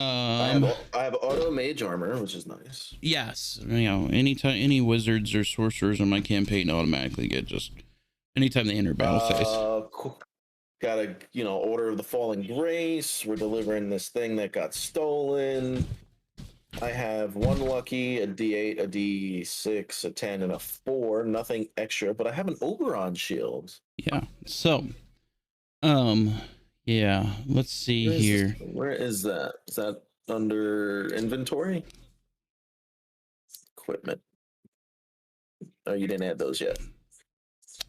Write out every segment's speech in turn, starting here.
Um, I have auto mage armor, which is nice. yes, anytime any wizards or sorcerers in my campaign automatically get just anytime they enter battle phase. Cool. Got a Order of the Fallen Grace. We're delivering this thing that got stolen. I have one lucky, a D8, a D6, a 10, and a 4. Nothing extra, but I have an Oberon shield. Yeah. So, yeah. Let's see here. Where is that? Is that under inventory? Equipment. Oh, you didn't add those yet.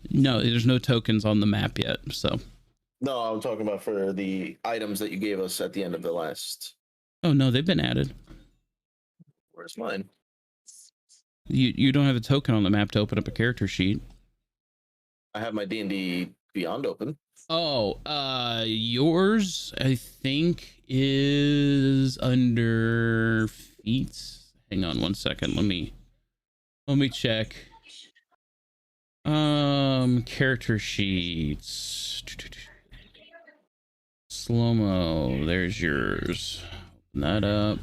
No, there's no tokens on the map yet. So. No, I'm talking about for the items that you gave us at the end of the last. Oh no, they've been added. Where's mine? You don't have a token on the map to open up a character sheet. I have my D&D Beyond open. Oh, yours I think is under feats. Hang on one second. Let me check. Character sheets. Slow-mo. There's yours. Open that up.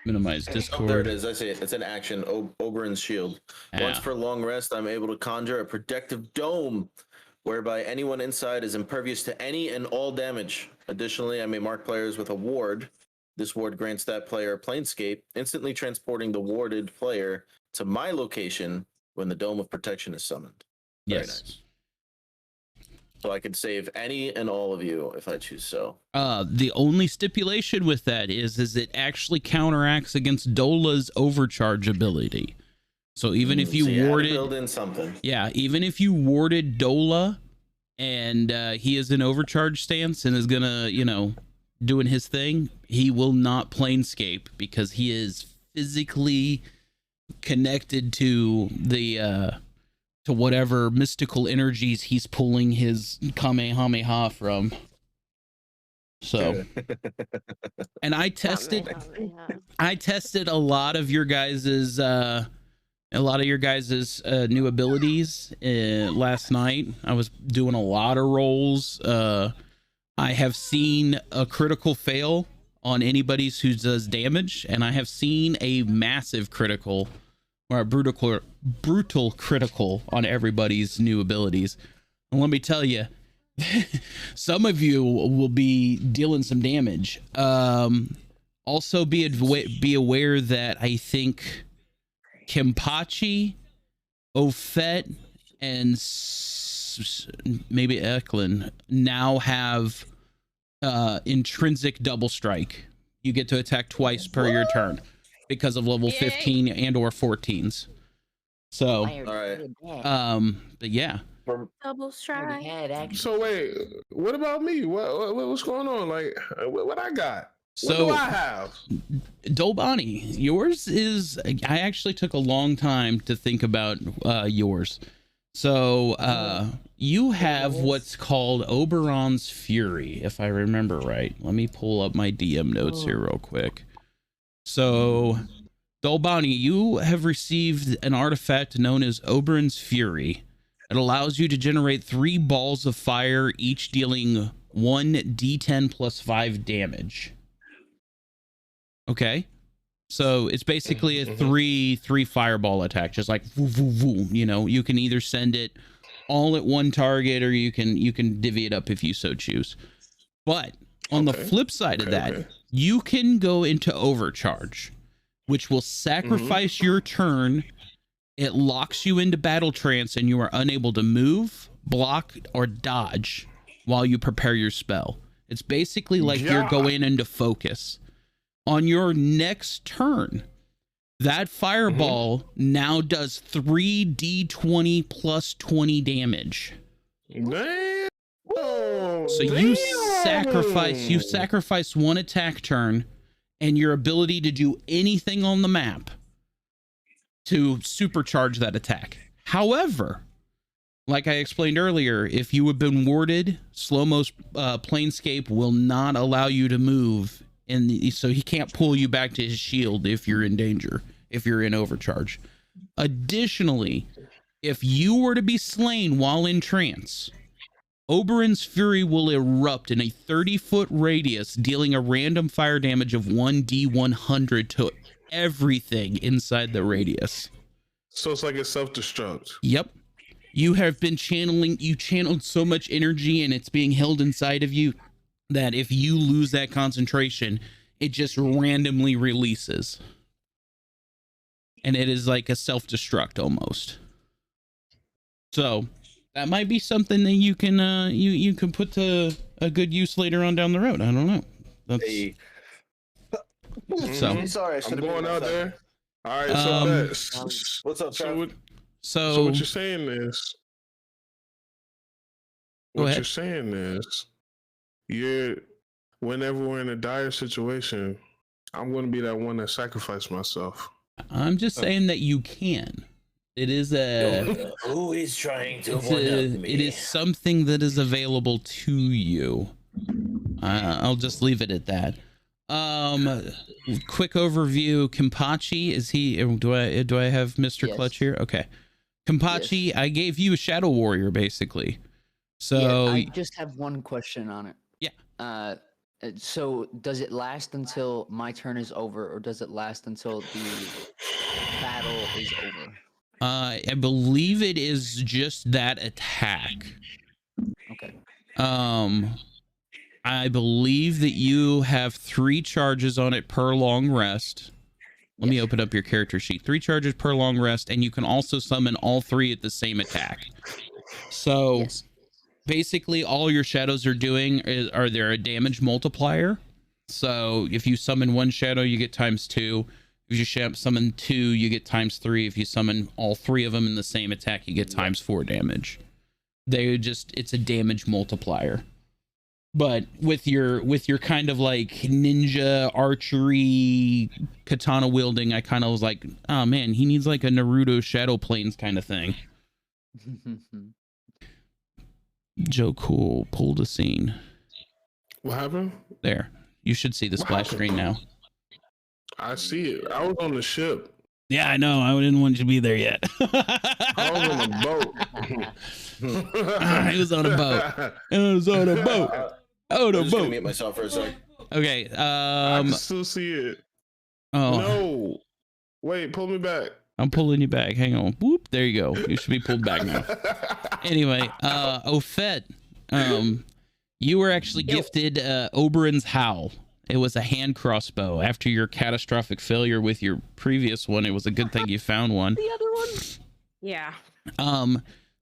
Minimize Discord. Oh, there it is. I see it. It's an action. Oberon's shield. Yeah. Once per long rest, I'm able to conjure a protective dome, whereby anyone inside is impervious to any and all damage. Additionally, I may mark players with a ward. This ward grants that player planescape, instantly transporting the warded player to my location when the Dome of Protection is summoned. Very yes. Nice. So I could save any and all of you if I choose so. The only stipulation with that is it actually counteracts against Dola's overcharge ability. So even if you warded, build in something. Yeah, even if you warded Dola, and he is in overcharge stance and is gonna, doing his thing, he will not planescape because he is physically connected to the to whatever mystical energies he's pulling his Kamehameha from. So, and I tested a lot of your guys's new abilities last night. I was doing a lot of rolls. I have seen a critical fail on anybody's who does damage, and I have seen a massive critical or a brutal critical on everybody's new abilities. And let me tell you, some of you will be dealing some damage. Also be aware that I think Kempachi, Ophet, and maybe Eklund now have intrinsic double strike. You get to attack twice per your turn because of level 15 and or 14s. So, all right. But yeah. Double strike. So wait, what about me? What's going on? Like, what I got? So what do I have? Dolbani, yours is. I actually took a long time to think about yours. So you have what's called Oberon's Fury, if I remember right. Let me pull up my DM notes here real quick. So, Dolbani, you have received an artifact known as Oberon's Fury. It allows you to generate 3 balls of fire, each dealing 1d10 plus 5 damage. Okay, so it's basically a three fireball attack, just like woo, woo, woo. You can either send it all at one target, or you can divvy it up if you so choose. But on the flip side of that, you can go into overcharge, which will sacrifice your turn. It locks you into battle trance, and you are unable to move, block, or dodge while you prepare your spell. It's basically like you're going into focus. On your next turn, that fireball now does 3d20 plus 20 damage. Damn. So you sacrifice one attack turn and your ability to do anything on the map to supercharge that attack. However, like I explained earlier, if you have been warded, Slow-Mo's Planescape will not allow you to move, so he can't pull you back to his shield if you're in danger, if you're in overcharge. Additionally, if you were to be slain while in trance, Oberon's Fury will erupt in a 30-foot radius, dealing a random fire damage of 1d100 to everything inside the radius. So it's like a self-destruct. Yep. You have been you channeled so much energy and it's being held inside of you that if you lose that concentration, it just randomly releases. And it is like a self-destruct almost. So that might be something that you can you can put to a good use later on down the road. I don't know. That's so. Sorry, I I'm should have going out there. All right, What's up, Trav? So what you're saying is, Go ahead. you're saying is, whenever we're in a dire situation, I'm going to be that one that sacrificed myself. I'm just saying that you can. It is Who is trying to it is something that is available to you. I'll just leave it at that. Quick overview. Kenpachi, is he? Do I have Mr. Yes. Clutch here? Okay. Kenpachi, Yes. I gave you a Shadow Warrior basically. So I just have one question on it. Yeah. So does it last until my turn is over, or does it last until the battle is over? I believe it is just that attack. Okay. I believe that you have 3 charges on it per long rest. Let me open up your character sheet. 3 charges per long rest, and you can also summon all 3 at the same attack. So Yes. basically all your shadows are doing are they're a damage multiplier. So if you summon 1 shadow, you get ×2. If you summon 2, you get ×3. If you summon all 3 of them in the same attack, you get ×4 damage. It's a damage multiplier. But with your kind of like ninja archery katana wielding, I kind of was like, oh man, he needs like a Naruto Shadow Planes kind of thing. Joe Cool pulled a scene. What happened? There. You should see the splash screen now. I see it. I was on the ship. Yeah, I know. I didn't want you to be there yet. I was on a boat. He was on a boat. It was on a boat. On a I'm just gonna boat. mute myself for a sec. Okay. I can still see it. Oh, No. Wait, pull me back. I'm pulling you back. Hang on. Whoop. There you go. You should be pulled back now. Anyway, Ofet, you were actually gifted Oberon's Howl. It was a hand crossbow. After your catastrophic failure with your previous one, it was a good thing you found one. The other one? Yeah.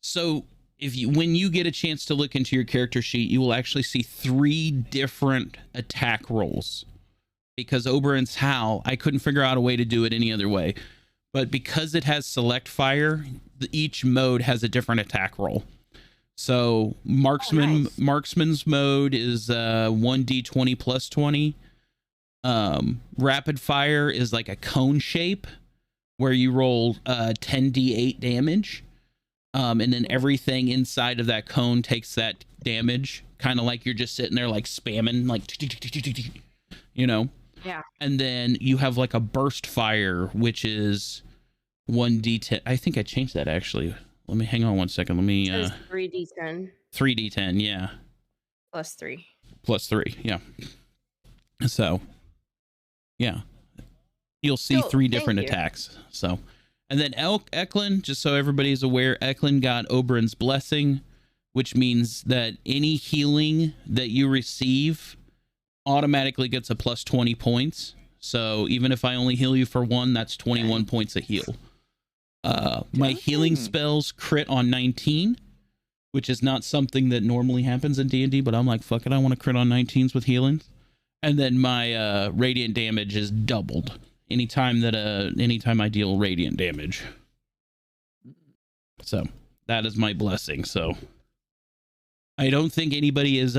So when you get a chance to look into your character sheet, you will actually see 3 different attack rolls. Because Oberon's Howl, I couldn't figure out a way to do it any other way. But because it has select fire, each mode has a different attack roll. So marksman's mode is 1d20 plus 20. Rapid fire is like a cone shape where you roll 10d8 damage. And then everything inside of that cone takes that damage, kind of like you're just sitting there like spamming, like, you know. Yeah. And then you have like a burst fire, which is 1d10. I think I changed that actually. Let me hang on one second. Let me 3d10 3d10, yeah. plus 3. Plus 3, yeah. So, yeah. You'll see Cool, 3 thank different you. attacks. So, and then Eklund, just so everybody's aware, Eklund got Oberon's Blessing, which means that any healing that you receive automatically gets a plus 20 points. So even if I only heal you for 1, that's 21 points a heal. My healing spells crit on 19, which is not something that normally happens in D&D, but I'm like, fuck it, I want to crit on 19s with healing. And then my radiant damage is doubled anytime I deal radiant damage. So that is my blessing. So I don't think anybody is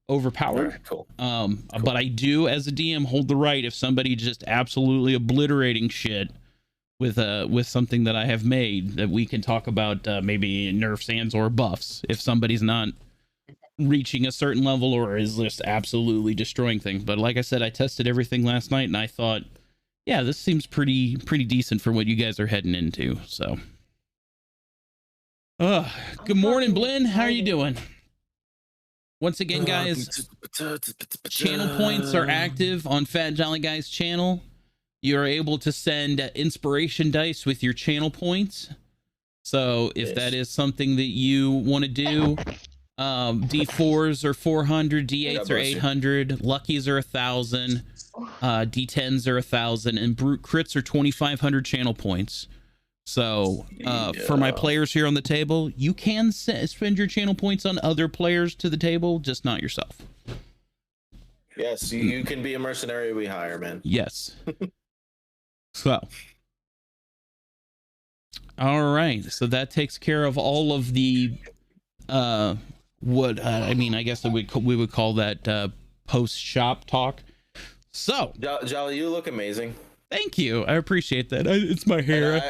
overpowered. Alright, cool. But I do, as a DM, hold the right if somebody just absolutely obliterating shit with something that I have made, that we can talk about maybe nerfs and or buffs if somebody's not reaching a certain level or is just absolutely destroying things. But like I said, I tested everything last night and I thought, yeah, this seems pretty decent for what you guys are heading into. So good morning, Blinn. How are you doing? Once again, guys, channel points are active on Fat Jolly Guy's channel. You're able to send inspiration dice with your channel points. So if that is something that you want to do, D4s are 400, D8s are 800, Luckies are 1,000, D10s are 1,000, and Brute Crits are 2,500 channel points. So for my players here on the table, you can spend your channel points on other players to the table, just not yourself. Yes, you can be a mercenary we hire, man. Yes. So, all right. So that takes care of all of the I mean, I guess we would call that post shop talk. So, Jolly, you look amazing. Thank you. I appreciate that. It's my hair.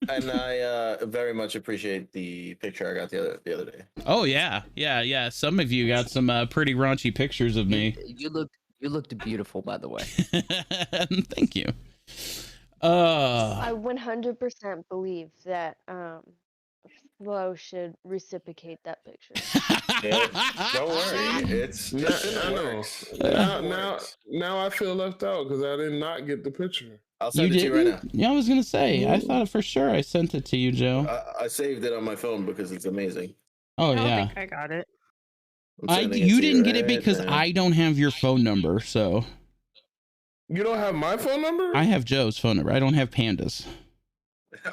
And I very much appreciate the picture I got the other day. Oh yeah. Some of you got some pretty raunchy pictures of me. You looked beautiful, by the way. Thank you. I 100% believe that Flo should reciprocate that picture. Yeah, don't worry, it's now I feel left out because I did not get the picture. I'll send it to you right now. Yeah, I was gonna say. I thought for sure I sent it to you, Joe. I saved it on my phone because it's amazing. Oh I don't yeah. think I got it. You didn't get it because I don't have your phone number, so. You don't have my phone number? I have Joe's phone number. I don't have Panda's.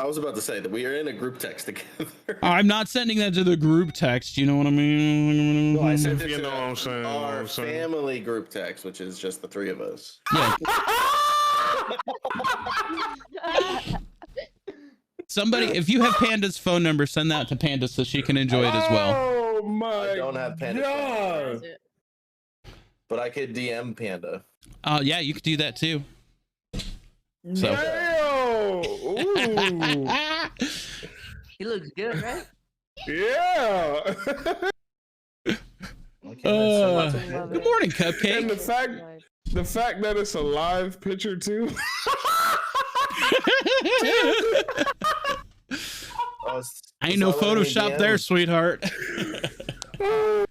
I was about to say that we are in a group text together. I'm not sending that to the group text. You know what I mean? No, I sent it You to know what I'm saying, our family group text, which is just the three of us. Yeah. Somebody, if you have Panda's phone number, send that to Panda so she can enjoy it as well. Oh my I don't have Panda, God. but I could DM Panda. Oh yeah, you could do that too. So. Damn. Ooh. He looks good, right? Yeah. Good morning, Cupcake. And the fact that it's a live picture too. Ain't no Photoshop there, sweetheart. All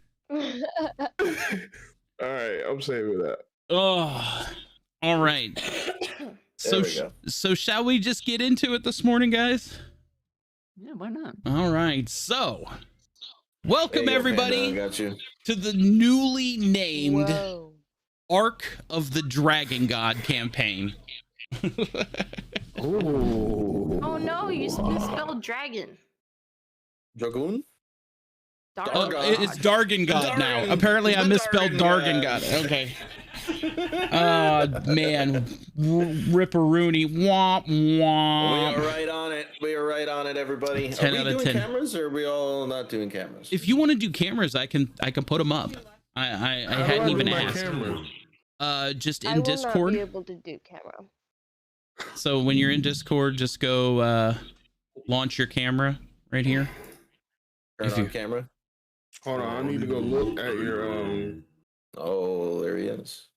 right, I'm saving that. Oh, all right. So shall we just get into it this morning, guys? Yeah, why not? All right. So, welcome everybody got you. to the newly named Whoa. Ark of the Dragon God campaign. Ooh. Oh no, you spelled dragon. Dragoon? It's Dargan God now. Apparently, I misspelled Dargan God. Okay. Man, Ripperoonie, womp womp. We are right on it. We are right on it, everybody. 10 are out we of doing 10. cameras, or are we all not doing cameras? If you want to do cameras, I can put them up. I hadn't even asked. Just in I will Discord. not be able to do camera. So when you're in Discord, just go launch your camera right here. Turn on camera. Hold on, I need to go look at your Oh, there he is.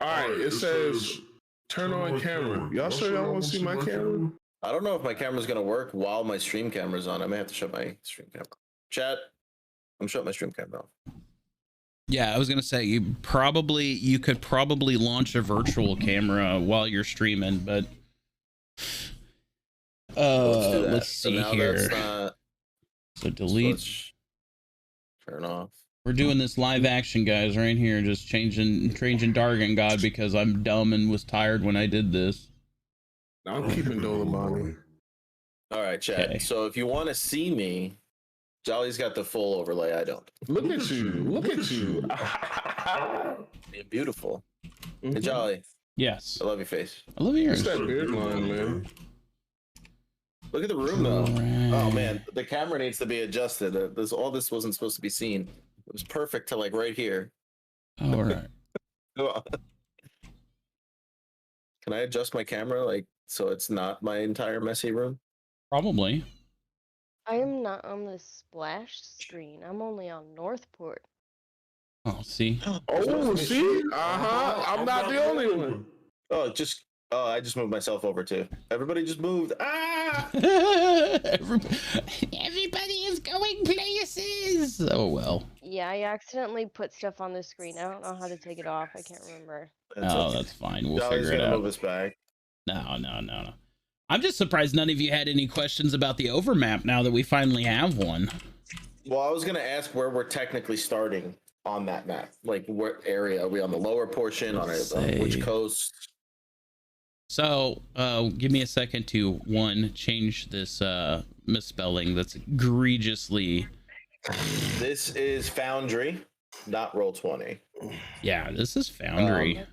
All right, it says turn on camera. Y'all sure y'all want to see my camera? I don't know if my camera's gonna work while my stream camera's on. I may have to shut my stream camera. Chat, I'm shutting my stream camera off. Yeah, I was gonna say you could probably launch a virtual camera while you're streaming, but let's see here. So delete. Turn off. We're doing this live action, guys, right here. Just changing Dargan God because I'm dumb and was tired when I did this. I'm keeping Dolomani. All right, chat. Okay. So if you want to see me, Jolly's got the full overlay. I don't. Look at you. Look at you. You're beautiful. Mm-hmm. Hey, Jolly. Yes. I love your face. I love yours. It's that beard line, man. Look at the room, though. Right. Oh, man. The camera needs to be adjusted. All this wasn't supposed to be seen. It was perfect to, like, right here. All right. Can I adjust my camera, like, so it's not my entire messy room? Probably. I am not on the splash screen. I'm only on Northport. Oh, see? Oh, see? I'm not the only one. Oh, I just moved myself over too. Everybody just moved. Ah! Everybody is going places. Oh well. Yeah, I accidentally put stuff on the screen. I don't know how to take it off. I can't remember. That's fine. We'll Jolly's figure it gonna out. move us back. No. I'm just surprised none of you had any questions about the overmap now that we finally have one. Well, I was gonna ask where we're technically starting on that map. Like, what area are we on? The lower portion, on which coast? So, give me a second to change this misspelling that's egregiously. This is Foundry, not Roll20. Yeah, this is Foundry.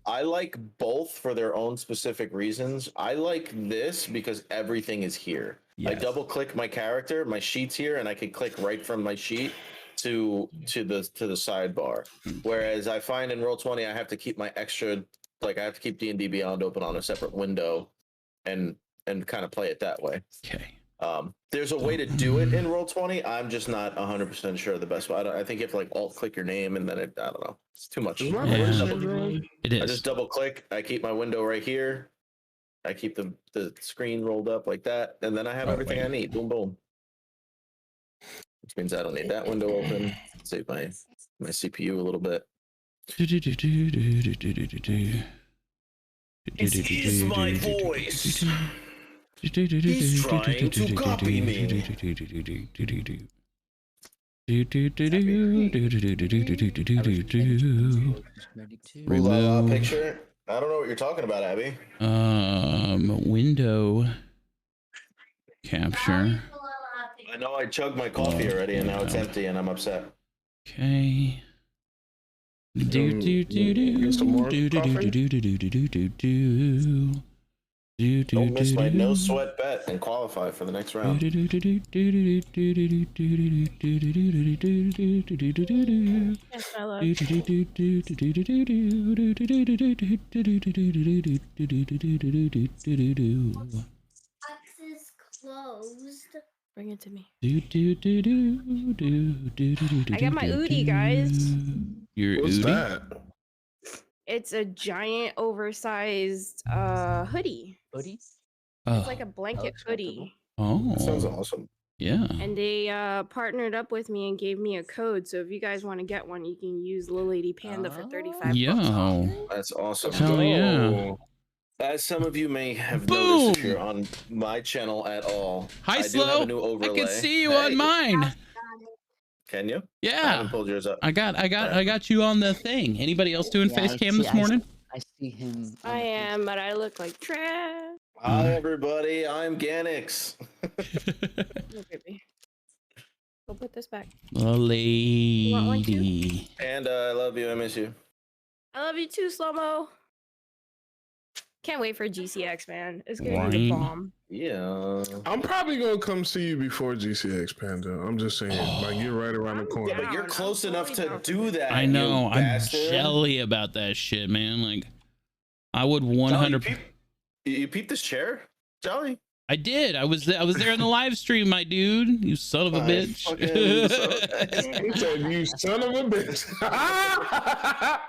I like both for their own specific reasons. I like this because everything is here. I Yes. double click my character, my sheet's here, and I can click right from my sheet to the sidebar. Whereas I find in Roll20 I have to keep my extra, like I have to keep D&D Beyond open on a separate window and kind of play it that way. Okay. There's a way to do it in Roll20. I'm just not 100% sure the best way. I think you have to like alt click your name and then I don't know. It's too much. Is my Yeah. voice changing? It I is. just double click. I keep my window right here. I keep the screen rolled up like that, and then I have everything I need. Boom, boom. Which means I don't need that window open. Save my CPU a little bit. Excuse my voice. He's trying to copy me. Remove picture. I don't know what you're talking about, Abby. Window capture. I know I chugged my coffee already, and now it's empty, and I'm upset. Okay. Get some more Don't miss my no sweat bet and qualify for the next round. Yes, my love. Access closed. Bring it to me. I got my Udi, guys. Your What's Udi? that? It's a giant, oversized hoodie. Hoodie? It's like a blanket looks hoodie. Oh, Sounds awesome. yeah. And they partnered up with me and gave me a code. So if you guys want to get one, you can use Lil Lady Panda for 35 Yo. bucks. That's awesome. Hell yeah. As some of you may have Boom! noticed if you're on my channel at all, Hi, I do have Slow. a new I overlay. can see you Hey, on mine. Can you? I Yeah. haven't pulled yours up. I got you on the thing. Anybody else doing Yeah, face I cam see- this morning? I see him. on I the am, but I look like trash. Hi, everybody. I'm Ganix. Oh, baby. Go put this back. The want one too? lady. And I love you. I miss you. I love you too, Slow Mo. Can't wait for GCX, man. It's gonna be the Right. bomb. Yeah. I'm probably gonna come see you before GCX Panda. I'm just saying, like you're right around the I'm corner. down. But you're I'm close enough totally to down for do this. that. I know. You I'm bastard. jelly about that shit, man. Like, I would Jolly, 100. you peep this chair, Jolly? I did. I was there in the live stream, my dude. You son of a I bitch. fucking son He said, "You son of a bitch."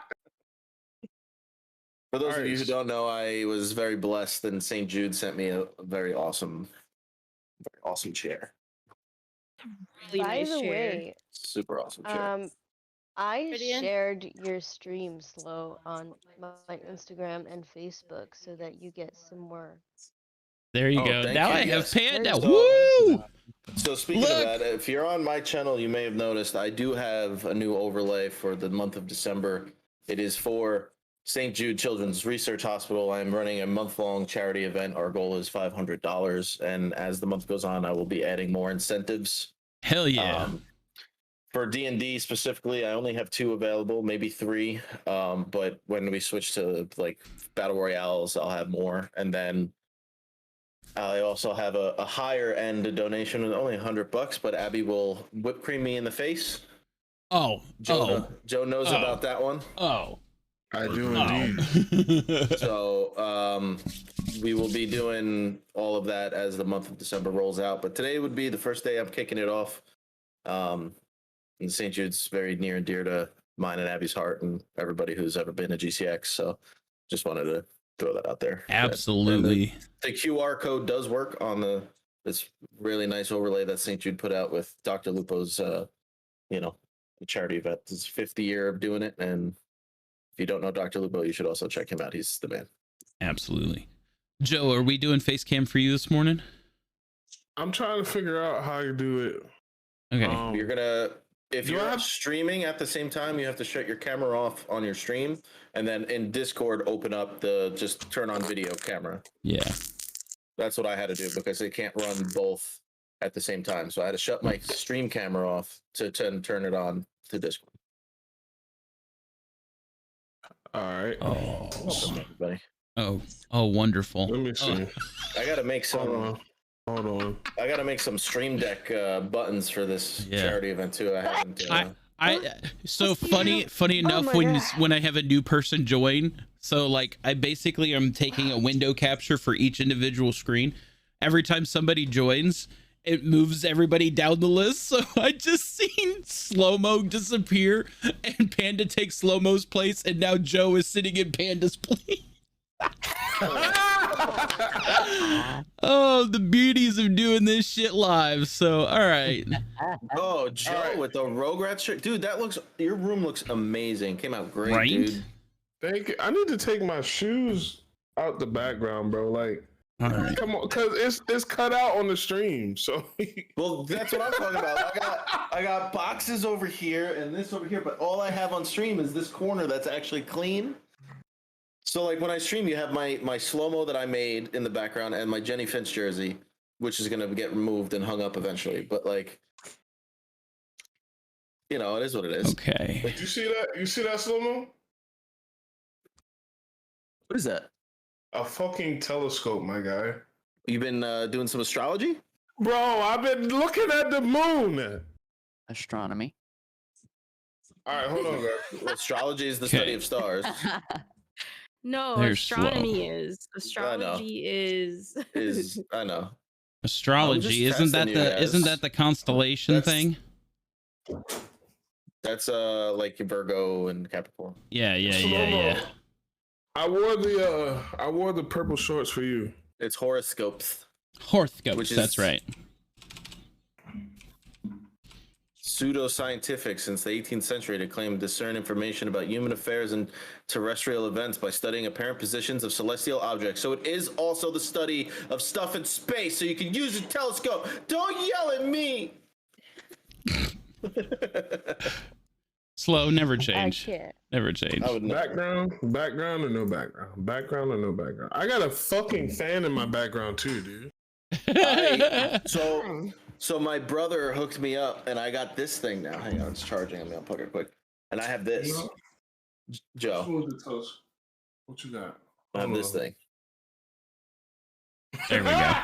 For those of you who Alright. don't know, I was very blessed, and St. Jude sent me a very awesome chair. Really By nice the chair. way, Super awesome chair. I Pretty in? shared your stream Slow on my Instagram and Facebook so that you get some more. There you Oh, go. thank Now you. I have Yes. Panda. So- Woo! So speaking Look! of that, if you're on my channel, you may have noticed I do have a new overlay for the month of December. It is for St. Jude Children's Research Hospital. I'm running a month-long charity event. Our goal is $500, and as the month goes on, I will be adding more incentives. Hell yeah. For D&D specifically, I only have 2 available, maybe 3. But when we switch to like battle royales, I'll have more. And then I also have a higher end donation of only $100, but Abby will whip cream me in the face. Oh. Joe knows Oh. about that one. Oh. I do Oh. indeed. So we will be doing all of that as the month of December rolls out. But today would be the first day I'm kicking it off. And St. Jude's very near and dear to mine and Abby's heart and everybody who's ever been to GCX. So just wanted to throw that out there. Absolutely. The QR code does work on the this really nice overlay that St. Jude put out with Dr. Lupo's, charity event. This is 50 year of doing it, and if you don't know Dr. Lupo, you should also check him out. He's the man. Absolutely. Joe, are we doing face cam for you this morning? I'm trying to figure out how to do it. Okay. You're gonna, if do you're I have- streaming at the same time, you have to shut your camera off on your stream, and then in Discord, open up just turn on video camera. Yeah. That's what I had to do because it can't run both at the same time. So I had to shut my stream camera off to turn it on to Discord. All right. Oh. Welcome, everybody. Oh, wonderful. Let me see. I gotta make some. Hold on. I gotta make some Stream Deck buttons for this Yeah. charity event too. I haven't. So funny enough my when I have a new person join, so like I basically am taking a window capture for each individual screen. Every time somebody joins, it moves everybody down the list. So I just seen Slow-Mo disappear and Panda takes Slow-Mo's place, and now Joe is sitting in Panda's place. Oh, the beauties of doing this shit live. So all right. Oh, Joe All right. with the Rograts shirt, dude. Your room looks amazing. Came out great, Right? dude. Thank you. I need to take my shoes out the background, bro. Like, All right. come on, cause it's cut out on the stream. So Well, that's what I'm talking about. I got boxes over here and this over here, but all I have on stream is this corner that's actually clean. So like when I stream, you have my slow-mo that I made in the background and my Jenny Finch jersey, which is gonna get removed and hung up eventually. But like, it is what it is. Okay. you see that? You see that slow-mo? What is that? A fucking telescope, my guy. You've been doing some astrology? Bro, I've been looking at the moon. Astronomy. All right, hold on, guys. Astrology is the Okay. study of stars. No, They're astronomy is. Astrology is. I know. Astrology, just isn't that testing you isn't guys. that the constellation That's- thing? That's like Virgo and Capricorn. Yeah. Slow-mo. I wore the purple shorts for you. It's horoscopes. Horoscopes, Which is- that's right. Pseudoscientific since the 18th century to claim discern information about human affairs and terrestrial events by studying apparent positions of celestial objects. So it is also the study of stuff in space, so you can use a telescope. Don't yell at me. Slow, never I change. can't. Never change. I would never. Background or no background? Background or no background? I got a fucking fan in my background too, dude. So my brother hooked me up, and I got this thing now. Hang on, it's charging. I'm gonna plug it quick. And I have this, Joe. What you got? I have this thing. There we go.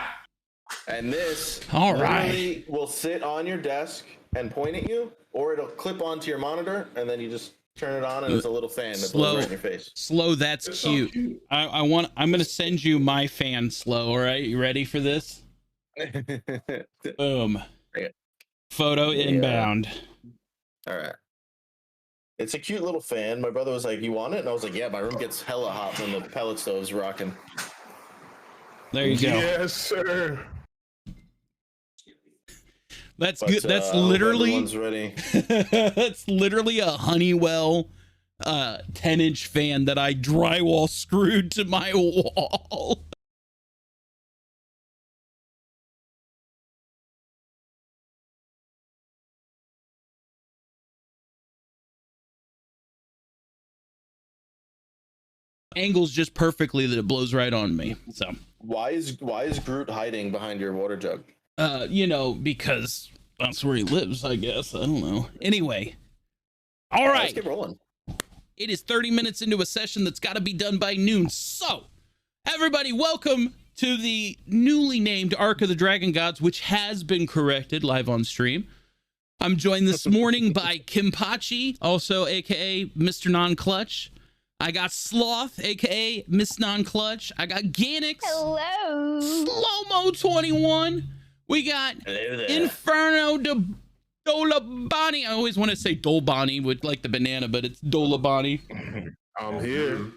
And this All right. literally will sit on your desk and point at you, or it'll clip onto your monitor, and then you just turn it on, and it's a little fan that Slow. blows right in your face. Slow, that's It's so cute. cute. I'm gonna send you my fan, Slow. All right, you ready for this? Boom. Yeah. Photo Yeah. inbound. All right. It's a cute little fan. My brother was like, "You want it?" And I was like, "Yeah." My room gets hella hot when the pellet stove's rocking. There you go. Yes, sir. That's But, good. That's I hope literally everyone's ready. that's literally a Honeywell 10-inch fan that I drywall screwed to my wall. Angles just perfectly that it blows right on me. So Why is Groot hiding behind your water jug? because that's where he lives, I guess. I don't know. Anyway. All Let's right. get rolling. It is 30 minutes into a session that's got to be done by noon. So, everybody, welcome to the newly named Ark of the Dragon Gods, which has been corrected live on stream. I'm joined this morning by Kimpachi, also aka Mr. Non-Clutch. I got Sloth, aka Miss Non-Clutch. I got Ganix, Hello. Slow-Mo 21. We got Hello there. Inferno de Dolabani. I always want to say Dolbani with like the banana, but it's Dolabani. I'm here.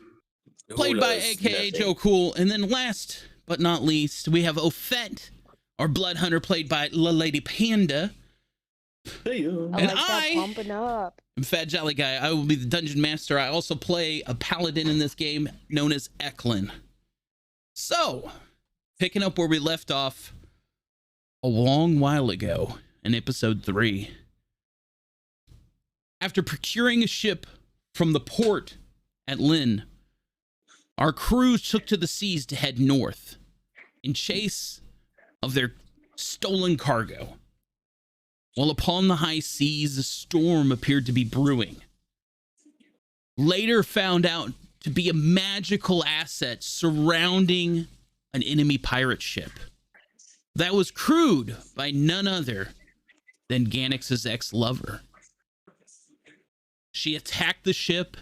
Played by Hula's AKA nothing. Joe Cool. And then last but not least, we have Ofet, our blood hunter played by Lady Panda. Hey, you. I And like that I- pumping up. I'm Fat Jolly Guy. I will be the dungeon master. I also play a paladin in this game known as Eklund. So, picking up where we left off a long while ago in episode 3. After procuring a ship from the port at Lynn, our crew took to the seas to head north in chase of their stolen cargo. While upon the high seas, a storm appeared to be brewing. Later found out to be a magical asset surrounding an enemy pirate ship that was crewed by none other than Ganix's ex-lover. She attacked the ship,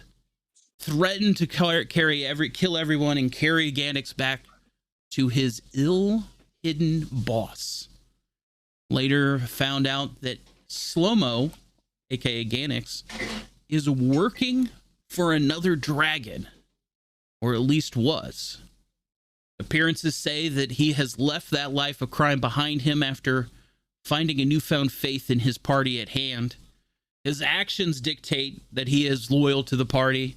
threatened to kill everyone, and carry Ganix back to his ill-hidden boss. Later found out that Slow-Mo, aka Ganix, is working for another dragon, or at least was. Appearances say that he has left that life of crime behind him after finding a newfound faith in his party at hand. His actions dictate that he is loyal to the party,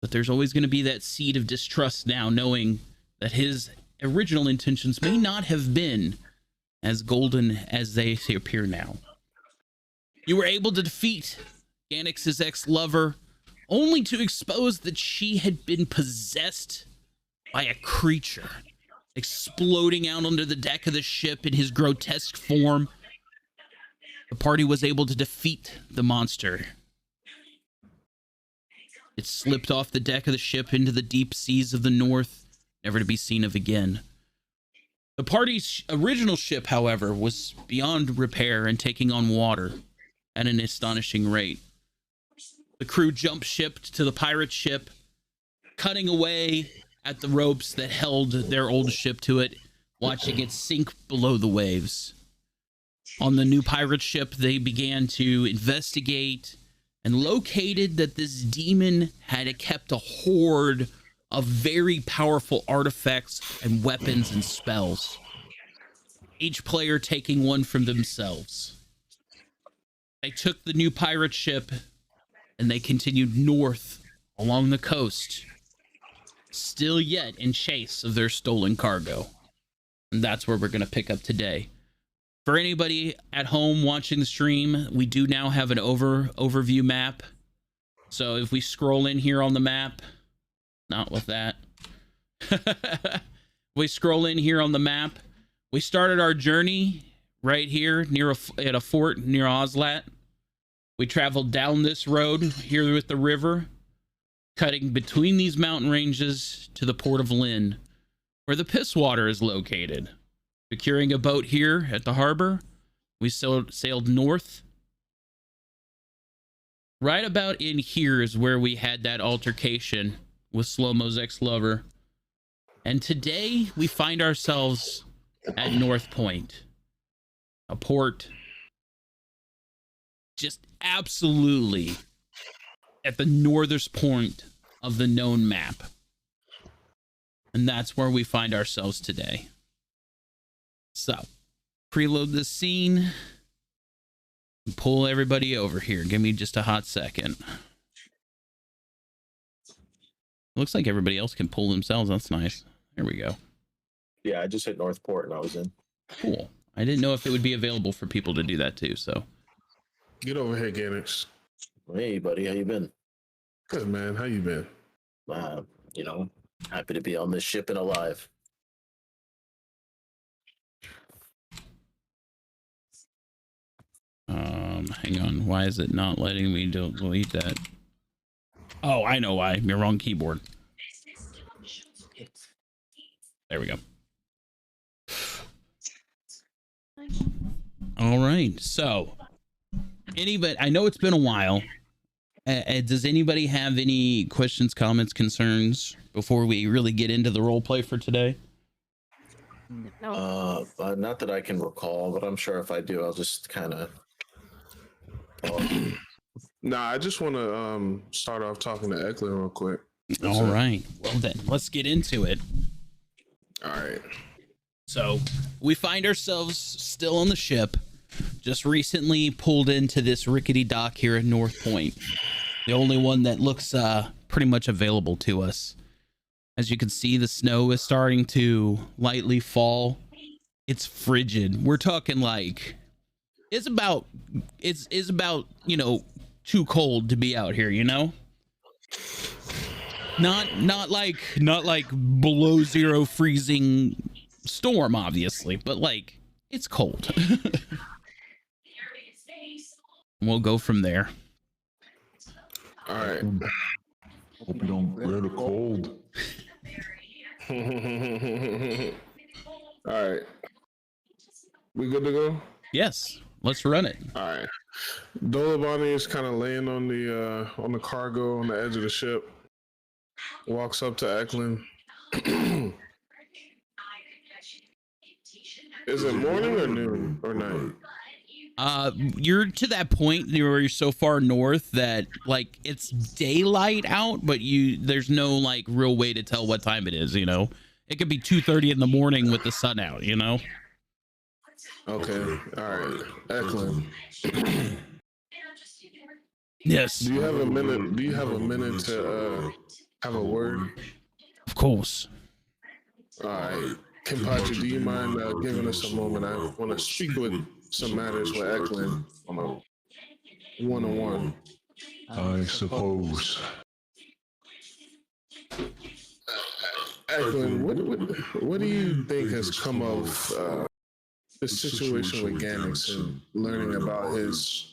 but there's always going to be that seed of distrust now, knowing that his original intentions may not have been as golden as they appear now. You were able to defeat Ganix's ex-lover, only to expose that she had been possessed by a creature, exploding out onto the deck of the ship in his grotesque form. The party was able to defeat the monster. It slipped off the deck of the ship into the deep seas of the north, never to be seen of again. The party's original ship, however, was beyond repair and taking on water at an astonishing rate. The crew jumped ship to the pirate ship, cutting away at the ropes that held their old ship to it, watching it sink below the waves. On the new pirate ship, they began to investigate and located that this demon had kept a hoard of very powerful artifacts and weapons and spells, each player taking one from themselves. They took the new pirate ship and they continued north along the coast, still yet in chase of their stolen cargo. And that's where we're going to pick up today. For anybody at home watching the stream, we do now have an overview map. So if we scroll in here on the map, not with that. We scroll in here on the map. We started our journey right here at a fort near Oslat. We traveled down this road here with the river, cutting between these mountain ranges to the port of Lynn, where the Pisswater is located. Securing a boat here at the harbor, we sailed north. Right about in here is where we had that altercation with Slow-Mo's ex-lover. And today we find ourselves at North Point, a port just absolutely at the northern point of the known map. And that's where we find ourselves today. So, preload this scene and pull everybody over here. Give me just a hot second. Looks like everybody else can pull themselves. That's nice. There we go. Yeah, I just hit Northport and I was in. Cool. I didn't know if it would be available for people to do that too, so. Get over here, Ganix. Hey, buddy, how you been? Good, man. How you been? Happy to be on this ship and alive. Hang on. Why is it not letting me delete that? Oh, I know why. You're wrong keyboard. There we go. All right. So, anybody, I know it's been a while. Does anybody have any questions, comments, concerns before we really get into the role play for today? No. Not that I can recall, but I'm sure if I do, I'll just kind of. Nah, I just want to start off talking to Eklund real quick. All right. Well then, let's get into it. All right. So we find ourselves still on the ship, just recently pulled into this rickety dock here at North Point. The only one that looks pretty much available to us. As you can see, the snow is starting to lightly fall. It's frigid. We're talking like it's about you know, too cold to be out here, you know? Not like below zero freezing storm, obviously, but like it's cold. We'll go from there. All right. Hope you don't wear the cold. All right. We good to go? Yes, let's run it. All right. Dolabani is kind of laying on the cargo on the edge of the ship. Walks up to Eklund. Is it morning or noon or night? You're to that point where you're so far north that like it's daylight out, but there's no like real way to tell what time it is, you know? It could be 2:30 in the morning with the sun out, you know? Okay. All right. Eklund. Yes. Do you have a minute to have a word? Of course. All right. Kimpachi, do you mind giving us a moment? I want to speak with some matters with Eklund on a one-on-one. I suppose. Eklund, what do you think has come of the situation with Ganix and learning about his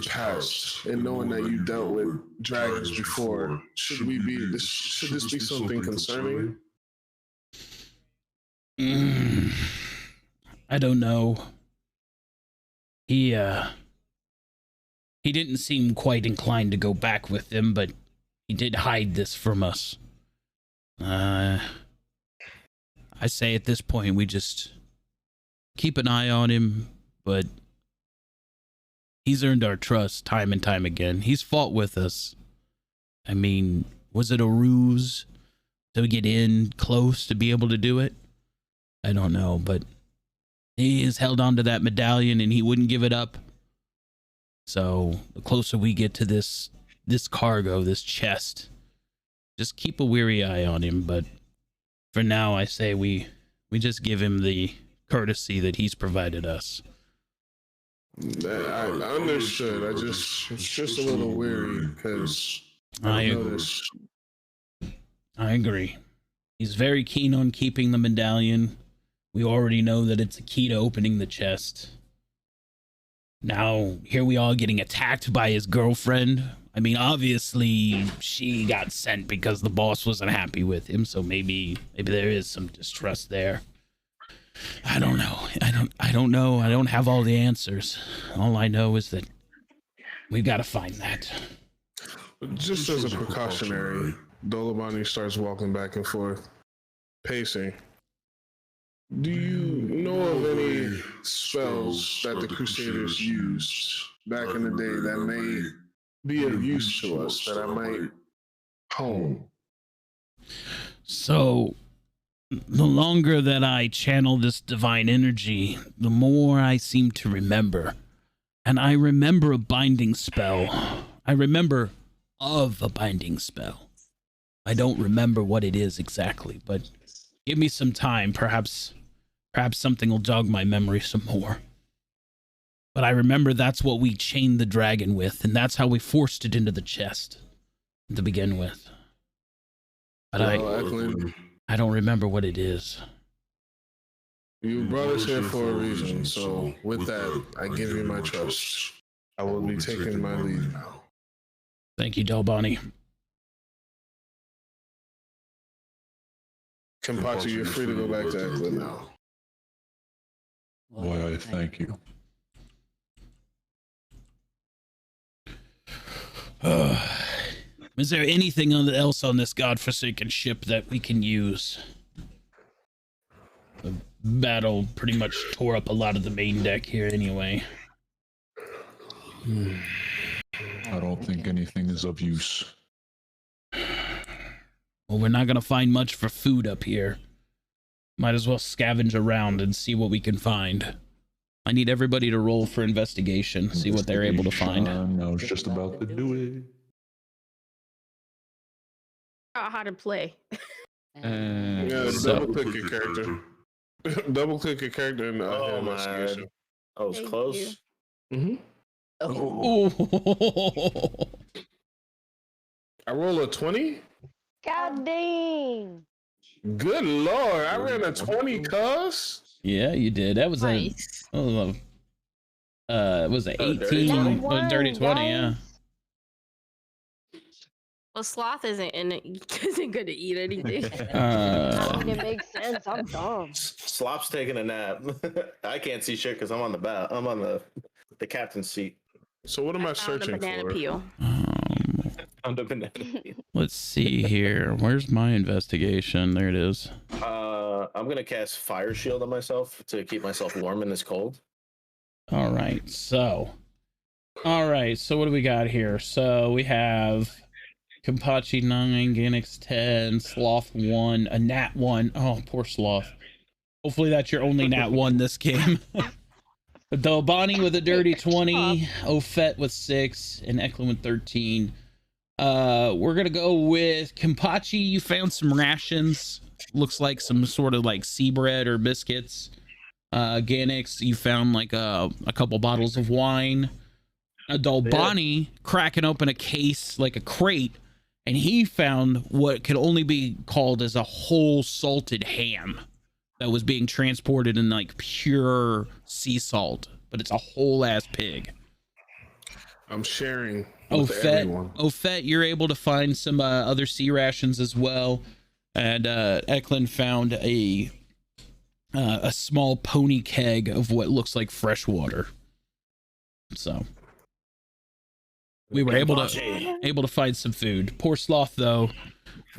past and knowing that you dealt with dragons before? Should this be something concerning? I don't know. He didn't seem quite inclined to go back with them, but he did hide this from us. I say at this point we just keep an eye on him, but he's earned our trust time and time again. He's fought with us. I mean, was it a ruse to get in close to be able to do it? I don't know, but he has held on to that medallion and he wouldn't give it up. So the closer we get to this cargo, this chest, just keep a weary eye on him. But for now, I say we just give him the courtesy that he's provided us. I understood. It's just a little weary because I agree. He's very keen on keeping the medallion. We already know that it's a key to opening the chest. Now, here we are getting attacked by his girlfriend. I mean, obviously, she got sent because the boss wasn't happy with him, so maybe there is some distrust there. I don't know. I don't know. I don't have all the answers. All I know is that we've got to find that. Just as a precautionary, Dolabani starts walking back and forth, pacing. Do you know of any spells that the Crusaders used back in the day that may be of use to us that I might hone? So, the longer that I channel this divine energy, the more I seem to remember. And I remember a binding spell. I remember of a binding spell. I don't remember what it is exactly, but give me some time. Perhaps something will jog my memory some more. But I remember that's what we chained the dragon with, and that's how we forced it into the chest to begin with. But I don't remember what it is. You brought us here for a reason, so with that, I give you my trust. I will be taking my leave now. Thank you, Dolbani. Kimpachi, you're free to go back to Eklund now. Why, I thank you. Is there anything else on this godforsaken ship that we can use? The battle pretty much tore up a lot of the main deck here anyway. I don't think anything is of use. Well, we're not going to find much for food up here. Might as well scavenge around and see what we can find. I need everybody to roll for investigation, see what they're able to find. I was just about to do it. How to play. And Yeah, So- double click your character. Double click your character and Oh, have my. investigation. I was Thank close. you. Oh, Oh. I roll a 20. God dang! Good lord, I ran a 20, cuz. Yeah, you did. That was Nice. it was a Oh, dirty 18, 20? dirty 20, yeah. Well, sloth isn't gonna eat anything. I mean, it makes sense. I'm dumb. Slop's taking a nap. I can't see shit because I'm on the bat. I'm on the captain's seat. So what am I Found a searching banana for? peel. On the banana. Let's see here. Where's my investigation? There it is. I'm gonna cast Fire Shield on myself to keep myself warm in this cold. All right. So what do we got here? So we have Kampachi 9, Ganix 10, Sloth 1, a Nat 1. Oh, poor Sloth. Hopefully that's your only Nat 1 this game. Dolbani with a dirty 20, Ofet with 6, and Eklund with 13. We're gonna go with Kampachi. You found some rations. Looks like some sort of like sea bread or biscuits. Ganix, you found like a couple bottles of wine. Dolbani cracking open a case, like a crate, and he found what could only be called as a whole salted ham that was being transported in like pure sea salt, but it's a whole ass pig. I'm sharing with everyone. Ofet, you're able to find some other sea rations as well, and Eklund found a small pony keg of what looks like fresh water. So we were able to find some food. Poor Sloth though,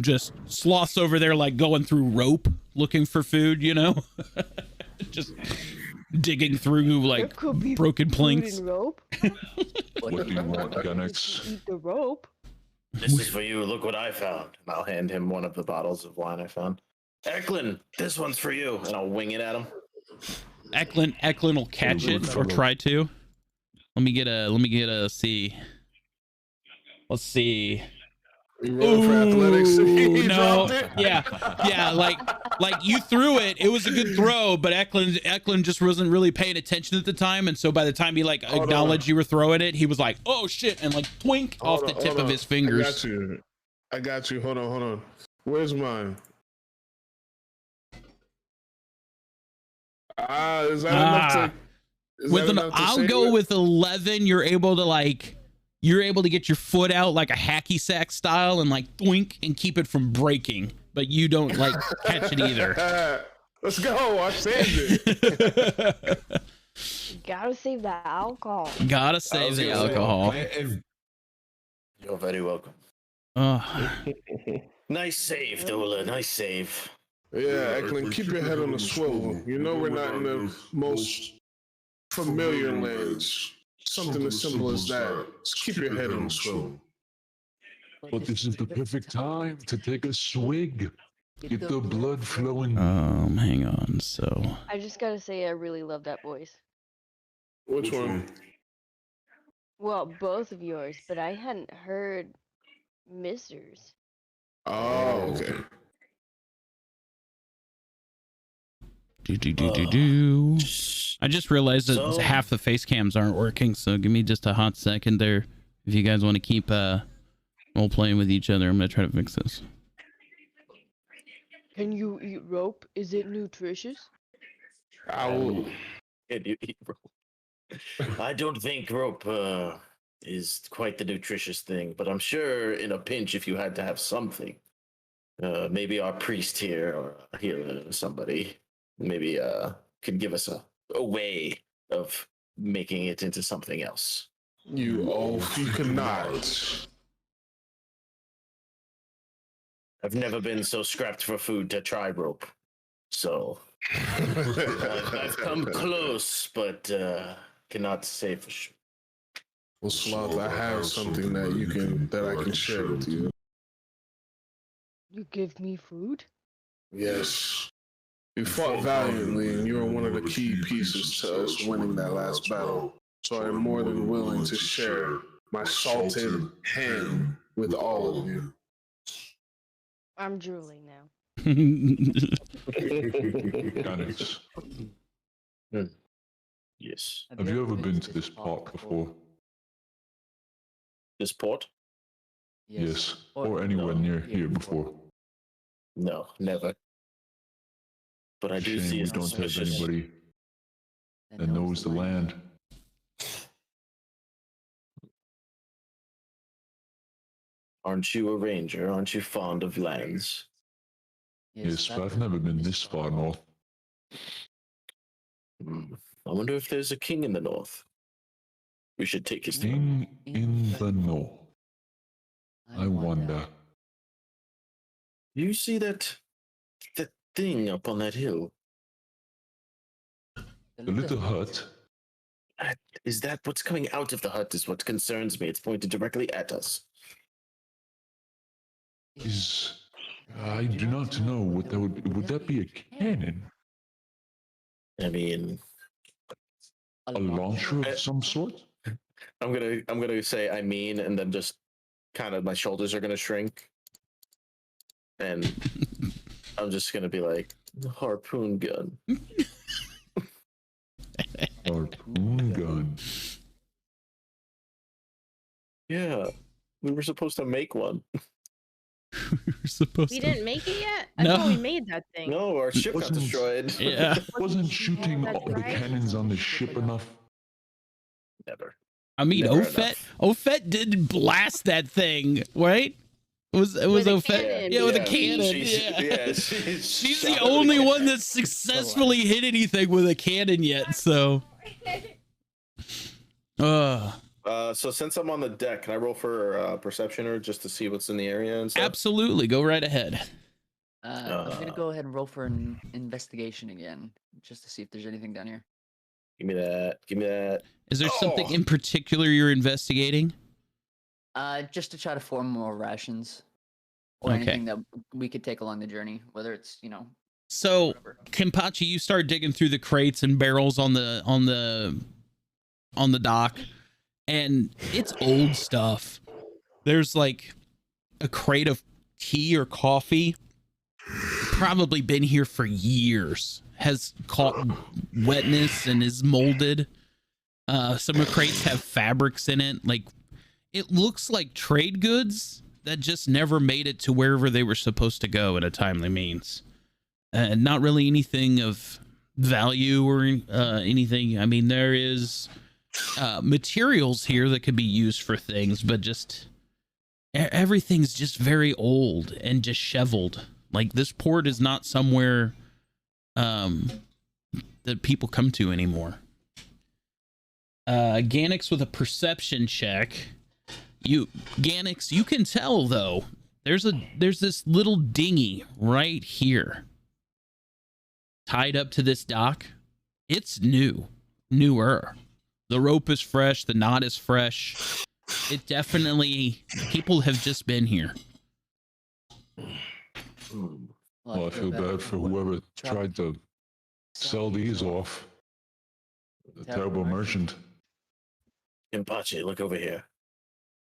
just Sloth's over there like going through rope looking for food, you know, just digging through like broken planks. Rope. what do you want, Gunix? Eat the rope. This is for you. Look what I found. And I'll hand him one of the bottles of wine I found. Eklund, this one's for you. And I'll wing it at him. Eklund will catch it or try to. Let me get a see. Let's see. You roll for athletics. He No, dropped it. yeah, like you threw it. It was a good throw, but Eklund just wasn't really paying attention at the time, and so by the time he like acknowledged you were throwing it, he was like, "Oh shit!" and like twink off the tip of his fingers. I got you. Hold on. Where's mine? Is that enough to? I'll go with 11. You're able to get your foot out like a hacky sack style and like twink and keep it from breaking, but you don't like catch it either. Let's go. I saved it. Gotta save the alcohol. Gotta save the alcohol. You're very welcome. Nice save, Dola. Nice save. Yeah, Eklund, keep your head on the swivel. You know we're not in the most familiar lands. Something as simple as that. Just keep your head on the swivel. But this is the perfect time to take a swig. Get the blood flowing. Hang on. So I just gotta say, I really love that voice. Which one? Well, both of yours, but I hadn't heard Mr's. Oh, okay. I just realized that half the face cams aren't working, so give me just a hot second there. If you guys want to keep role playing with each other, I'm gonna try to fix this. Can you eat rope? Is it nutritious? Ow. Can you eat rope? I don't think rope is quite the nutritious thing, but I'm sure in a pinch, if you had to have something, maybe our priest here or a healer or somebody maybe could give us a way of making it into something else. You oaf, you cannot. I've never been so scrapped for food to try rope, so I've come close, but cannot say for sure. Well, Sloth, I have something that I can share with you. You give me food? Yes. You fought valiantly, and you were one of the key pieces to us winning that last battle. So I'm more than willing to share my salted ham with all of you. I'm drooling now. Ganix, Yes. have you ever been to this park before? This port? Yes. Or anywhere near here before? No, never. But I do Shame see we a don't have suspicious. anybody that knows the land. Aren't you a ranger? Aren't you fond of lands? Yes, but I've never been this far north. I wonder if there's a king in the north. We should take his King in the north. I wonder. You see that thing up on that hill? The little hut. Is that what's coming out of the hut? Is what concerns me. It's pointed directly at us. I do not know what that would that be a cannon? I mean, a launcher of some sort? I'm gonna say I mean, and then just kind of my shoulders are gonna shrink, and I'm just gonna be like harpoon gun. Harpoon gun. Yeah, we were supposed to make one. We didn't make it yet? I thought we made that thing. No, our ship got destroyed. Yeah. Wasn't shooting the cannons on the ship enough? Never. I mean, Never Ofet did blast that thing, right? It was Ofet? cannon. Yeah, with a Yeah, cannon. she's She's the shot with a only cannon. one that's successfully hit anything with a cannon yet, so. So since I'm on the deck, can I roll for perception or just to see what's in the area and stuff? Absolutely, go right ahead. I'm gonna go ahead and roll for an investigation again, just to see if there's anything down here. Give me that. Give me that. Is there something in particular you're investigating? Just to try to form more rations, or Okay. anything that we could take along the journey, whether it's So, Kenpachi, you start digging through the crates and barrels on the dock, and it's old stuff. There's like a crate of tea or coffee, probably been here for years, has caught wetness and is molded. Some of the crates have fabrics in it. Like, it looks like trade goods that just never made it to wherever they were supposed to go in a timely means. Not really anything of value or anything. I mean, there is materials here that could be used for things, but just everything's just very old and disheveled. Like, this port is not somewhere that people come to anymore. Ganix with a perception check. Ganix, you can tell though. There's this little dinghy right here, tied up to this dock. It's newer. The rope is fresh. The knot is fresh. It definitely, people have just been here. Well, I feel bad for whoever tried to sell these off. The terrible merchant. Kenpachi, look over here.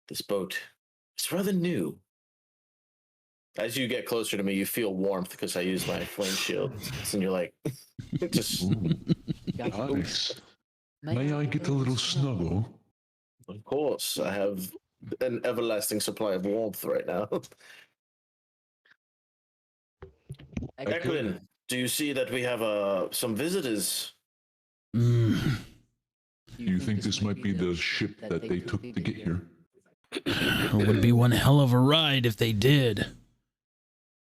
This boat, it's rather new. As you get closer to me, you feel warmth because I use my flame shield. And you're like, just. Nice. May I get a little snuggle? Of course, I have an everlasting supply of warmth right now. Eklund, do you see that we have some visitors? Do you think this might be the ship that they took to get here? It would be one hell of a ride if they did.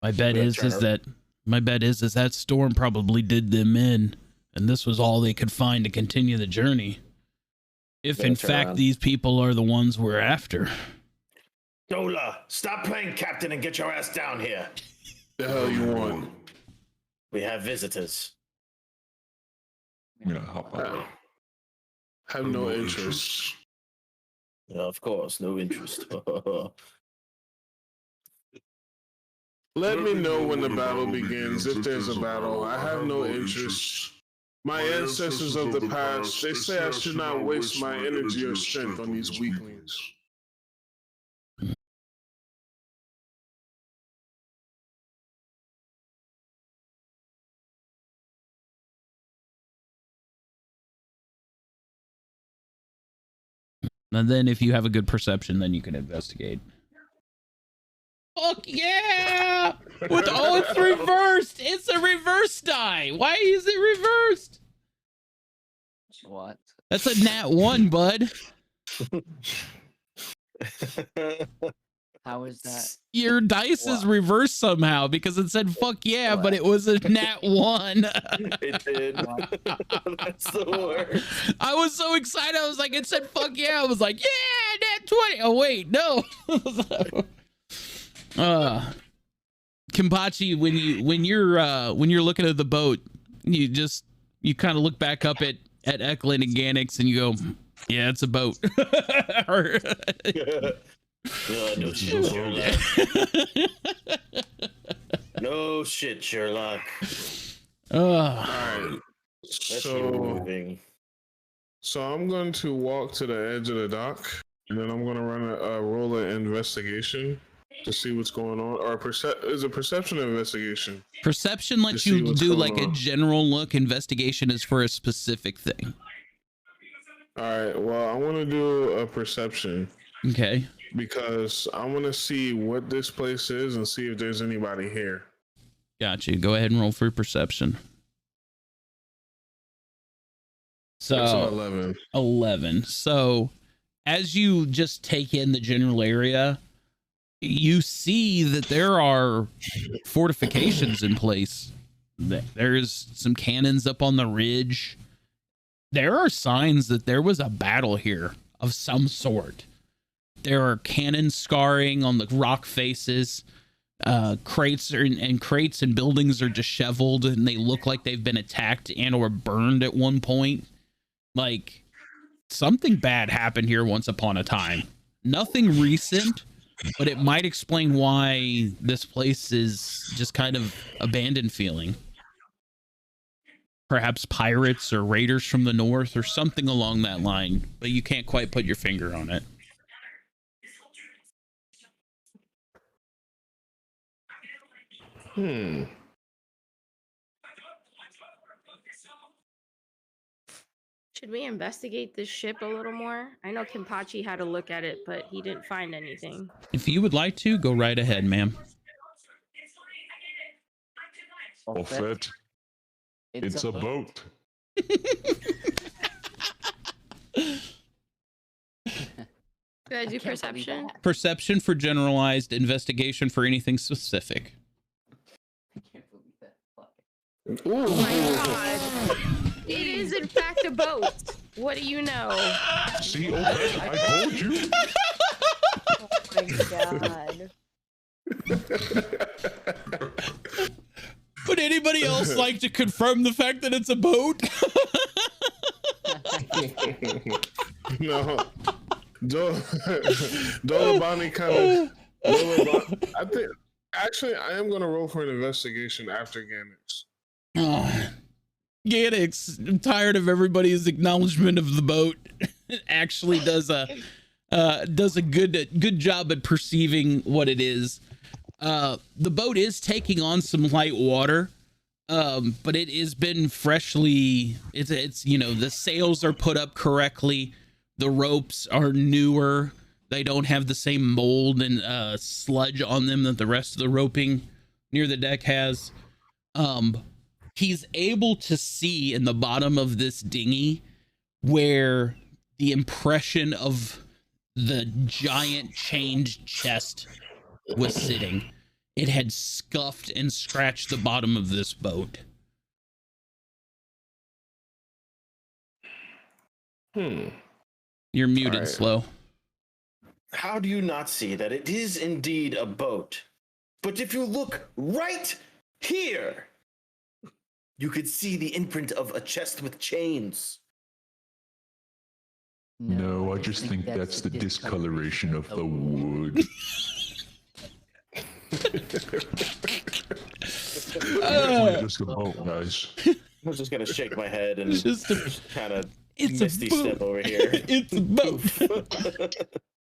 My bet is that storm probably did them in, and this was all they could find to continue the journey. If in fact these people are the ones we're after. Dola, stop playing captain and get your ass down here. The hell you want? We have visitors. I'm gonna hop out. Have no interest. Of course, no interest. Let me know when the battle begins, if there's a battle. I have no interest. My ancestors of the past, they say I should not waste my energy or strength on these weaklings. And then if you have a good perception, then you can investigate. Fuck yeah! It's reversed! It's a reverse die! Why is it reversed? What? That's a nat 1, bud. How is that? Your dice is reversed somehow because it said fuck yeah, but it was a nat 1. It did. That's the worst. I was so excited. I was like, it said fuck yeah. I was like, yeah, nat 20. Oh, wait, no. Kimpachi, when you're looking at the boat, you kind of look back up at Eklund and Ganix and you go, yeah, it's a boat. No shit, Sherlock. No shit, Sherlock. Alright. Let's keep moving. So I'm going to walk to the edge of the dock, and then I'm going to run a roll of investigation to see what's going on. Or is it perception or investigation? Perception lets you do like a general look. Investigation is for a specific thing. Alright, well, I want to do a perception. Okay. Because I want to see what this place is and see if there's anybody here. Got you. Go ahead and roll for perception. So That's 11. 11. So as you just take in the general area, you see that there are fortifications in place. There's some cannons up on the ridge. There are signs that there was a battle here of some sort. There are cannon scarring on the rock faces. Crates and buildings are disheveled and they look like they've been attacked and or burned at one point. Like something bad happened here once upon a time. Nothing recent, but it might explain why this place is just kind of abandoned feeling. Perhaps pirates or raiders from the north or something along that line, but you can't quite put your finger on it. Should we investigate this ship a little more? I know Kimpachi had a look at it, but he didn't find anything. If you would like to, go right ahead, ma'am. Offet. It's a boat. Should I do perception? Perception for generalized, investigation for anything specific. Oh my god. It is in fact a boat. What do you know? See, Offet, I told you. Oh my god. Would anybody else like to confirm the fact that it's a boat? No. Dolabani kind of. I think actually I am going to roll for an investigation after Ganix. Oh, Ganix, I'm tired of everybody's acknowledgement of the boat. Actually does a good job at perceiving what it is. The boat is taking on some light water, but it has been freshly. It's the sails are put up correctly. The ropes are newer. They don't have the same mold and sludge on them that the rest of the roping near the deck has. He's able to see in the bottom of this dinghy where the impression of the giant chained chest was sitting. It had scuffed and scratched the bottom of this boat. You're muted, right. Slow. How do you not see that it is indeed a boat? But if you look right here, you could see the imprint of a chest with chains. No, I just think that's the discoloration of the wood. Definitely just a boat, guys. I'm just gonna shake my head and Just a, kind of it's a misty step boat. over here. It's a boat.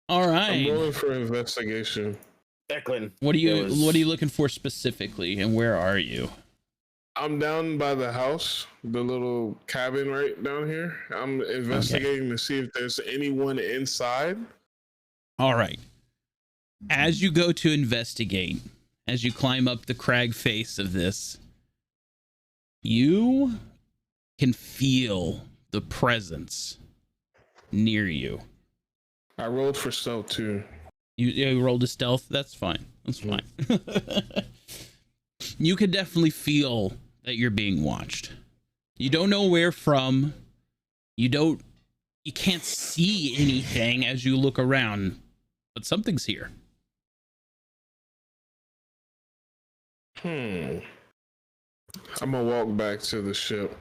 All I'm right. rolling for investigation. Declan. What are there you was- What are you looking for specifically, and where are you? I'm down by the house, the little cabin right down here. I'm investigating to see if there's anyone inside. All right. As you go to investigate, as you climb up the crag face of this, you can feel the presence near you. I rolled for stealth too. You rolled a stealth. That's fine. That's fine. You can definitely feel that you're being watched. You don't know where from. You can't see anything as you look around, but something's here. I'm gonna walk back to the ship.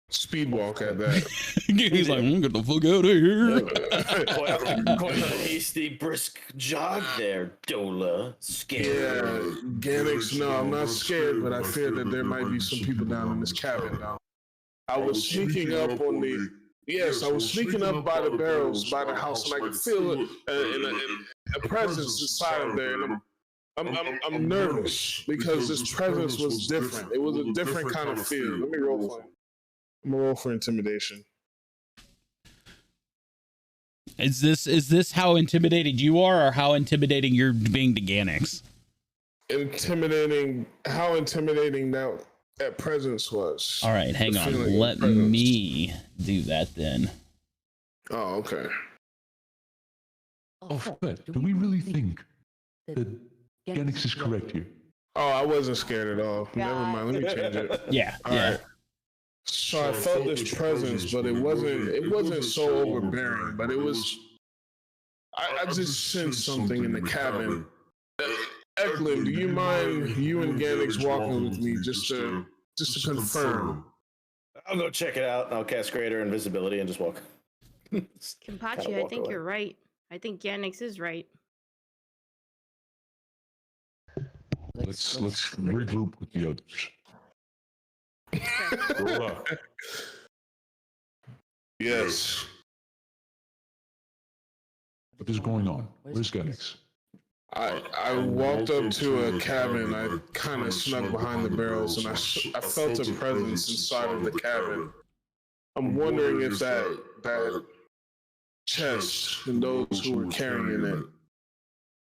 Speed walk at that. He's like, I'm gonna fuck out of here. Quite a hasty, brisk jog there, Dola. Yeah, Scared. Ganix, no, I'm not scared, but I fear that there might be some people down in this cabin now. I was sneaking up on the. Yes, I was sneaking up by the barrels by the house, and I could feel a presence inside of there, and I'm nervous because this presence was different. It was a different kind of feel. Let me roll for it. I'm gonna roll for intimidation. Is this how intimidated you are, or how intimidating you're being to Ganix? Intimidating. How intimidating that presence was. All right, hang The on. feeling of Let presence. me do that then. Oh, okay. Oh, Fred, do we really think that Genix is correct here? Oh, I wasn't scared at all. Never mind. Let me change it. Yeah, All yeah. right. So I felt this presence, but it wasn't so overbearing. But it was. I just sensed something in the cabin. Eklund, do you mind you and Ganix walking with me just to confirm? I'll go check it out. I'll cast Greater Invisibility and just walk. Kimpachi, Kinda I walk think away. you're right. I think Ganix is right. Let's regroup with the others. Roll up. Yes. What is going on? Where's Genix? I walked up to a cabin. I kind of snuck behind the barrels, and I felt a presence inside of the cabin. I'm wondering if that chest and those who were carrying it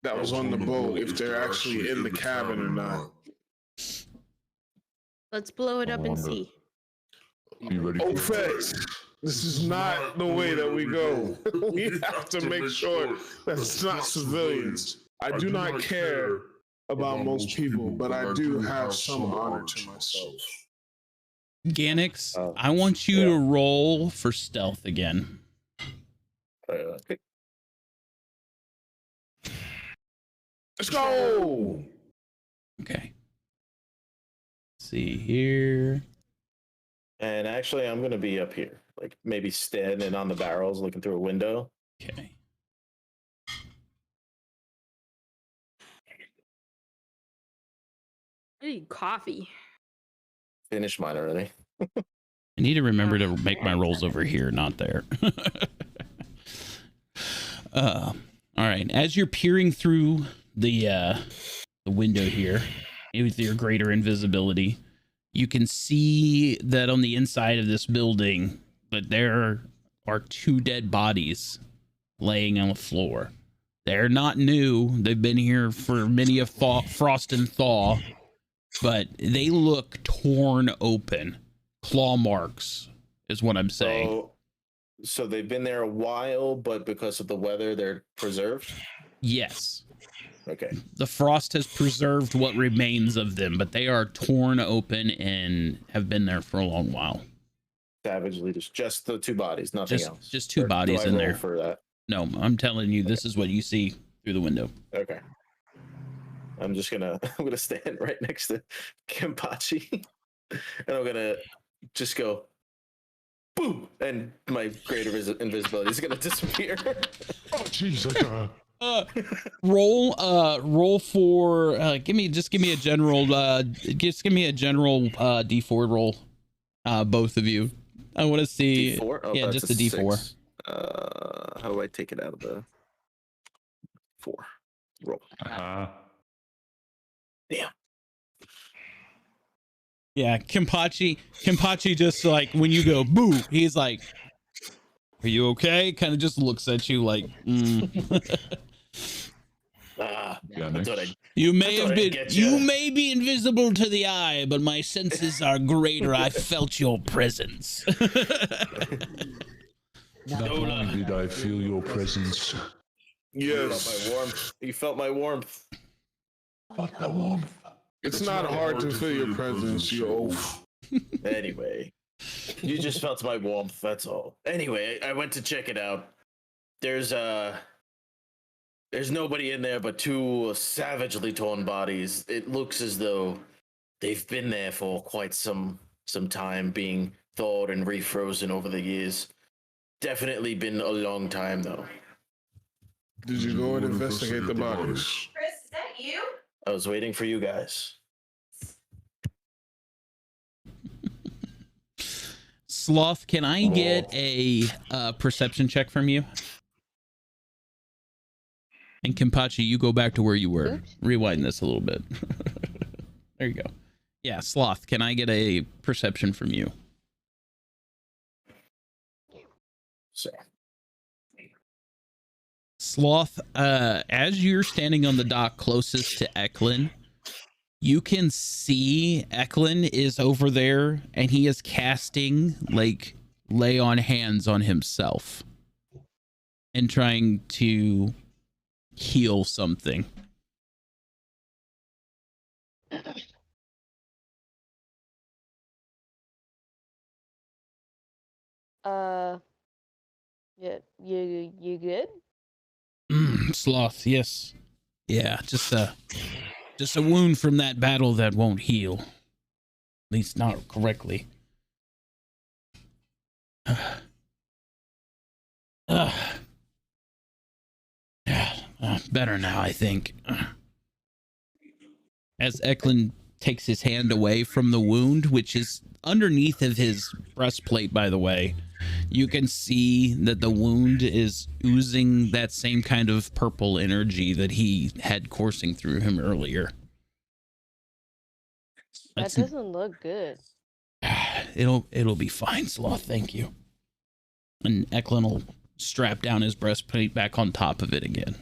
that was on the boat, if they're actually in the cabin or not. Let's blow it up and wonder. see. Are you ready Oh, for it? facts. This is not the way that we go. We have to make sure that it's not civilians. I do not care about most people, but I do have some honor to myself. Ganix, Oh, I want you to roll for stealth again. Let's go. Okay. Let's see here. And actually, I'm gonna be up here, like maybe standing on the barrels, looking through a window. Okay. I need coffee. Finished mine already. I need to remember to make my rolls over here, not there. All right. As you're peering through the window here with your greater invisibility, you can see that on the inside of this building that there are 2 dead bodies laying on the floor. They're not new. They've been here for many a frost and thaw, but they look torn open. Claw marks is what I'm saying. So they've been there a while, but because of the weather, they're preserved. Yes. Okay. The frost has preserved what remains of them, but they are torn open and have been there for a long while. Savagely, just the 2 bodies, nothing else. Just 2 Or do bodies I in roll there. for that. No, I'm telling you, this is what you see through the window. Okay. I'm gonna stand right next to Kimpachi, and I'm gonna just go, boom, and my greater invisibility is gonna disappear. Oh, jeez. Roll for give me a general D4 roll, both of you. I want to see D4? Oh, yeah, that's just a D4. 6. How do I take it out of the 4? Roll. Damn. Yeah, Kimpachi just like when you go boo, he's like, "Are you okay?" Kind of just looks at you like, I Yeah, thought I'd You may thought have I'd been get you ya. may be invisible to the eye, but my senses are greater. I felt your presence. Not only did I feel your presence, You Yes. felt my warmth. You felt my warmth. but the warmth. It's not hard to feel your presence, you oaf. Anyway, you just felt my warmth. That's all. Anyway, I went to check it out. There's nobody in there but 2 savagely torn bodies. It looks as though they've been there for quite some time, being thawed and refrozen over the years. Definitely been a long time though. Did you go and investigate the bodies? Chris, is that you? I was waiting for you guys. Sloth, can I get a perception check from you? And Kimpachi, you go back to where you were. Oops. Rewind this a little bit. There you go. Yeah, Sloth, can I get a perception from you? So Sloth, as you're standing on the dock closest to Eklund, you can see Eklund is over there and he is casting like lay on hands on himself and trying to heal something. Yeah, you good? Sloth, yes. Yeah, just a wound from that battle that won't heal. At least not correctly. Better now, I think. As Eklund takes his hand away from the wound, which is underneath of his breastplate, by the way, you can see that the wound is oozing that same kind of purple energy that he had coursing through him earlier. That That's- doesn't look good. It'll be fine, Sloth. Thank you. And Eklund will strap down his breastplate back on top of it again.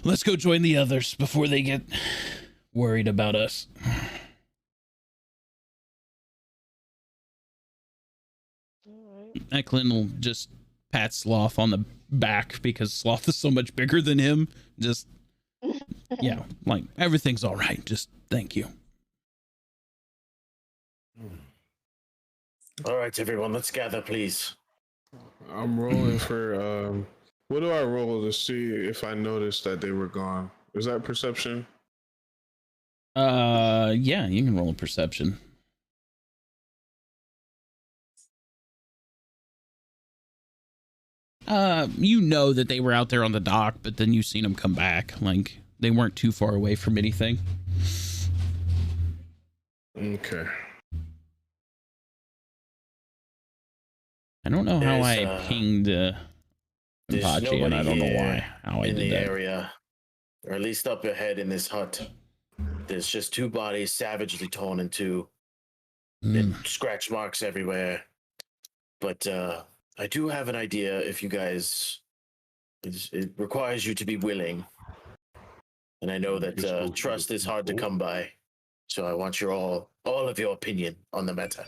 Let's go join the others before they get worried about us. Alright. Eklund will just pat Sloth on the back because Sloth is so much bigger than him. Just, yeah, like everything's all right. Just thank you. all right, everyone, let's gather, please. I'm rolling for what do I roll to see if I noticed that they were gone? Is that perception? Yeah, you can roll a perception. You know that they were out there on the dock, but then you've seen them come back. Like, they weren't too far away from anything. Okay. I don't know how There's, I pinged there's Kimpachi, and I don't know nobody why. here How I in did the that. area, or at least up ahead in this hut. There's just 2 bodies savagely torn in 2. And scratch marks everywhere. But I do have an idea if you guys... It requires you to be willing. And I know that trust is hard to come by. So I want your all of your opinion on the matter.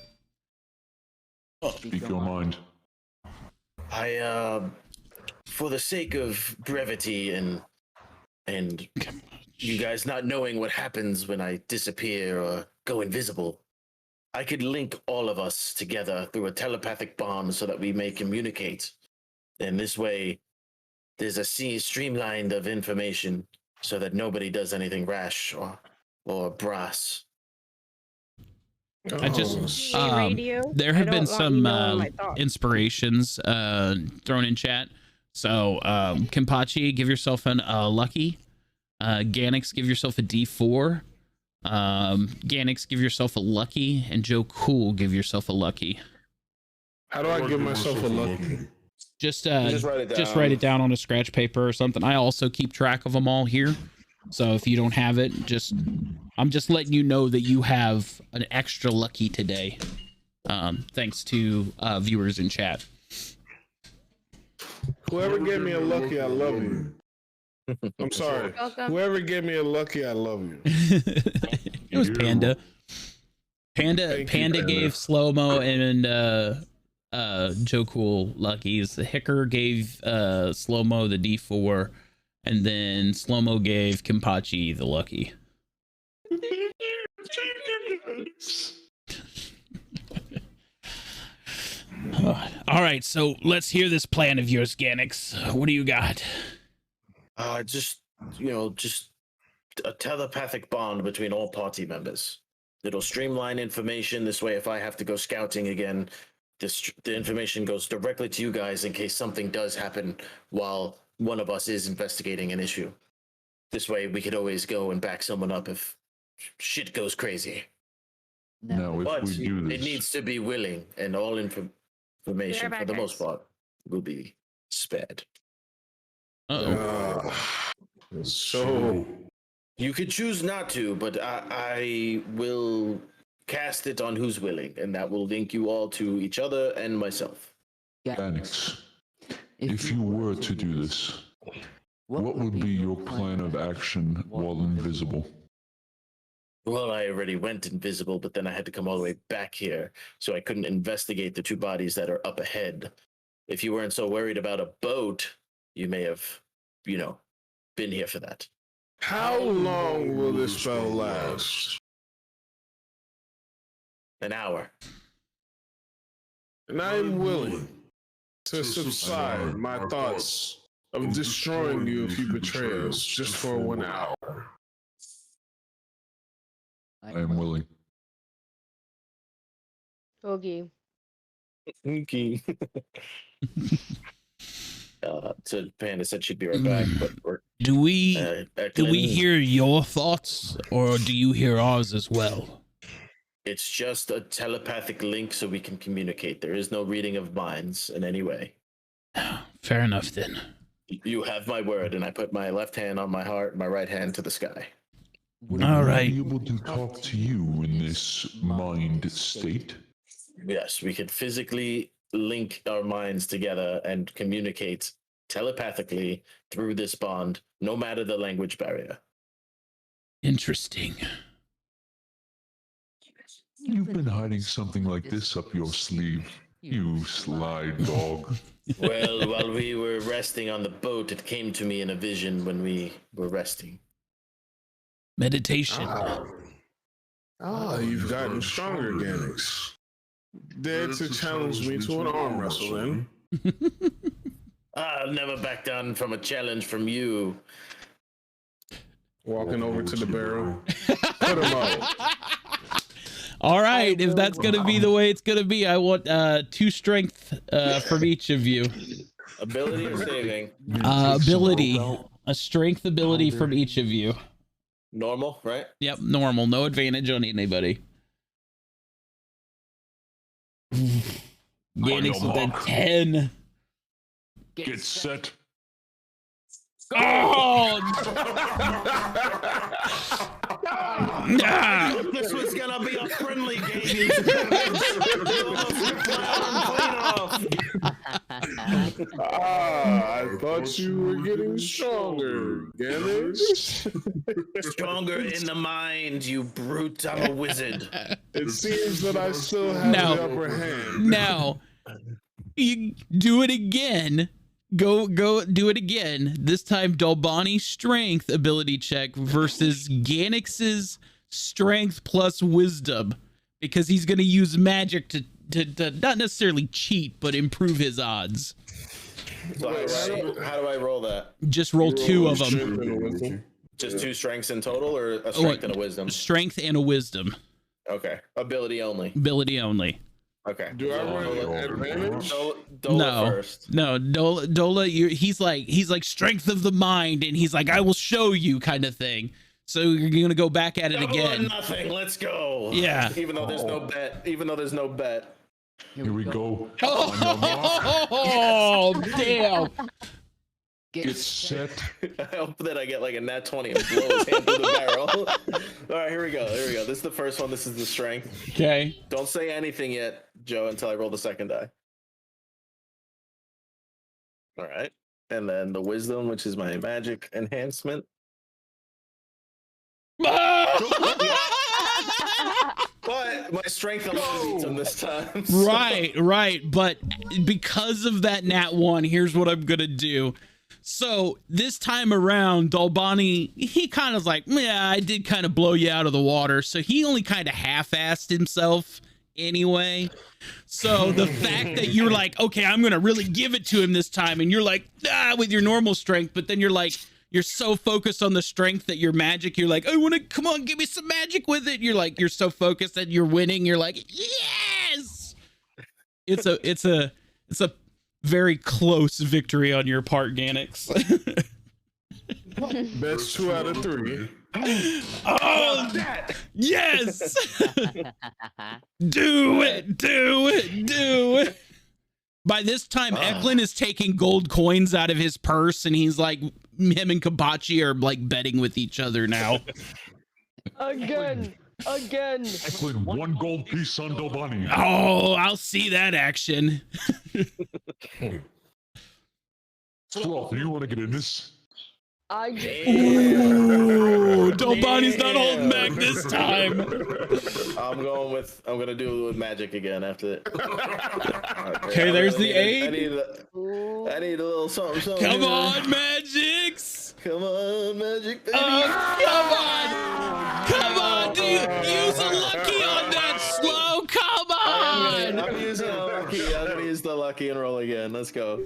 Speak your mind. I, for the sake of brevity and you guys not knowing what happens when I disappear or go invisible, I could link all of us together through a telepathic bond so that we may communicate. And this way, there's a streamlined of information so that nobody does anything rash or brass. I just Radio? there I have don't been want you some knowing my thoughts. inspirations thrown in chat. So Kenpachi, give yourself an lucky. Ganix, give yourself a D4. Ganix, give yourself a lucky, and Joe Cool, give yourself a lucky. How do I give myself a lucky? Just write it down. just write it down on a scratch paper or something. I also keep track of them all here. So if you don't have it, I'm just letting you know that you have an extra lucky today. Thanks to viewers in chat. Whoever gave me a lucky, I love you. I'm sorry. Welcome. Whoever gave me a lucky, I love you. It was Panda. Panda Thank you, Panda gave Slow-Mo and Joe Cool luckies. The Hicker gave Slow-Mo the D4, and then Slow-Mo gave Kenpachi the lucky. All right, so let's hear this plan of yours, Ganix. What do you got? Just a telepathic bond between all party members. It'll streamline information. This way, if I have to go scouting again, the information goes directly to you guys in case something does happen while one of us is investigating an issue. This way, we could always go and back someone up if shit goes crazy. Now, if But we do this, it needs to be willing, and all information, for the most part, will be spared. So You could choose not to, but I will cast it on who's willing, and that will link you all to each other and myself. Ganix, if you were to do this, what would be your plan of action while invisible? Well, I already went invisible, but then I had to come all the way back here, so I couldn't investigate the two bodies that are up ahead. If you weren't so worried about a boat, you may have, been here for that. how long will this spell last? An hour. And I am willing to subside my thoughts of destroying you if you betray us just for 1 hour. I am willing. Ogie. Okay. So Panda said she'd be right back, but we're Do we Eklund, hear your thoughts, or do you hear ours as well? It's just a telepathic link so we can communicate. There is no reading of minds in any way. Fair enough then. You have my word, and I put my left hand on my heart, my right hand to the sky. Would All I right. be able to talk to you in this mind state? Yes, we could physically link our minds together and communicate telepathically through this bond, no matter the language barrier. Interesting. You've been hiding something like this up your sleeve, you sly dog. Well, while we were resting on the boat, it came to me in a vision when we were resting. Meditation. You've gotten stronger, Ganix. Dare to challenge me to an arm wrestle, then? I'll never back down from a challenge from you. Walking over to the barrel. Put him up. All right, if that's gonna be the way it's gonna be, I want 2 strength from each of you. Ability or saving? Ability, a strength ability from each of you. Normal, right? Yep, normal, no advantage on anybody. Ganix with a 10. Get set. Oh! Ah! This was gonna be a friendly game. I thought you were getting stronger, Ganix. Stronger in the mind, you brute. I'm a wizard. It seems that I still have No. the upper hand. Now, you do it again. Go do it again. This time Dalbani's strength ability check versus Ganix's strength plus wisdom, because he's going to use magic to not necessarily cheat, but improve his odds. So how do I roll that? Just roll 2 of Strength them. and wisdom. Just 2 strengths in total, or a strength and a wisdom? Strength and a wisdom. Okay. Ability only. Ability only. Okay. Do I run an advantage? Dola first. No, Dola, he's like strength of the mind, and he's like, I will show you, kind of thing. So you're gonna go back at it Double or again. nothing. Let's go. Yeah. Even though there's no bet. Even though there's no bet. Here we go. Oh, damn. Get set. I hope that I get like a nat 20 and blow his hand through the barrel. All right, here we go. Here we go. This is the first one. This is the strength. Okay. Don't say anything yet, Joe, until I roll the second die. All right. And then the wisdom, which is my magic enhancement. But my strength alone him this time. So. Right. But because of that nat 1, here's what I'm gonna do. So this time around, Dalbani, he kind of like, yeah, I did kind of blow you out of the water. So he only kind of half-assed himself anyway. So the fact that you're like, okay, I'm gonna really give it to him this time, and you're like, with your normal strength, but then you're like, you're so focused on the strength that your magic, you're like, I want to, come on, give me some magic with it. You're like, you're so focused that you're winning. You're like, yes. It's a very close victory on your part, Ganix. Best 2 out of 3. Oh, yes. Do it. By this time, Eklund is taking gold coins out of his purse, and he's like, him and Kabachi are like betting with each other now. Again. Eklund, 1 gold piece on Dalbani. Oh, I'll see that action. Sloth, do you want to get in this? Ooh, Dalbani's not holding back this time. I'm gonna do it with magic again after that. Okay, there's the 8. I need a little something. Come on, Magix. Come on, magic. Baby. Come on, dude. Use a lucky on that slow. Come on. I'm using a lucky. I'm gonna use the lucky and roll again. Let's go.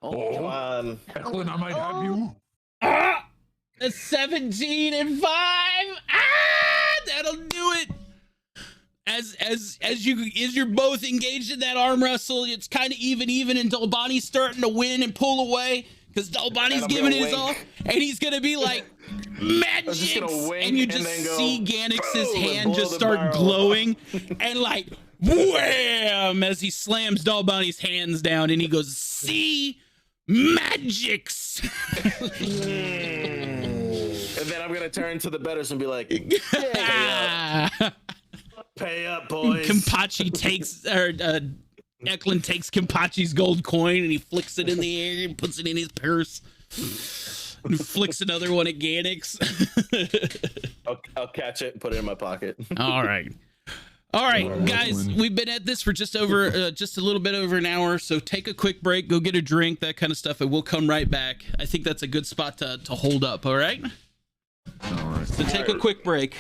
Oh, come on. Eklund, I might have you. A 17 and 5. That'll do it. As you're both engaged in that arm wrestle, it's kind of even, and Dalbani's starting to win and pull away because Dalbani's giving his all, and he's gonna be like, magic, and you just see Ganix's hand just start glowing, and like, wham, as he slams Dalbani's hands down, and he goes, see, magics. And then I'm gonna turn to the bettors and be like, pay up, boys. Kampachi takes, Eklund takes Kampachi's gold coin and he flicks it in the air and puts it in his purse. And flicks another one at Ganix. I'll catch it and put it in my pocket. All right, guys, we've been at this for just a little bit over an hour. So take a quick break, go get a drink, that kind of stuff, and we'll come right back. I think that's a good spot to hold up. All right. So take a quick break.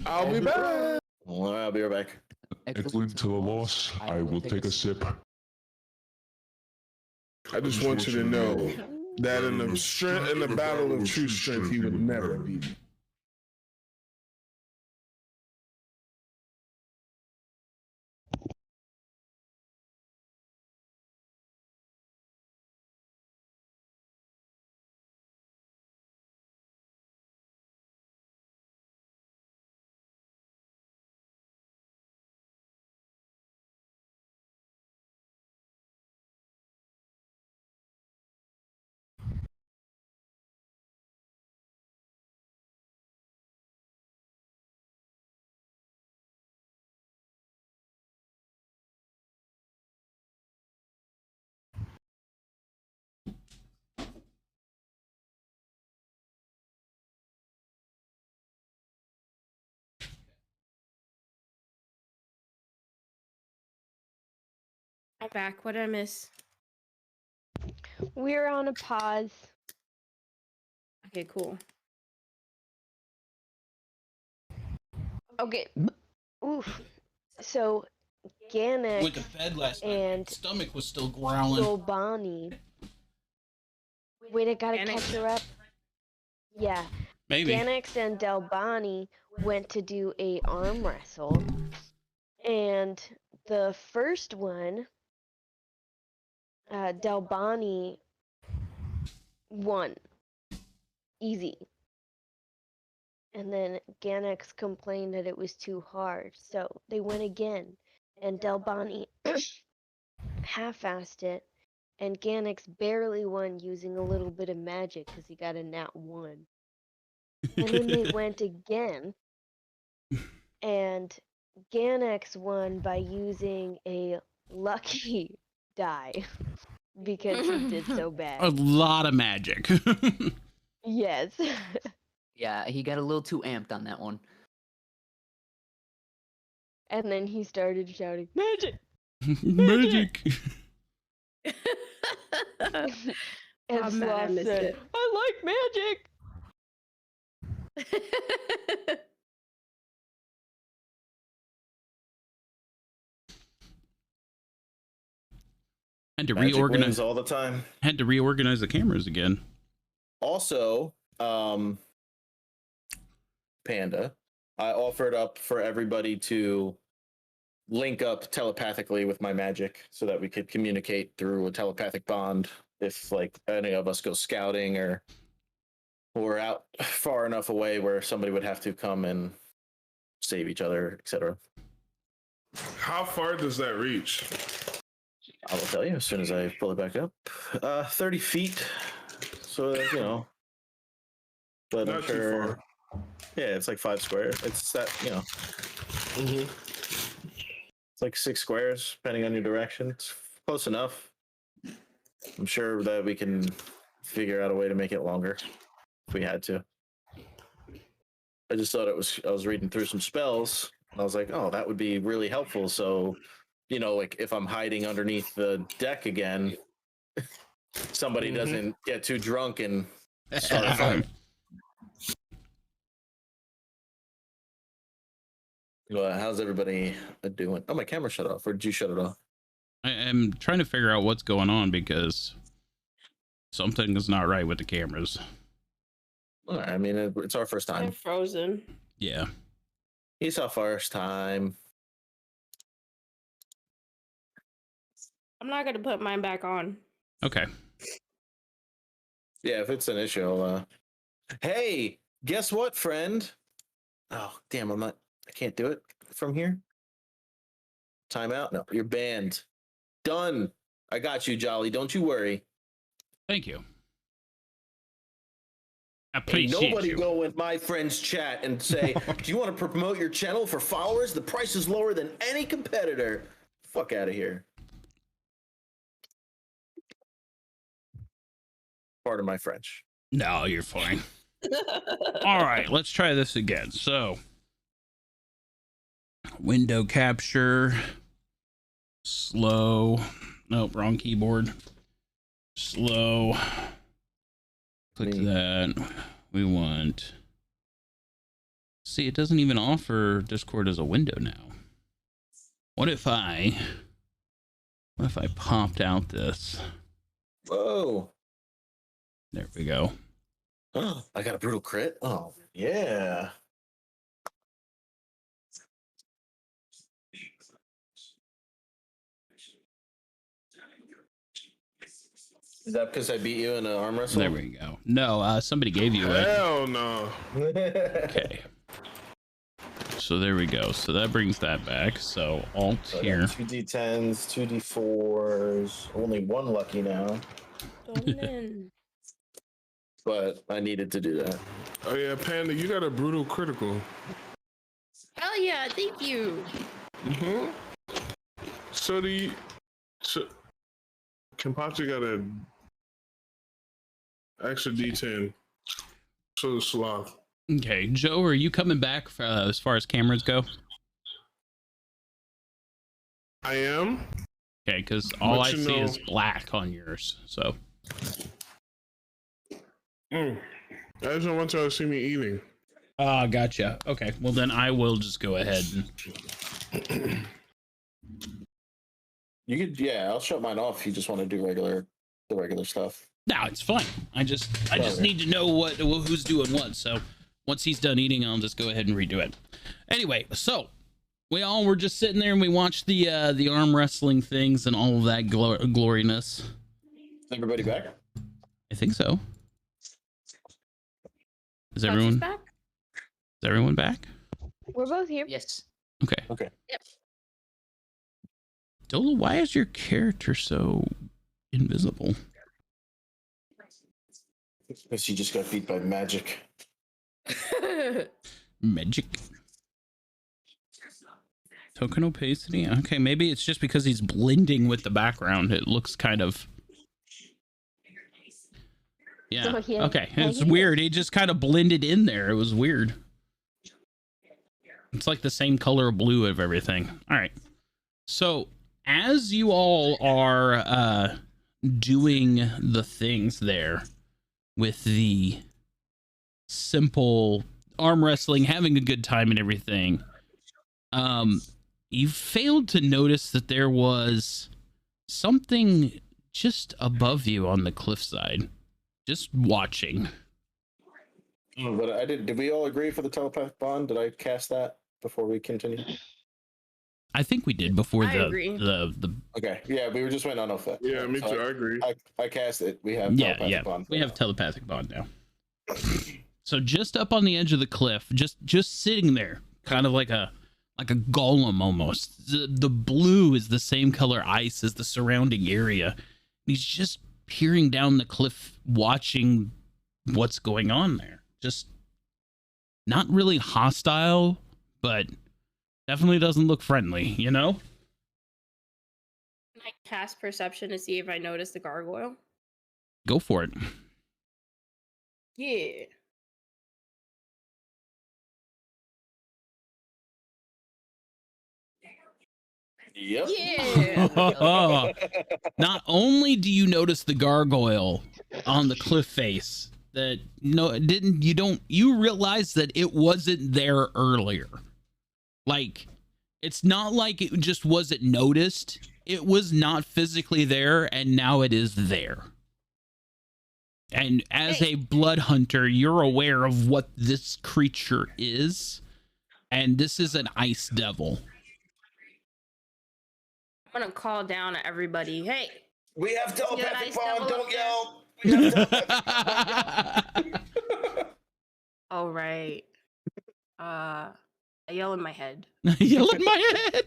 I'll be back. Well, I'll be right back. Eklund to the loss. I will take a sip. I just want you to know that in the battle of true strength, he would never beat me. I'm back. What did I miss? We're on a pause. Okay, cool. Okay. Oof. So, Ganix Went to bed last night. and My stomach was still growling. Dalbani. Wait, I gotta catch her up. Yeah. Maybe. Ganix and Dalbani went to do a arm wrestle, And the first one, Delbani won. Easy. And then Ganex complained that it was too hard, so they went again. And Delbani half-assed it, and Ganex barely won using a little bit of magic because he got a nat 1. And then they went again, and Ganex won by using a lucky die because he did so A bad. lot of magic. Yes. Yeah, he got a little too amped on that one. And then he started shouting, "Magic!" Magic. And I'm mad I Sloth missed said, it. "I like magic!" Had to Magic reorganize. wins all the time. Had to reorganize the cameras again. Also, Panda, I offered up for everybody to link up telepathically with my magic so that we could communicate through a telepathic bond if like any of us go scouting or we're out far enough away where somebody would have to come and save each other, etc. How far does that reach? I will tell you as soon as I pull it back up. 30 feet. So, you know. But I'm Not too sure. far. Yeah, it's like 5 squares. It's that, you know. Mm-hmm. It's like 6 squares, depending on your direction. It's close enough. I'm sure that we can figure out a way to make it longer if we had to. I just thought I was reading through some spells, and I was like, oh, that would be really helpful. So, you know, like if I'm hiding underneath the deck again, somebody doesn't get too drunk and start a fight. Well, how's everybody doing? Oh, my camera shut off. Or did you shut it off? I am trying to figure out what's going on because something is not right with the cameras. All right, I mean, it's our first They're time. frozen. Yeah. It's our first time. I'm not gonna put mine back on. Okay. Yeah, if it's an issue, I'll, Hey, guess what, friend? Oh, damn, I can't do it from here. Timeout? No, you're banned. Done. I got you, Jolly. Don't you worry. Thank you. I Ain't appreciate nobody you. go in my friend's chat and say, do you want to promote your channel for followers? The price is lower than any competitor. Fuck out of here. Pardon my French. No, you're fine. All right, let's try this again. So, window capture, slow. Nope, wrong keyboard. Slow. Click that. We want. See, it doesn't even offer Discord as a window now. What if I popped out this? Whoa. There we go. Oh, I got a brutal crit. Oh, yeah. Is that because I beat you in an arm wrestle? There we go. No, somebody gave you it. Hell no. Okay. So there we go. So that brings that back. So Alt here. 2d10s, 2d4s. Only one lucky now, Don't win. but I needed to do that. Oh yeah, Panda, you got a brutal critical. Hell yeah, thank you. Mm-hmm. So Kenpachi got a extra D10. So the Sloth. Okay, Joe, are you coming back as far as cameras go? I am. Okay, because all But I you see know- is black on yours. So I just don't want y'all to see me eating. gotcha. Okay, well then I will just go ahead and You could, yeah, I'll shut mine off if you just want to do the regular stuff. no, it's fine. I just Okay. need to know who's doing what. So once he's done eating, I'll just go ahead and redo it. Anyway, so We all were just sitting there and we watched the arm wrestling things and all of that gloriness. Everybody back? I think so. Is Touch everyone back? Is everyone back? We're both here. Yes. Okay. Okay. Yep. Dola, why is your character so invisible? Guess you just got beat by magic. Magic. Token opacity? Okay, maybe it's just because he's blending with the background. It looks kind of... Yeah. Oh, yeah. Okay, Yeah, it's he weird. is. He just kind of blended in there. It was weird. It's like the same color of blue of everything. All right. So, as you all are doing the things there with the simple arm wrestling, having a good time and everything, you failed to notice that there was something just above you on the cliffside, just watching. But I did we all agree for the telepathic bond? Did I cast that before we continue? I think we did before I the agree. the Okay. Yeah, we were just waiting on Ophet. Yeah, me too. I agree. I cast it. We have yeah telepathic bond. we have telepathic bond now. So just up on the edge of the cliff, just sitting there, kind of like a golem almost. The blue is the same color ice as the surrounding area. He's just peering down the cliff, watching what's going on there. Just not really hostile, but definitely doesn't look friendly, you know? Can I cast perception to see if I notice the gargoyle? Go for it. Yeah. Yep. Yeah. Not only do you notice the gargoyle on the cliff face, that you realize that it wasn't there earlier. Like, it's not like it just wasn't noticed. It was not physically there, and now it is there. And as a blood hunter, you're aware of what this creature is, and this is an ice devil. I'm gonna call down at everybody. Hey, We have telepathic nice bond. double Don't up yell. We have telepathic all right. I yell in my head. Yell in my head.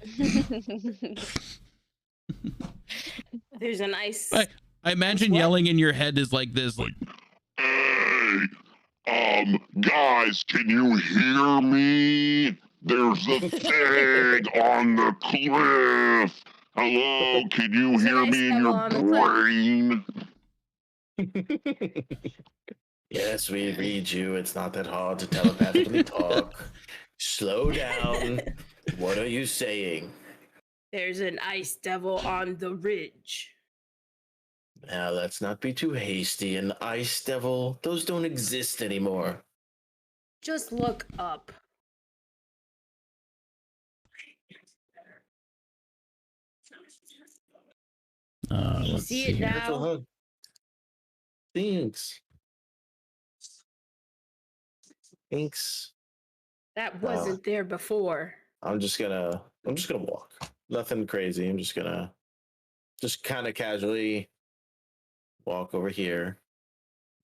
There's an ice. I imagine What? yelling in your head is like this, like, Hey, guys, can you hear me? There's a thing on the cliff. Hello, can you There's a hear nice me in devil your on the cliff. brain? Yes, we read you. It's not that hard to telepathically talk. Slow down. What are you saying? There's an ice devil on the ridge. Now, let's not be too hasty. An ice devil, those don't exist anymore. Just look up. You let's see see it here. Virtual now? hug. Thanks. That wasn't there before. I'm just gonna walk. Nothing crazy. I'm just gonna kind of casually walk over here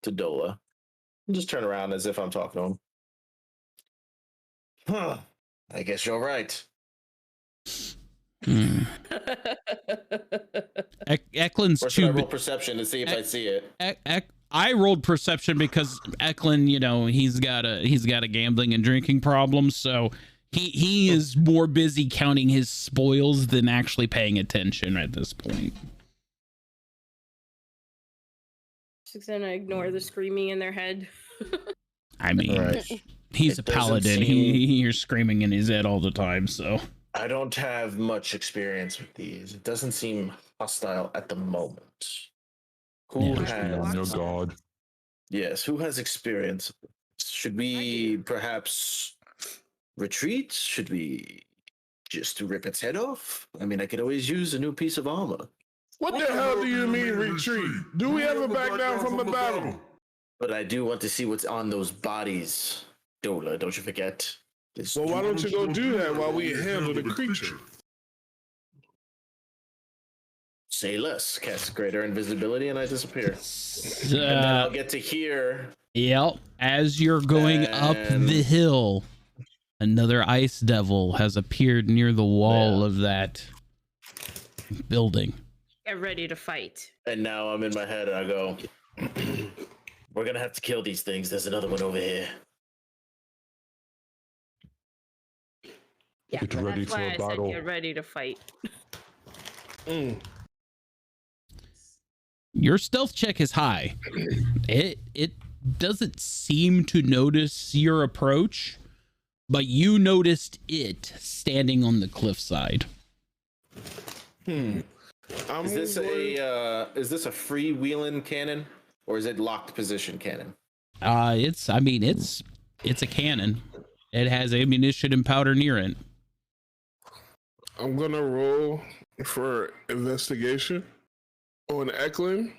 to Dola. And just turn around as if I'm talking to him. Huh. I guess you're right. Hmm. Eklund's Or should I too roll big. perception to see if I see it? I rolled perception because Eklund, he's got a gambling and drinking problem, so he is more busy counting his spoils than actually paying attention at this point. Just gonna ignore the screaming in their head. I mean, Right. he's It a paladin. doesn't He hears screaming in his head all the time, so. I don't have much experience with these. It doesn't seem hostile at the moment. Who Yeah. has? No God. Yes, who has experience? Should we perhaps retreat? Should we just rip its head off? I mean, I could always use a new piece of armor. What the hell do you mean retreat? Do we ever back down from the battle? But I do want to see what's on those bodies, Dola, don't you forget. This Well, why don't you go do that while we handle the creature? Say less. Cast greater invisibility, and I disappear. Uh, And then I'll get to hear. Yep. As you're going up And- the hill, another ice devil has appeared near the wall of that building. Get ready to fight. And now I'm in my head, and I go, we're gonna have to kill these things. There's another one over here. Yeah, Get ready that's for why a I battle. said get ready to fight. Your stealth check is high. It doesn't seem to notice your approach, but you noticed it standing on the cliffside. I'm Is this a freewheeling cannon, or is it locked position cannon? It's a cannon. It has ammunition and powder near it. I'm gonna roll for investigation on Eklund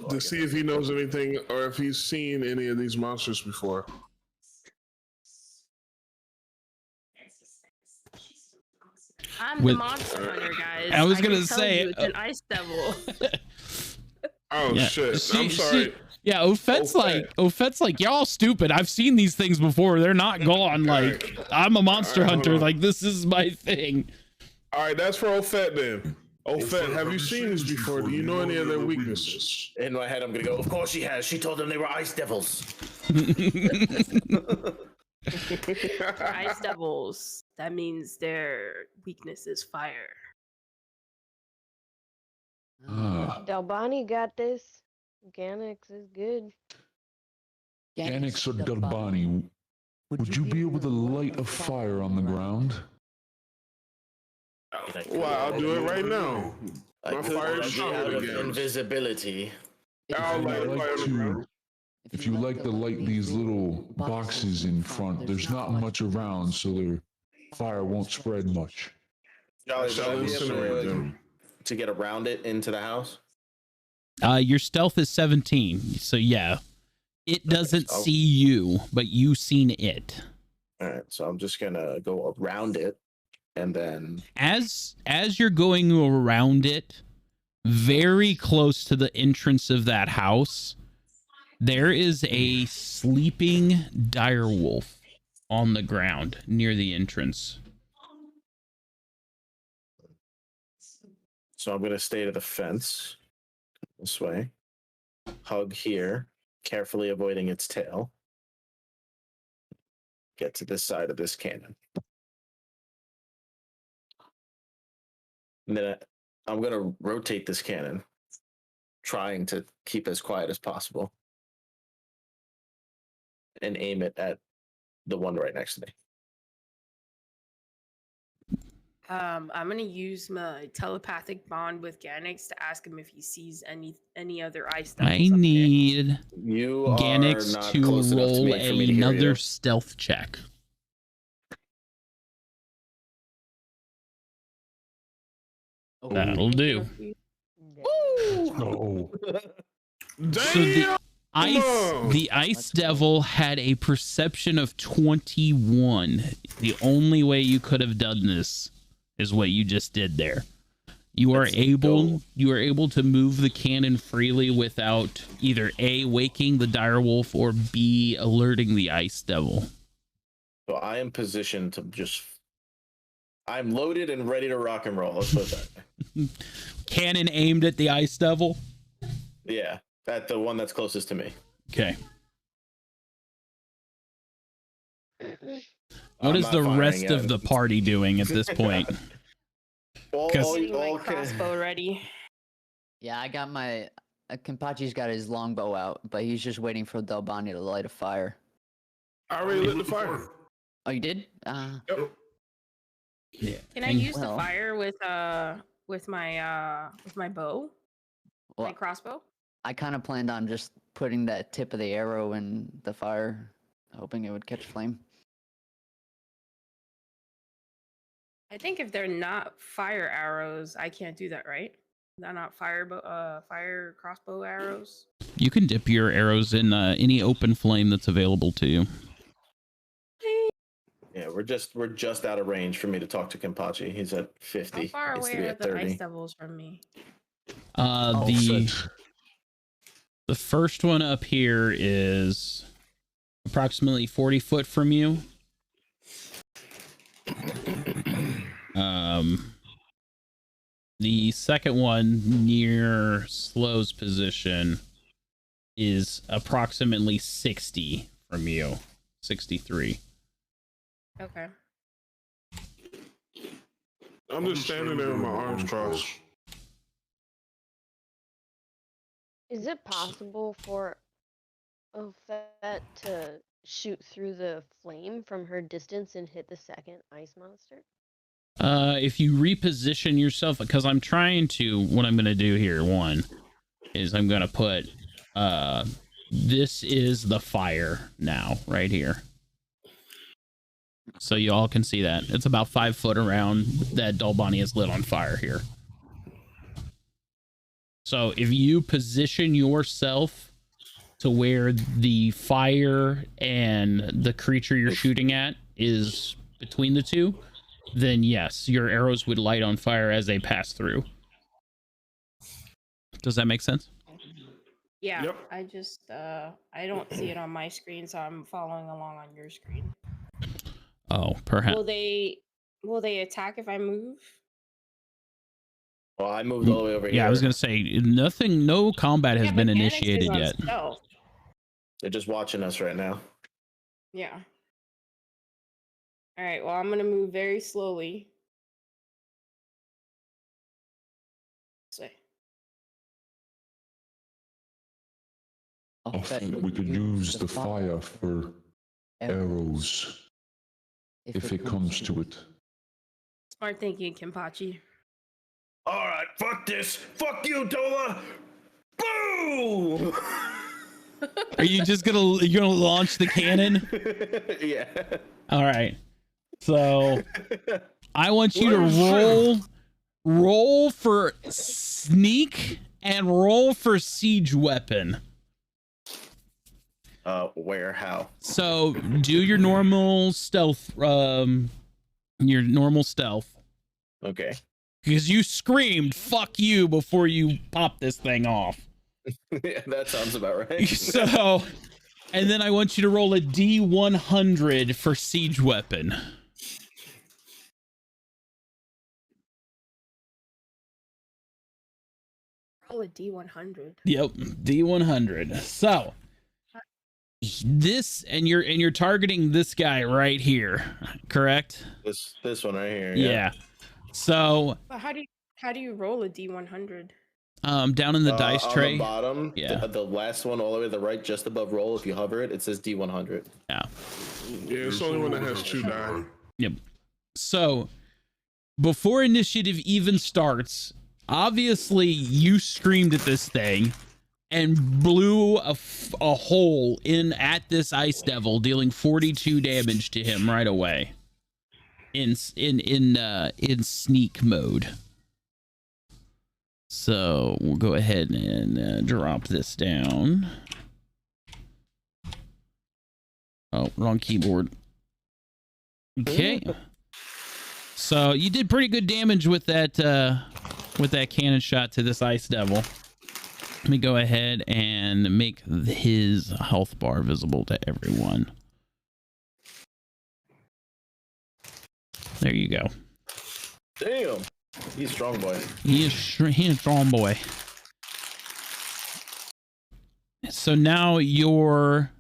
to see if he knows anything or if he's seen any of these monsters before. I'm With- the monster hunter, guys. I was can gonna tell say, you it's an ice devil. Oh Yeah. shit! See- I'm sorry. see- Yeah, Ofet's like, y'all stupid. I've seen these things before. They're not gone. Like, I'm a monster Alright, hold hunter. on. Like, this is my thing. All right, that's for Ofet then. Ofet, have you seen these before? Do you know any of their weaknesses? In my head, I'm gonna go, of course she has. She told them they were ice devils. Ice devils. That means their weakness is fire. Ah, Dalbani got this. Ganix is good. Ganix or Dalbani, would you be able to light a fire on the ground? Well, I'll do it right now. I My could fire let is you out solid of again. invisibility. I'll light a fire on the ground. If you like to light these little boxes in front, there's not much around, so their fire won't spread much. Charlie, Shall would I be incinerate able them. to get around it into the house? Your stealth is 17. So, yeah. It doesn't so- see you, but you seen it. All right, so I'm just gonna go around it, and then As you're going around it, very close to the entrance of that house, there is a sleeping direwolf on the ground near the entrance. so I'm gonna stay to the fence this way. Hug here, carefully avoiding its tail. Get to this side of this cannon. And then I'm gonna rotate this cannon, trying to keep as quiet as possible, and aim it at the one right next to me. I'm gonna use my telepathic bond with Ganix to ask him if he sees any other ice devils. I up there. need You are Ganix not to close enough to roll me for me to hear another you. stealth check. That'll do. Oh, So the Damn! the ice devil had a perception of 21. The only way you could have done this is what you just did there. You are That's able dope. to move the cannon freely without either A, waking the direwolf, or B, alerting the ice devil. So I am positioned to just. I'm loaded and ready to rock and roll. Let's put it that way. Cannon aimed at the ice devil. Yeah, at the one that's closest to me. Okay. What I'm is not the firing rest at of it. the party doing at this point? All, 'Cause- all, Getting my all, crossbow ready. Yeah, I got my. Kenpachi's got his longbow out, but he's just waiting for Dalbani to light a fire. I already lit the fire. Oh, you did? Yep. Yeah. Can I And- use the Well- fire with my bow? My Well, crossbow? I kind of planned on just putting that tip of the arrow in the fire, hoping it would catch flame. I think if they're not fire arrows, I can't do that, right? They're not fire crossbow arrows. You can dip your arrows in any open flame that's available to you. Yeah, we're just out of range for me to talk to Kenpachi. He's at 50. How far Needs to away be are at the 30. ice devils from me? All The set. the first one up here is approximately 40 foot from you. The second one near Slow's position is approximately 60 from you. 63. Okay. I'm just standing there with my arms crossed. Is it possible for Ofet to shoot through the flame from her distance and hit the second ice monster? If you reposition yourself, because I'm trying to, what I'm going to do here, one, is I'm going to put, this is the fire now, right here. So you all can see that. It's about 5 foot around that Dolbani is lit on fire here. So if you position yourself to where the fire and the creature you're shooting at is between the two, then yes, your arrows would light on fire as they pass through. Does that make sense? Yeah. Yep. I just I don't see it on my screen, so I'm following along on your screen. Oh, perhaps. Will they attack if I move? Well, I moved all the way over here. Yeah, I was going to say, no combat has Yeah, been but Ganix is initiated on yet. stealth. They're just watching us right now. Yeah. All right. Well, I'm gonna move very slowly. Say. I think we could use the fire for arrows if it comes to it. Smart thinking, Kenpachi. All right, fuck this. Fuck you, Dola. Boom! Are you just you're gonna launch the cannon? Yeah. All right. So I want you to roll for sneak and roll for siege weapon. Where? How? So do your normal stealth. Okay. Because you screamed "fuck you" before you pop this thing off. Yeah, that sounds about right. So, and then I want you to roll a D100 for siege weapon. Roll a D100. Yep, D100. So this, and you're targeting this guy right here, correct? This one right here. Yeah. So But how do you roll a D100? down in the dice tray. On the bottom, Yeah. the last one all the way to the right, just above roll. If you hover it, it says D100. Yeah. Yeah, it's the only one that has 2 die. Yep. So before initiative even starts, obviously you screamed at this thing and blew a hole in at this ice devil, dealing 42 damage to him right away. In sneak mode. So we'll go ahead and drop this down. Oh, wrong keyboard. Okay. So you did pretty good damage with that cannon shot to this ice devil. Let me go ahead and make his health bar visible to everyone. There you go. Damn. He's strong boy. He is strong boy. So now you're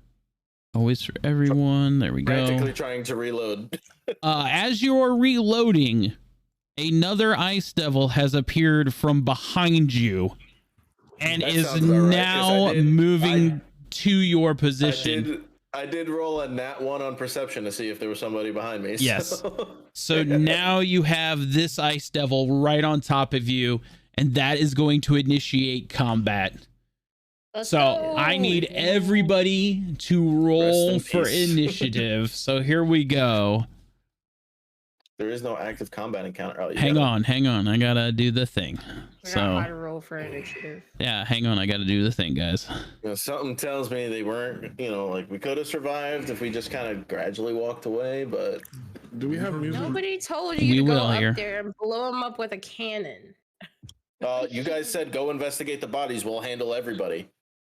always for everyone. There we go. Frantically trying to reload. As you're reloading, another ice devil has appeared from behind you and That is sounds about right, 'cause now moving to your position. I did roll a nat 1 on perception to see if there was somebody behind me. Yes. So now you have this ice devil right on top of you, and that is going to initiate combat. So I need everybody to roll for peace. initiative. So here we go. There is no active combat encounter. Oh, hang on. I gotta do the thing. How to roll for initiative. Yeah, hang on. I gotta do the thing, guys. Something tells me they weren't. Like we could have survived if we just kind of gradually walked away. But do we have music? Nobody told you to go up there and blow them up with a cannon. You guys said go investigate the bodies. We'll handle everybody.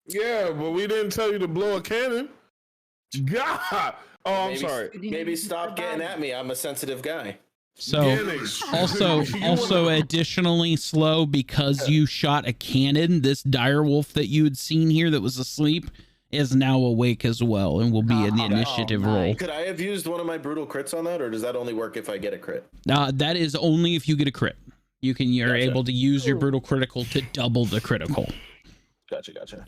Yeah, but we didn't tell you to blow a cannon. God. Oh, I'm sorry. Maybe stop getting at me. I'm a sensitive guy. So also additionally slow because you shot a cannon. This direwolf that you had seen here that was asleep is now awake as well and will be in the initiative roll. Could I have used one of my brutal crits on that, or does that only work if I get a crit? That is only if you get a crit. You're able to use your brutal critical to double the critical. Gotcha.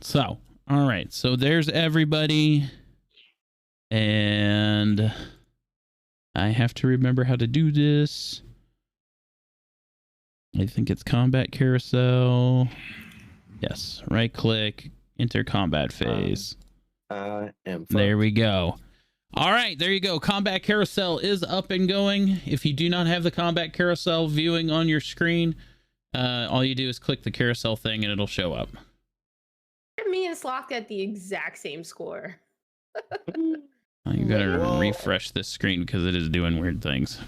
So, all right. So there's everybody. And I have to remember how to do this. I think it's combat carousel. Yes. Right click, enter combat phase. There we go. All right. There you go. Combat carousel is up and going. If you do not have the combat carousel viewing on your screen, all you do is click the carousel thing and it'll show up. Me and Sloth got the exact same score. You gotta refresh this screen because it is doing weird things.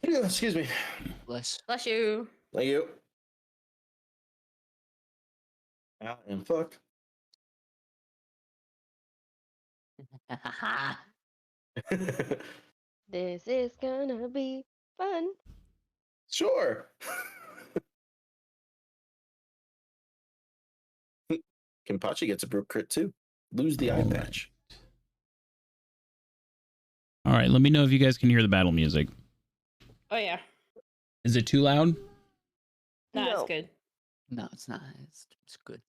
Excuse me. Bless you. Thank you. I am fucked. This is gonna be fun. Sure. Kenpachi gets a brute crit too. Lose the eye patch. All right, let me know if you guys can hear the battle music. Oh yeah. Is it too loud? No, it's good. No, it's not. It's good.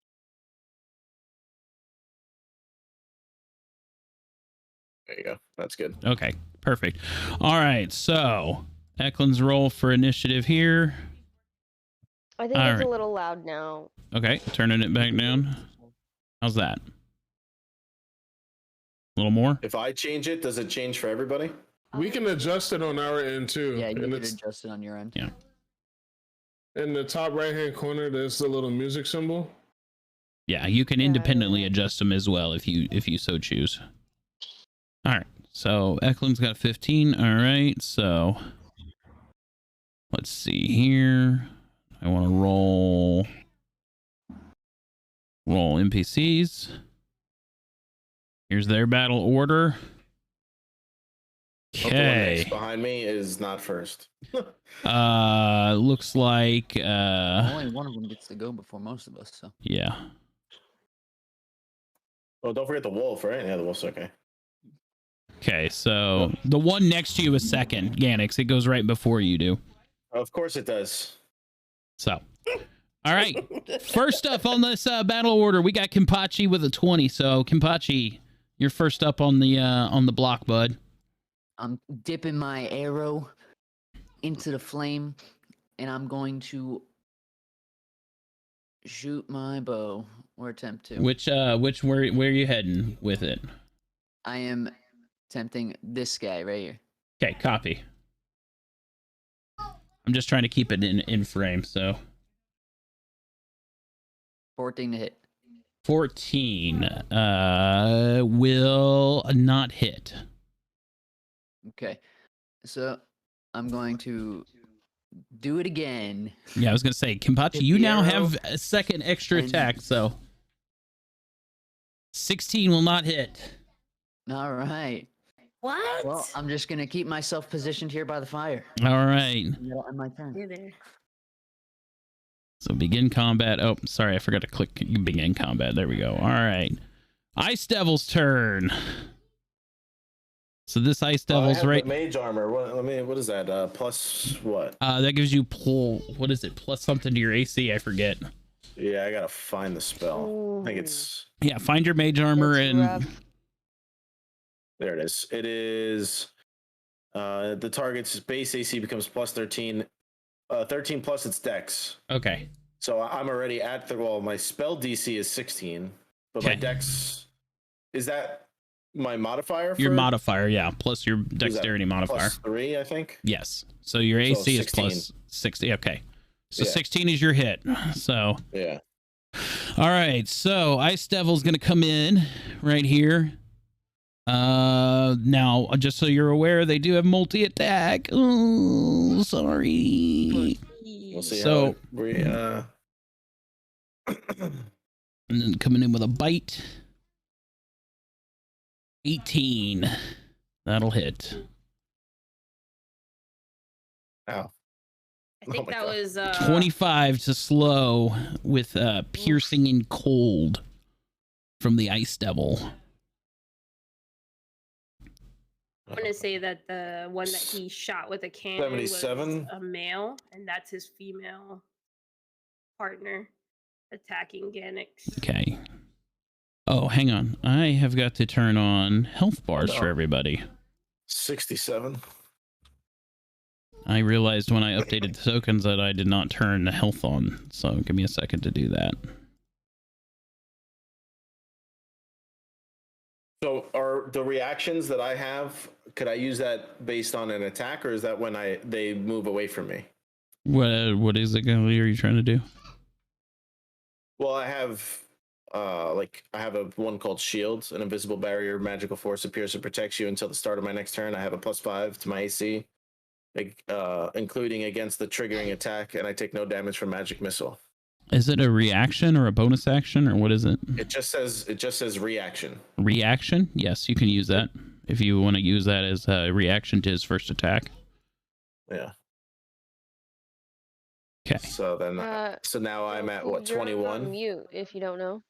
There you go. That's good. Okay, perfect. All right, so Eklund's roll for initiative here. I think it's a little loud now. Okay, turning it back down. How's that? A little more? If I change it, does it change for everybody? We can adjust it on our end too. Yeah, you can adjust it on your end. Yeah. In the top right-hand corner, there's the little music symbol. Yeah, you can independently adjust them as well if you so choose. All right, so Eklund's got 15. All right, so let's see here. I want to roll NPCs. Here's their battle order. Hope the one Okay. next behind me is not first. Looks like Only one of them gets to go before most of us. So yeah. Well, don't forget the wolf, right? Yeah, the wolf's okay. Okay, so the one next to you is second, Ganix. It goes right before you do. Of course it does. So, all right. First up on this battle order, we got Kenpachi with a 20. So, Kenpachi, you're first up on the block, bud. I'm dipping my arrow into the flame, and I'm going to shoot my bow or attempt to. Where are you heading with it? I am attempting this guy right here. Okay, copy. I'm just trying to keep it in frame, so 14 to hit. 14 will not hit. Okay, so I'm going to do it again. Yeah, I was gonna say, Kenpachi, you now have a second extra attack, so 16 will not hit. All right. What? Well, I'm just gonna keep myself positioned here by the fire. All right. On my turn. You're there. So begin combat. Oh, sorry, I forgot to click begin combat. There we go. All right. Ice Devil's turn. So this Ice Devil's right. Mage armor. What is that? Plus what? That gives you what is it? Plus something to your AC. I forget. Yeah, I gotta find the spell. I think it's. Yeah, find your mage armor and. There it is. It is. The target's base AC becomes plus 13. 13 plus its dex. Okay. So I'm already at my spell DC is 16, but my dex is that My modifier. Your for- modifier, yeah, plus your is that dexterity modifier. +3, I think. Yes. So your So AC is 16. plus 60. Okay. So Yeah. 16 is your hit. So, Yeah. all right. So Ice Devil's going to come in right here. Now, just so you're aware, they do have multi-attack. Oh, sorry. We'll see. So- how we And then coming in with a bite. 18. That'll hit. Ow. I think my that God. was 25 to slow with piercing and cold from the Ice Devil. I'm gonna say that the one that he shot with a cannon was 77? a male, and that's his female partner attacking Ganix. Okay. Oh, hang on. I have got to turn on health bars for Oh. everybody. 67. I realized when I updated the tokens that I did not turn the health on. So give me a second to do that. So are the reactions that I have, could I use that based on an attack, or is that when they move away from me? What is it going to be? Are you trying to do? Well, I have I have a one called Shield, an invisible barrier magical force appears and protects you until the start of my next turn. I have a +5 to my AC, including against the triggering attack, and I take no damage from magic missile. Is it a reaction or a bonus action or what is it? It just says reaction. Reaction? Yes, you can use that if you want to use that as a reaction to his first attack. Yeah. Okay. So then so now I'm at what, You're on 21? mute if you don't know.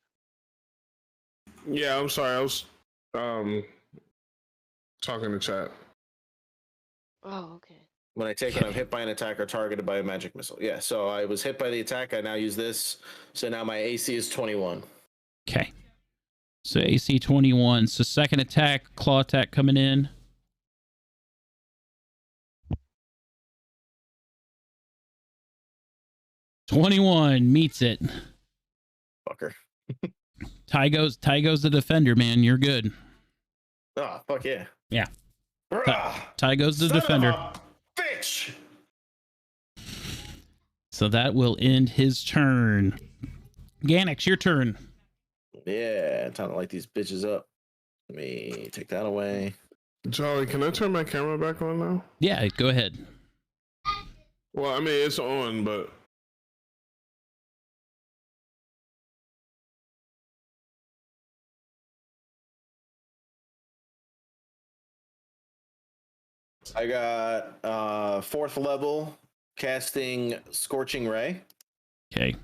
Yeah, I'm sorry. I was talking to chat. Oh, okay. When I take it, I'm hit by an attack or targeted by a magic missile. Yeah, so I was hit by the attack. I now use this. So now my AC is 21. Okay. So AC 21. So second attack, claw attack coming in. $21 meets it. Fucker. Tygo's the defender, man. You're good. Oh, fuck yeah. Yeah. Rah! Tygo's the Son of defender. a bitch! So that will end his turn. Ganix, your turn. Yeah, time to light these bitches up. Let me take that away. Jolly, can I turn my camera back on now? Yeah, go ahead. Well, I mean, it's on, but I got 4th level casting Scorching Ray. Okay.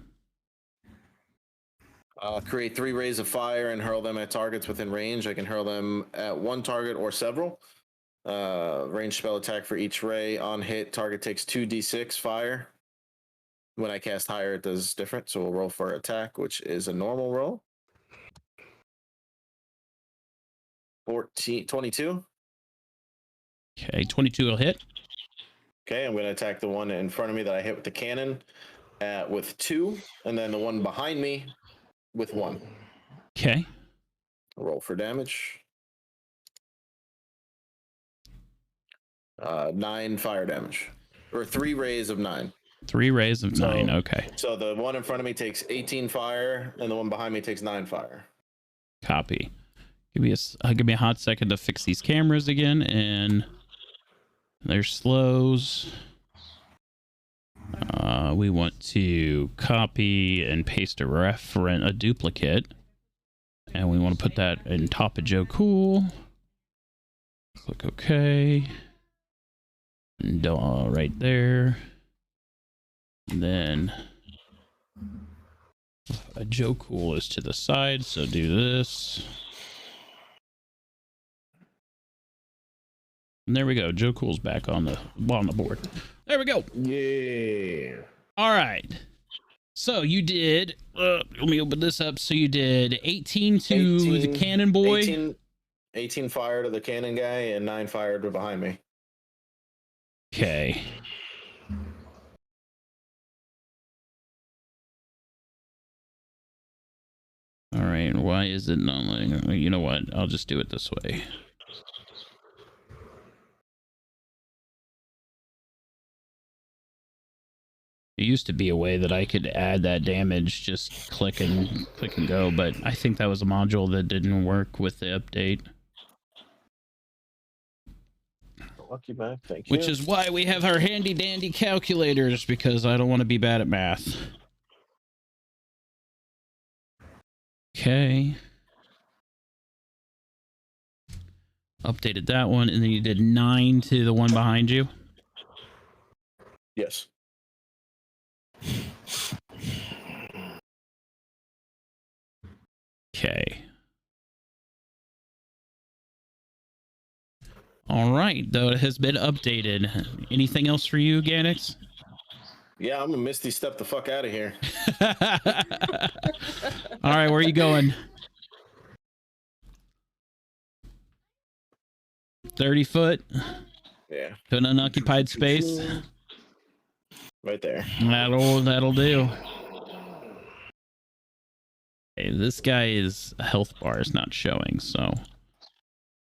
Create 3 rays of fire and hurl them at targets within range. I can hurl them at one target or several. Range spell attack for each ray. On hit, target takes 2d6 fire. When I cast higher, it does different. So we'll roll for attack, which is a normal roll. 22. Okay, 22 will hit. Okay, I'm going to attack the one in front of me that I hit with the cannon with 2, and then the one behind me with 1. Okay. Roll for damage. 9 fire damage, or 3 rays of 9. 3 rays of 9. Okay. So the one in front of me takes 18 fire, and the one behind me takes 9 fire. Copy. Give me a hot second to fix these cameras again, and there's slows. We want to copy and paste a duplicate, and we want to put that in top of Joe Cool. Click OK. And right there. And then Joe Cool is to the side, so do this. And there we go. Joe Cool's back on the board. There we go. yeah. All right. So you did. Let me open this up. So you did 18 to the cannon boy. 18 fire to the cannon guy and 9 fire to behind me. Okay. All right, why is it not letting? You know what? I'll just do it this way. There used to be a way that I could add that damage, just click and go, but I think that was a module that didn't work with the update. Lucky back, thank you. Which is why we have our handy dandy calculators, because I don't want to be bad at math. Okay. Updated that one, and then you did 9 to the one behind you. Yes. Okay. All right, though it has been updated. Anything else for you, Ganix? Yeah, I'm gonna Misty step the fuck out of here. All right, where are you going? 30 foot? Yeah. To an unoccupied space? Right there. That'll do. Okay, this guy is health bar is not showing, so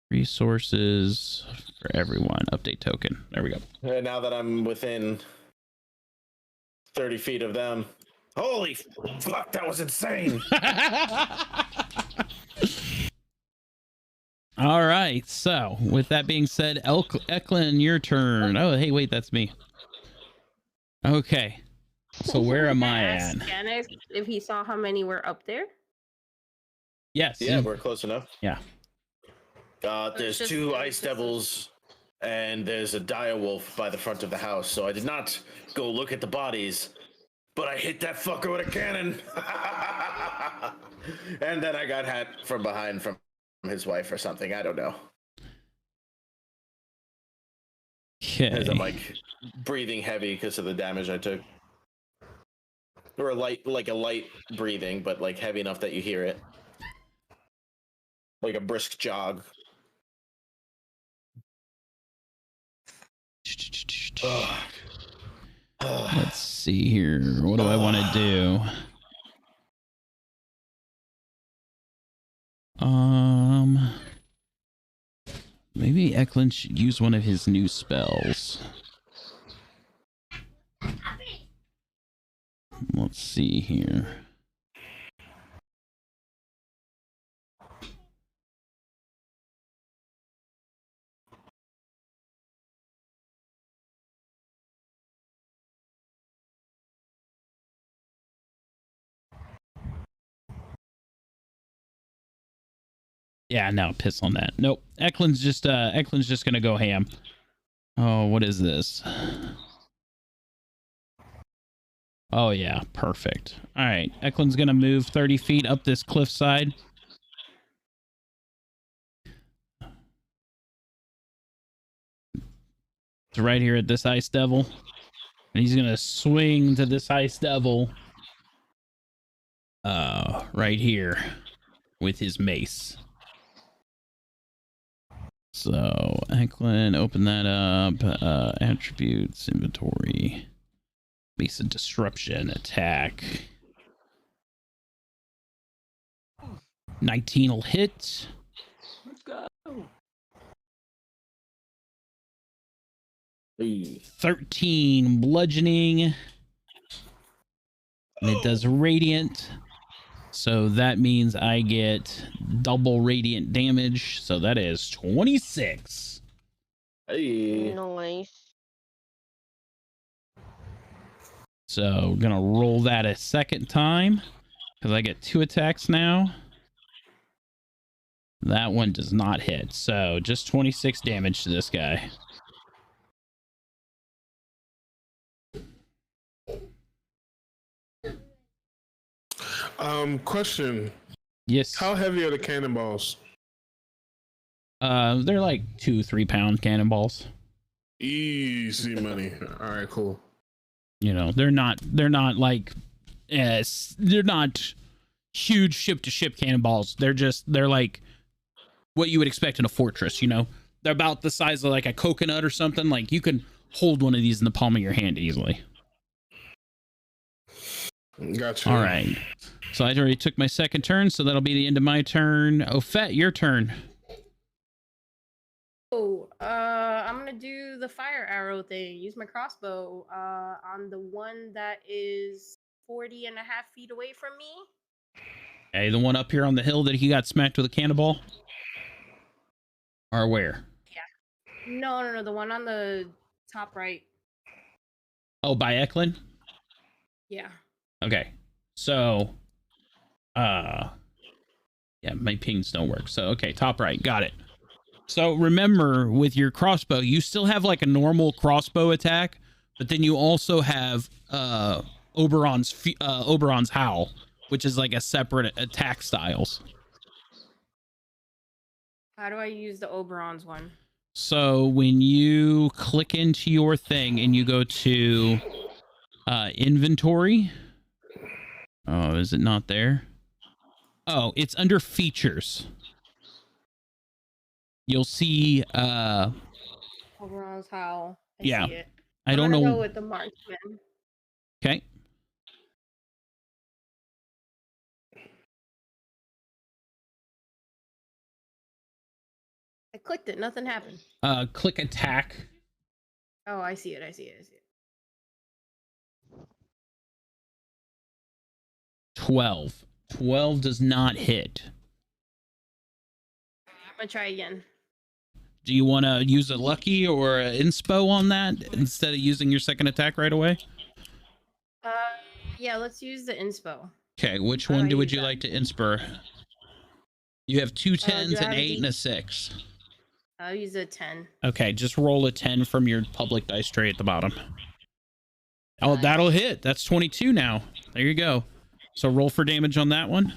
resources for everyone. Update token. There we go. And now that I'm within 30 feet of them. Holy fuck, that was insane. All right, so with that being said, Eklund, your turn. Oh, hey, wait, that's me. Okay, so where am I at? Ganix, if he saw how many were up there. Yes. Yeah, we're close enough. Yeah. There's just- 2 ice devils and there's a dire wolf by the front of the house. So I did not go look at the bodies, but I hit that fucker with a cannon. And then I got hit from behind from his wife or something. I don't know. Okay. As I'm like breathing heavy because of the damage I took. Or a light breathing, but like heavy enough that you hear it. Like a brisk jog. Let's see here. What do I want to do? Maybe Eklund should use one of his new spells. Let's see here. Yeah, no, piss on that. Nope. Eklund's just gonna go ham. Oh, what is this? Oh yeah, perfect. All right, Eklund's gonna move 30 feet up this cliffside. It's right here at this ice devil, and he's gonna swing to this ice devil. Right here, with his mace. So, Eklund, open that up. Attributes, inventory. Mace of disruption, attack. 19 will hit. Let's go. 13 bludgeoning. And it does radiant. So that means I get double radiant damage. So that is 26. Hey. Nice. So gonna roll that a second time because I get 2 attacks now. That one does not hit. So just 26 damage to this guy. Question. Yes. How heavy are the cannonballs? They're like 2-3 pound cannonballs. Easy money. All right, cool. You know, they're not like they're not huge ship to ship cannonballs. They're like what you would expect in a fortress, you know. They're about the size of like a coconut or something. Like you can hold one of these in the palm of your hand easily. Gotcha. All right. So I already took my second turn, so that'll be the end of my turn. Ofet, your turn. Oh, I'm gonna do the fire arrow thing. Use my crossbow on the one that is 40 and a half feet away from me. Okay, the one up here on the hill that he got smacked with a cannonball? Or where? No, the one on the top right. Oh, by Eklund? Yeah. Okay. So, yeah, my pings don't work. So, okay, top right. Got it. So remember, with your crossbow, you still have like a normal crossbow attack, but then you also have Oberon's Howl, which is like a separate attack styles. How do I use the Oberon's one? So when you click into your thing and you go to inventory, oh, is it not there? Oh, it's under features. You'll see Oberon's Howl. Yeah. See it. I don't know. Go with the marksman. Okay. I clicked it. Nothing happened. Click attack. Oh, I see it. I see it. 12. 12 does not hit. I'm gonna try again. Do you want to use a lucky or an inspo on that instead of using your second attack right away? Yeah, let's use the inspo. Okay, which How do one I would use you that? like to inspo? You have two do I 10s, have an a 8, and D- a 6. I'll use a 10. Okay, just roll a 10 from your public dice tray at the bottom. Oh, that'll hit. That's 22 now. There you go. So roll for damage on that one.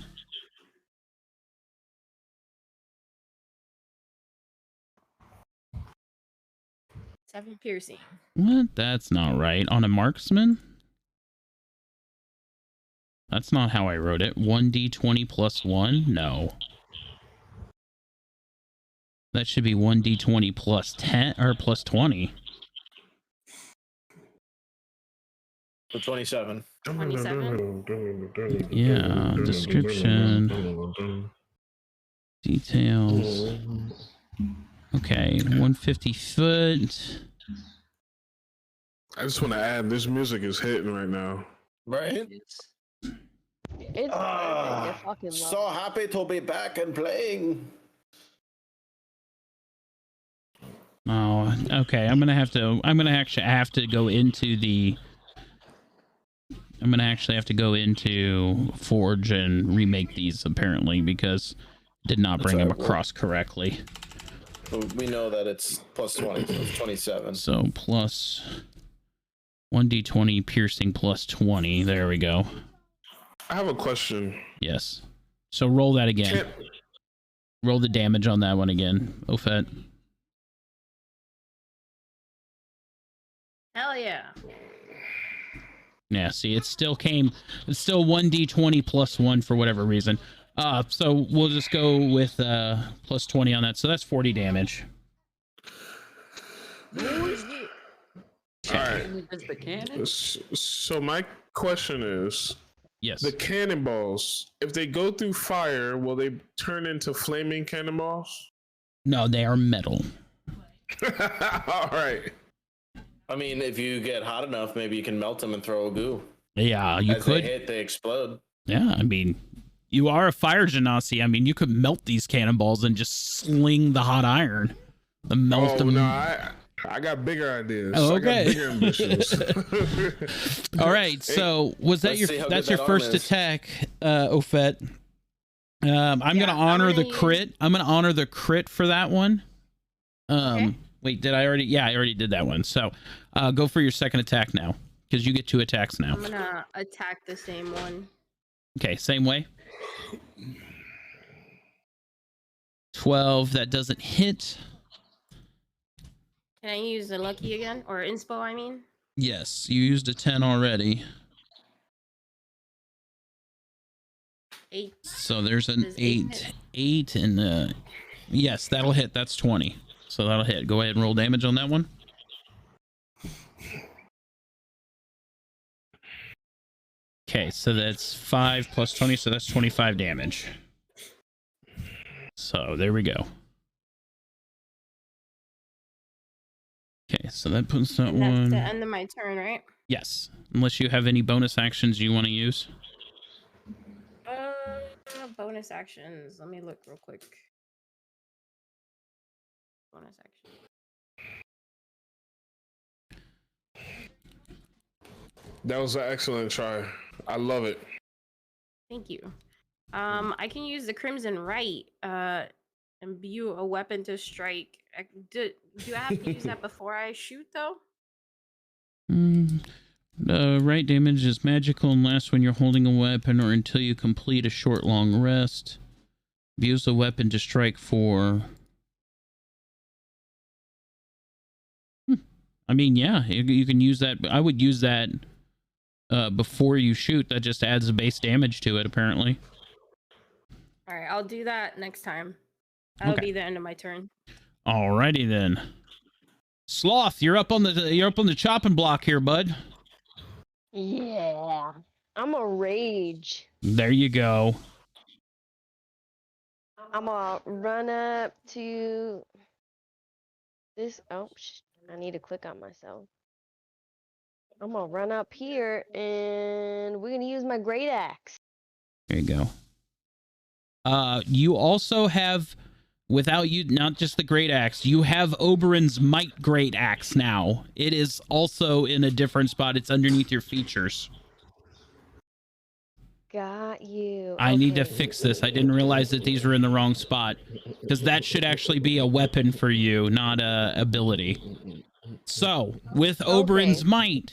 Seven piercing. What? That's not right. On a marksman? That's not how I wrote it. 1d20 plus 1? No. That should be 1d20 plus 10 or plus 20. So 27. 27. Yeah, description. Details. Okay, 150 foot. I just want to add, this music is hitting right now. Right? It's perfect. I fucking love So it. happy to be back and playing. Oh, okay. I'm gonna actually have to go into the. I'm gonna actually have to go into Forge and remake these apparently because it did not bring them alright, across correctly. We know that it's plus 20, so it's 27. So plus 1d20 piercing plus 20. There we go. I have a question. Yes. So roll that again. Can't- Roll the damage on that one again, Ofet. Hell yeah. Yeah, see, it's still 1d20 plus 1 for whatever reason. So we'll just go with plus 20 on that. So that's 40 damage. Okay. Alright. Does the cannon? So my question is, Yes. the cannonballs, if they go through fire, will they turn into flaming cannonballs? No, they are metal. All right. I mean, if you get hot enough, maybe you can melt them and throw a goo. Yeah, you As could. they hit, they explode. Yeah, I mean, you are a fire genasi. I mean, you could melt these cannonballs and just sling the hot iron. The melt Oh them. no, I got bigger ideas. Oh, I got okay. bigger ambitions. All right, so was that Let's see how that's good your that arm first is. attack, Ofet? I'm gonna honor the crit. I'm gonna honor the crit for that one. Okay. Wait, did I already? Yeah, I already did that one. So, go for your second attack now, because you get 2 attacks now. I'm gonna attack the same one. Okay, same way. 12. That doesn't hit. Can I use the lucky again? Or inspo, I mean? Yes, you used a 10 already. 8. So there's an Does 8 8. hit? 8 and yes, that'll hit. That's 20. So that'll hit. Go ahead and roll damage on that one. Okay, so that's 5 plus 20, so that's 25 damage. So there we go. Okay, so that puts that And that's one. the end of my turn, right? Yes, unless you have any bonus actions you want to use. Bonus actions. Let me look real quick. Bonus action. That was an excellent try. I love it. Thank you. I can use the Crimson Right, imbue a weapon to strike. Do I have to use that before I shoot, though? Right damage is magical and lasts when you're holding a weapon or until you complete a short long rest. Use a weapon to strike for... I mean, yeah, you can use that. I would use that before you shoot. That just adds a base damage to it, apparently. All right, I'll do that next time. That'll be the end of my turn. Alrighty then. Sloth, you're up on the chopping block here, bud. Yeah. I'm a rage. There you go. I'm gonna run up to this. Oh, I need to click on myself. I'm gonna run up here and we're gonna use my great axe. There you go. You also have, without you, not just the great axe, you have Oberon's Might great axe now. It is also in a different spot. It's underneath your features. Got you. I need to fix this. I didn't realize that these were in the wrong spot, because that should actually be a weapon for you, not a ability. So, with Oberon's Might,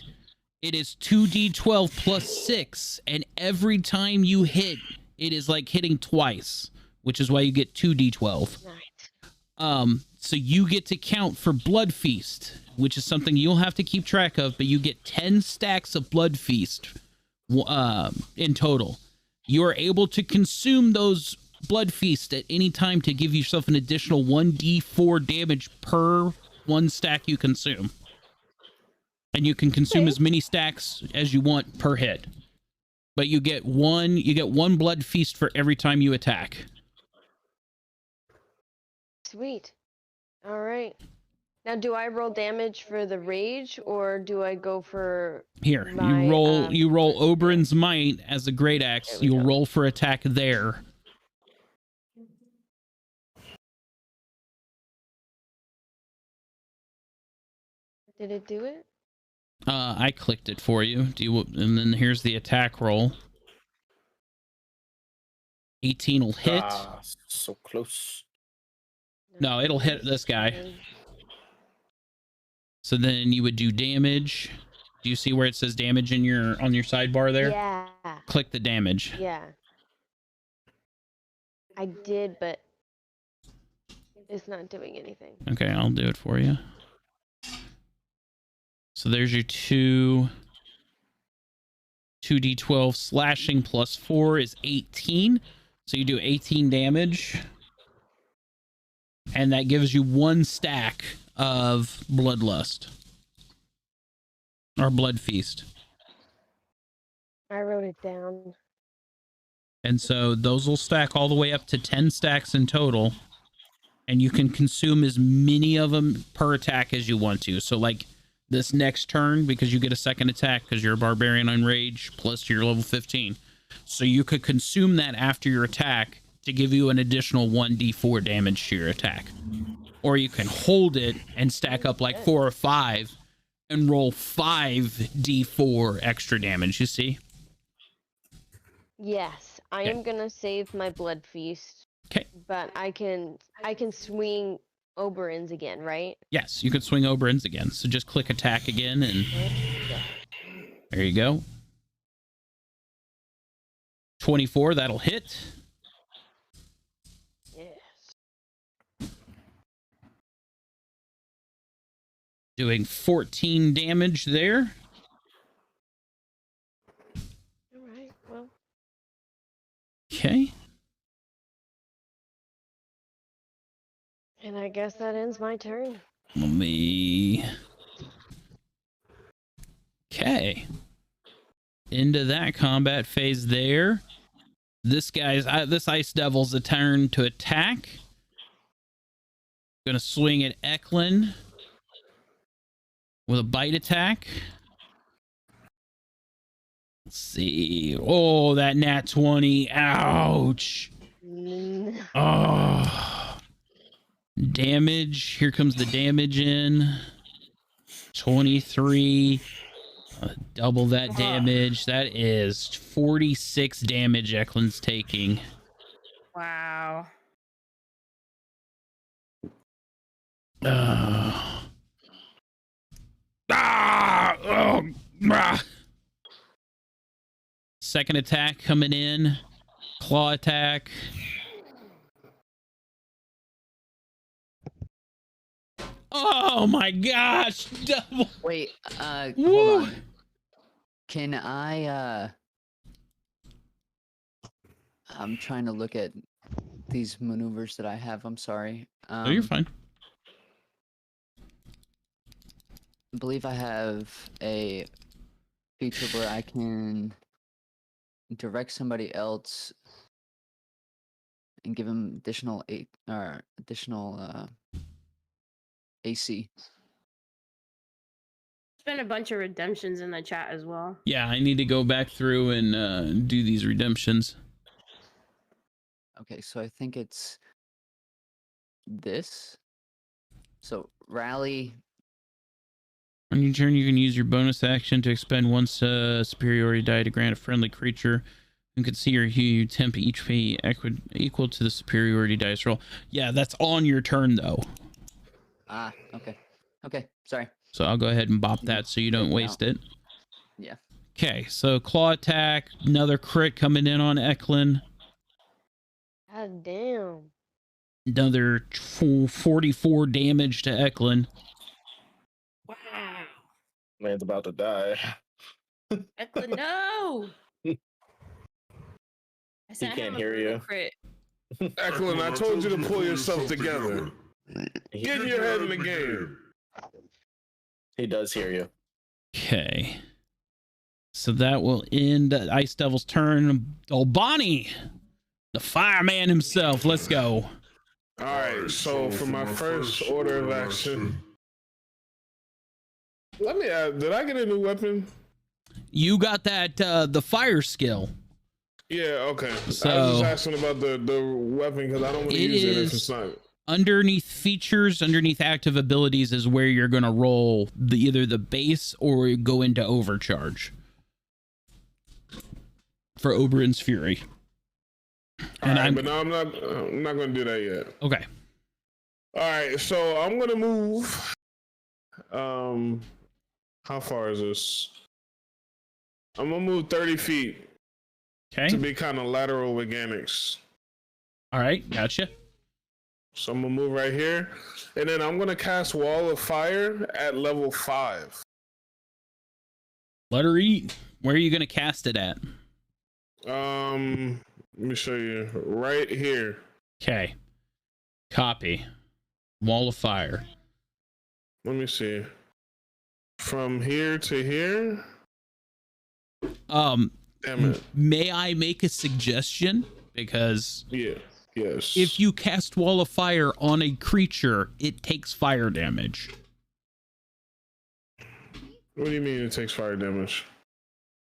it is 2d12 plus 6, and every time you hit, it is like hitting twice, which is why you get 2d12. So you get to count for Blood Feast, which is something you'll have to keep track of, but you get 10 stacks of Blood Feast in total. You are able to consume those Blood Feast at any time to give yourself an additional 1d4 damage per one stack you consume. And you can consume as many stacks as you want per hit. But you get one Blood Feast for every time you attack. Sweet. All right. Now, do I roll damage for the rage, or do I go for Here, my, you roll Oberon's Might as a great axe. You'll roll for attack there. Did it do it? I clicked it for you. And then here's the attack roll. 18 will hit. So close. No, it'll hit this guy. So then you would do damage. Do you see where it says damage on your sidebar there? Yeah. Click the damage. Yeah. I did, but it's not doing anything. Okay, I'll do it for you. So there's your 2d12 slashing plus 4 is 18. So you do 18 damage. And that gives you 1 stack of Bloodlust. Or Blood Feast. I wrote it down. And so those will stack all the way up to 10 stacks in total. And you can consume as many of them per attack as you want to. So like this next turn, because you get a second attack because you're a barbarian on rage plus you're level 15. So you could consume that after your attack to give you an additional 1d4 damage to your attack. Or you can hold it and stack up like 4 or 5 and roll 5d4 extra damage, you see? Yes, I am gonna save my Blood Feast. Okay. But I can swing Oberyn's again, right? Yes, you can swing Oberyn's again. So just click attack again and there you go. 24, that'll hit. Yes. Doing 14 damage there. All right, well. Okay. And I guess that ends my turn. Let me... Okay. into that combat phase there. This Ice Devil's a turn to attack. Gonna swing at Eklund with a bite attack. Let's see. Oh, that nat 20. Ouch. Oh. Damage. Here comes the damage in. 23. Double that damage. That is 46 damage Eklund's taking. Wow. Second attack coming in. Claw attack. Oh my gosh! Double. Wait, hold on. Can I, I'm trying to look at these maneuvers that I have. I'm sorry. Oh, you're fine. I believe I have a feature where I can direct somebody else and give them additional AC. There's been a bunch of redemptions in the chat as well. Yeah, I need to go back through and do these redemptions. Okay, so I think it's this. So rally. On your turn, you can use your bonus action to expend one superiority die to grant a friendly creature who can see or hear you temp HP equal to the superiority dice roll. Yeah, that's on your turn though. Ah, okay. Okay, sorry. So I'll go ahead and bop that so you don't waste it. Yeah. Okay, so claw attack, another crit coming in on Eklund. God damn. Another 44 damage to Eklund. Wow. Man's about to die. Eklund, no! I He sent can't him a hear brutal you. crit. Eklund, I told you to pull yourself together. Get your head in the game. He does hear you. Okay. So that will end Ice Devil's turn. Oh, Bonnie! The fireman himself. Let's go. All right, so for my first order of action, let me add, did I get a new weapon? You got that, the fire skill. Yeah, okay. So, I was just asking about the weapon because I don't want to use it if it's not. Underneath features, underneath active abilities is where you're going to roll either the base or go into overcharge for Oberyn's Fury. And but no, I'm not going to do that yet. Okay. All right, so I'm going to move. How far is this? I'm going to move 30 feet. Okay. To be kind of lateral with Ganix. All right, gotcha. So I'm going to move right here. And then I'm going to cast Wall of Fire at level 5. Let her eat. Where are you going to cast it at? Let me show you. Right here. Okay. Copy. Wall of Fire. Let me see. From here to here? Damn it. May I make a suggestion? Because yes. If you cast Wall of Fire on a creature, it takes fire damage. What do you mean it takes fire damage?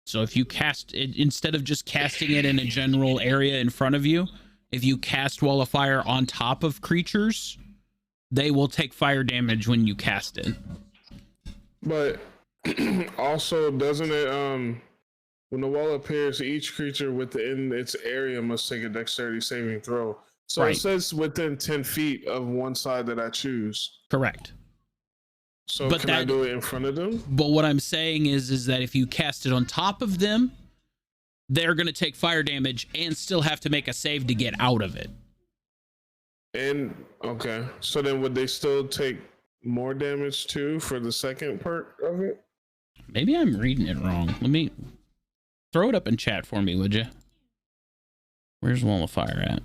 So if you cast it, instead of just casting it in a general area in front of you, if you cast Wall of Fire on top of creatures, they will take fire damage when you cast it. But also, doesn't it, when the wall appears, each creature within its area must take a dexterity saving throw. So Right. It says within 10 feet of one side that I choose. Correct. So can I do it in front of them? But what I'm saying is that if you cast it on top of them, they're going to take fire damage and still have to make a save to get out of it. And okay, so then would they still take more damage too for the second perk of it? Maybe I'm reading it wrong. Let me throw it up in chat for me, would you? Where's Wall of Fire at?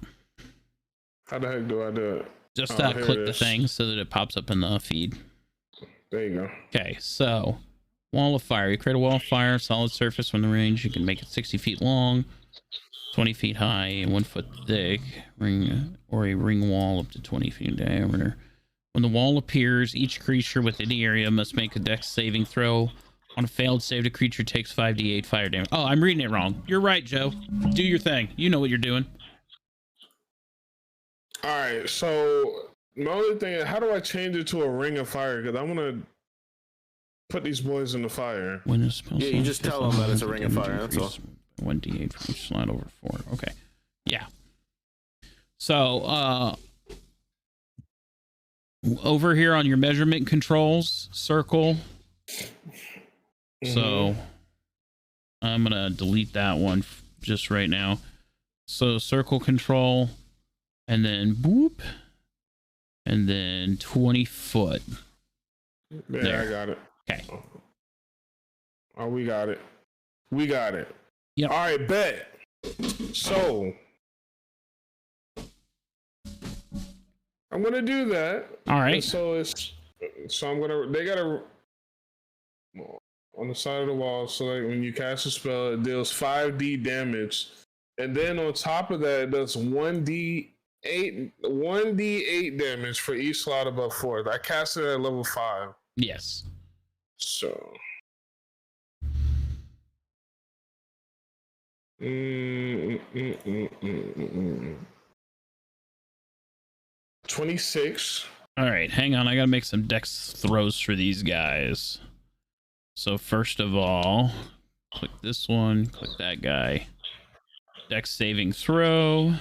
How the heck do I do it? Just here click it the is. thing so that it pops up in the feed. There you go. Okay, so Wall of fire. You create a wall of fire, solid surface from the range. You can make it 60 feet long, 20 feet high, and 1 foot thick. Ring or a ring wall up to 20 feet in diameter. When the wall appears, each creature within the area must make a dex saving throw. On a failed save, the creature takes 5d8 fire damage. Oh, I'm reading it wrong. You're right, Joe. Do your thing. You know what you're doing. All right, so my only thing is, how do I change it to a ring of fire? Because I want to put these boys in the fire. When a spell Yeah, you just tell them that it's a ring of fire, that's all. 1d8 from each slide over 4. Okay. Yeah. So, over here on your measurement controls, circle. So, I'm going to delete that one just right now. So, circle control, and then boop, and then 20 foot. Yeah, There. I got it. Okay. Oh, we got it. We got it. Yep. All right, bet. So, I'm gonna do that. All right. And so I'm gonna. They gotta on the side of the wall. So like when you cast a spell, it deals 5d damage, and then on top of that, it does 1d8 damage for each slot above 4. I cast it at level 5. Yes. So. 26. All right, hang on. I gotta make some dex throws for these guys. So first of all, click this one, click that guy. Dex saving throw.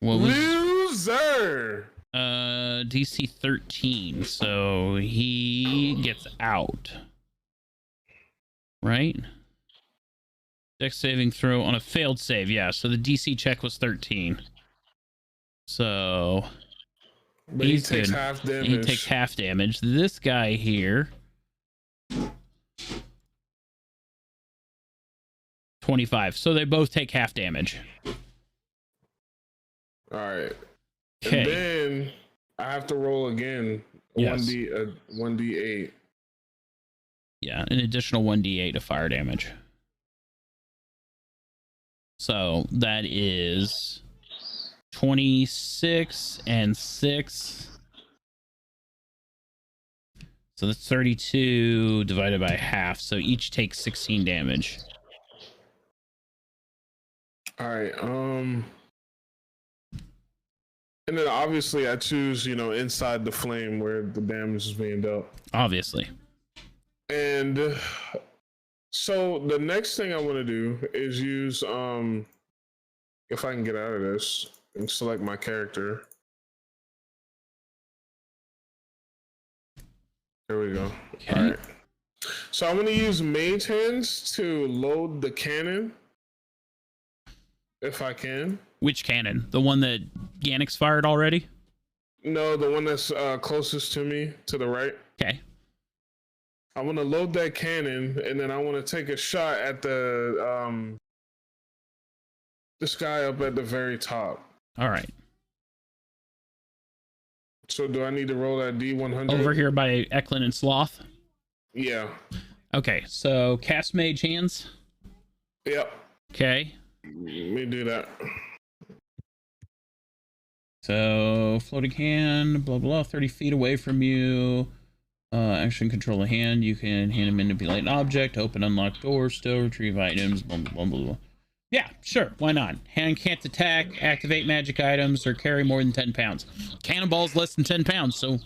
What was Loser. DC 13, so he gets out. Right? Dex saving throw on a failed save, yeah. So the DC check was 13. So But he he's takes good. half damage. He takes half damage. This guy here, 25. So they both take half damage. All right. Okay. And then I have to roll again. Yes. 1d8. Yeah, an additional 1d8 of fire damage. So that is 26 and 6. So that's 32 divided by half. So each takes 16 damage. All right. And then obviously I choose, inside the flame where the damage is being dealt. Obviously. And so the next thing I want to do is use, if I can get out of this and select my character. There we go. Okay. All right. So I'm going to use Mage Hands to load the cannon. If I can. Which cannon? The one that Ganix fired already? No, the one that's closest to me, to the right. Okay. I want to load that cannon, and then I want to take a shot at the this guy up at the very top. All right. So do I need to roll that D100? Over here by Eklund and Sloth? Yeah. Okay, so cast Mage Hands. Yep. Okay. Let me do that. So floating hand, blah blah, 30 feet away from you. Action control a hand. You can hand and manipulate an object, open unlock doors, still retrieve items, blah blah blah blah blah. Yeah, sure, why not? Hand can't attack, activate magic items, or carry more than 10 pounds. Cannonball's less than 10 pounds, so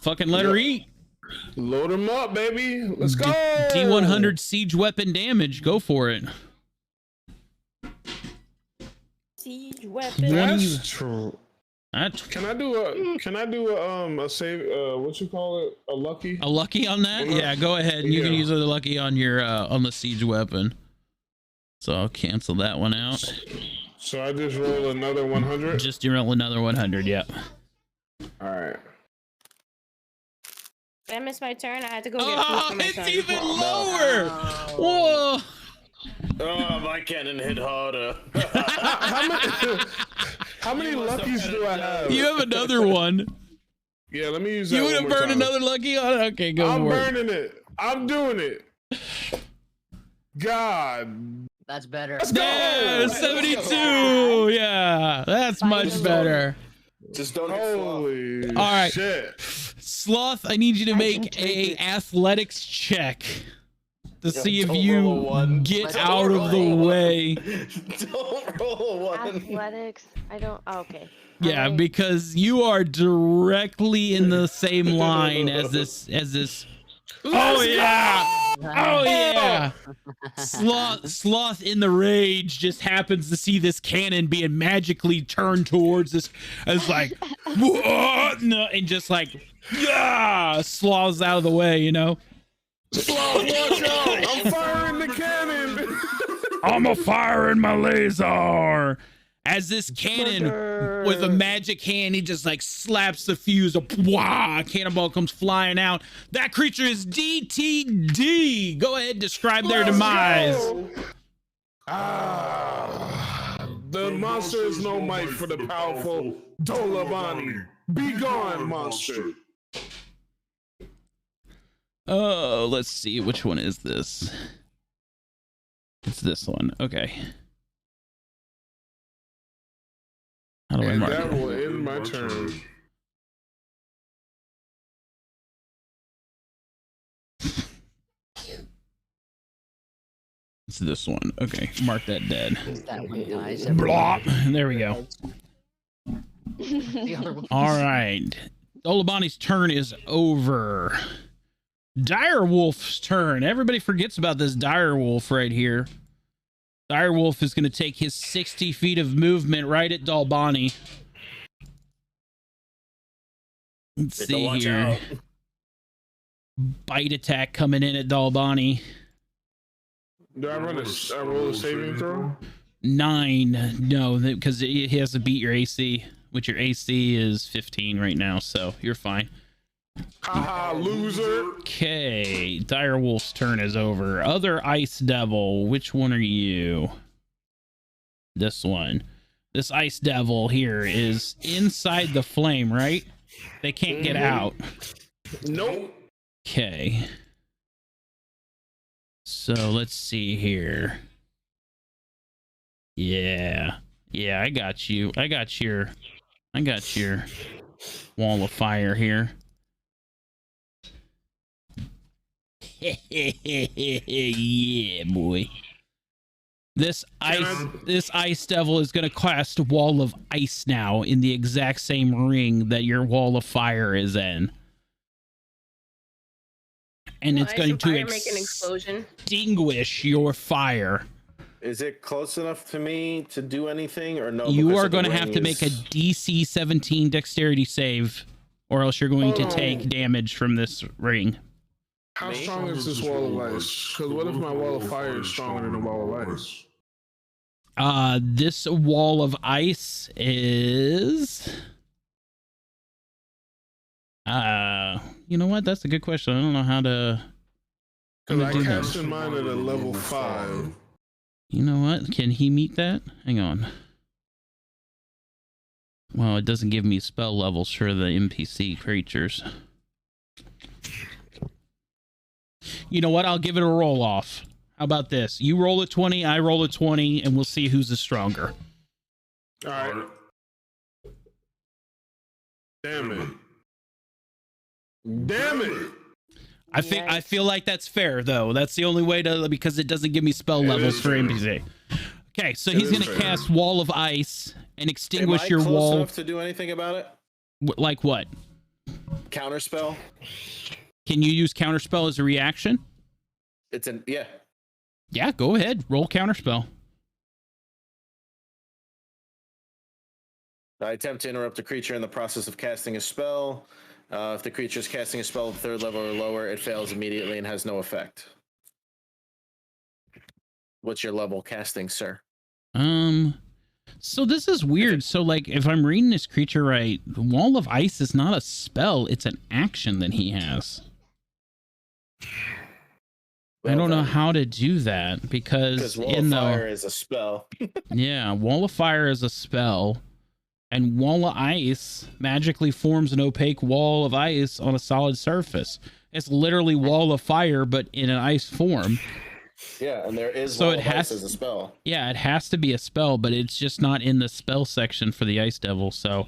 fucking let her eat. Load them up, baby. Let's go. D100 siege weapon damage. Go for it. Siege weapon. That's true. That's Can I do a save? What you call it? A lucky? a lucky on that? Yeah, go ahead. You can Yeah. use a lucky on your on the siege weapon. So I'll cancel that one out. So I just roll another 100. Just roll another 100. Yep. All right. Did I miss my turn? I had to go get food Oh, for my it's son. even lower. Whoa. Oh, my cannon hit harder. How many luckies do I have? You have another one. Yeah, let me use that. You one want to more burn time. another lucky on it? Okay, go I'm for it. burning it. I'm doing it. God. That's better. Let's go. Yeah, 72. Yeah, that's much Finally. better. Just don't hit slow. Holy All right. shit. Sloth, I need you to I make can take a athletics check to see if don't roll a you one. get Don't out of the roll a one. way. Don't roll a one. Athletics. I don't. Okay. Yeah, Alright. because you are directly in the same line as this. Oh yeah! Oh yeah! Sloth in the rage just happens to see this cannon being magically turned towards this, as like, what? No, and just like, yeah, Sloth's out of the way, you know. Sloth, watch out. I'm firing the cannon. I'm a firing my laser. As this cannon with a magic hand, he just like slaps the fuse. A cannonball comes flying out. That creature is DTD. Go ahead, describe their demise. The monster is no might for the powerful Dolabani. Be gone, monster. Oh, let's see. Which one is this? It's this one. Okay. How do I And mark that it? will end my turn. It's this one. Okay, mark that dead. That one dies. Blop. There we go. The other one- All right. Dolabani's turn is over. Direwolf's turn. Everybody forgets about this Direwolf right here. Direwolf is going to take his 60 feet of movement right at Dalbani. Let's Better see watch here. out. Bite attack coming in at Dalbani. Do I roll a saving throw? 9. No, because he has to beat your AC, which your AC is 15 right now, so you're fine. Haha, loser. Okay, Direwolf's turn is over. Other Ice Devil, which one are you? This one. This Ice Devil here is inside the flame, right? They can't get out. Nope. Okay. So let's see here. Yeah. Yeah, I got you. I got your wall of fire here. Yeah, boy. This ice devil is going to cast wall of ice now in the exact same ring that your wall of fire is in. And it's Ice going and to fire make an explosion. extinguish your fire. Is it close enough to me to do anything or no? You because are of the going to have ring to make a is- DC 17 dexterity save, or else you're going to take damage from this ring. How Me? strong is this wall of ice? Because what if my wall of fire is stronger than the wall of ice? This wall of ice is... you know what? That's a good question. I don't know how to... Because I do that. casted mine at a level 5. You know what? Can he meet that? Hang on. Well, it doesn't give me spell levels for the NPC creatures. You know what? I'll give it a roll off. How about this? You roll a 20, I roll a 20, and we'll see who's the stronger. All right. Damn it. Damn it. I feel like that's fair though. That's the only way to, because it doesn't give me spell It levels is for fair. NPC. Okay, so It he's is gonna fair. cast Wall of Ice and Am extinguish I your close wall. enough to do anything about it? Like what? Counterspell. Can you use counterspell as a reaction? It's an yeah. Yeah, go ahead. Roll counterspell. I attempt to interrupt a creature in the process of casting a spell. If the creature is casting a spell of 3rd level or lower, it fails immediately and has no effect. What's your level casting, sir? So this is weird. So like if I'm reading this creature right, the Wall of Ice is not a spell, it's an action that he has. I don't know how to do that because Because Wall in of the Fire is a spell. yeah, Wall of Fire is a spell. And wall of ice magically forms an opaque wall of ice on a solid surface. It's literally wall of fire, but in an ice form. Yeah, and there is So Wall it of has- Ice as a spell. Yeah, it has to be a spell, but it's just not in the spell section for the Ice Devil. So,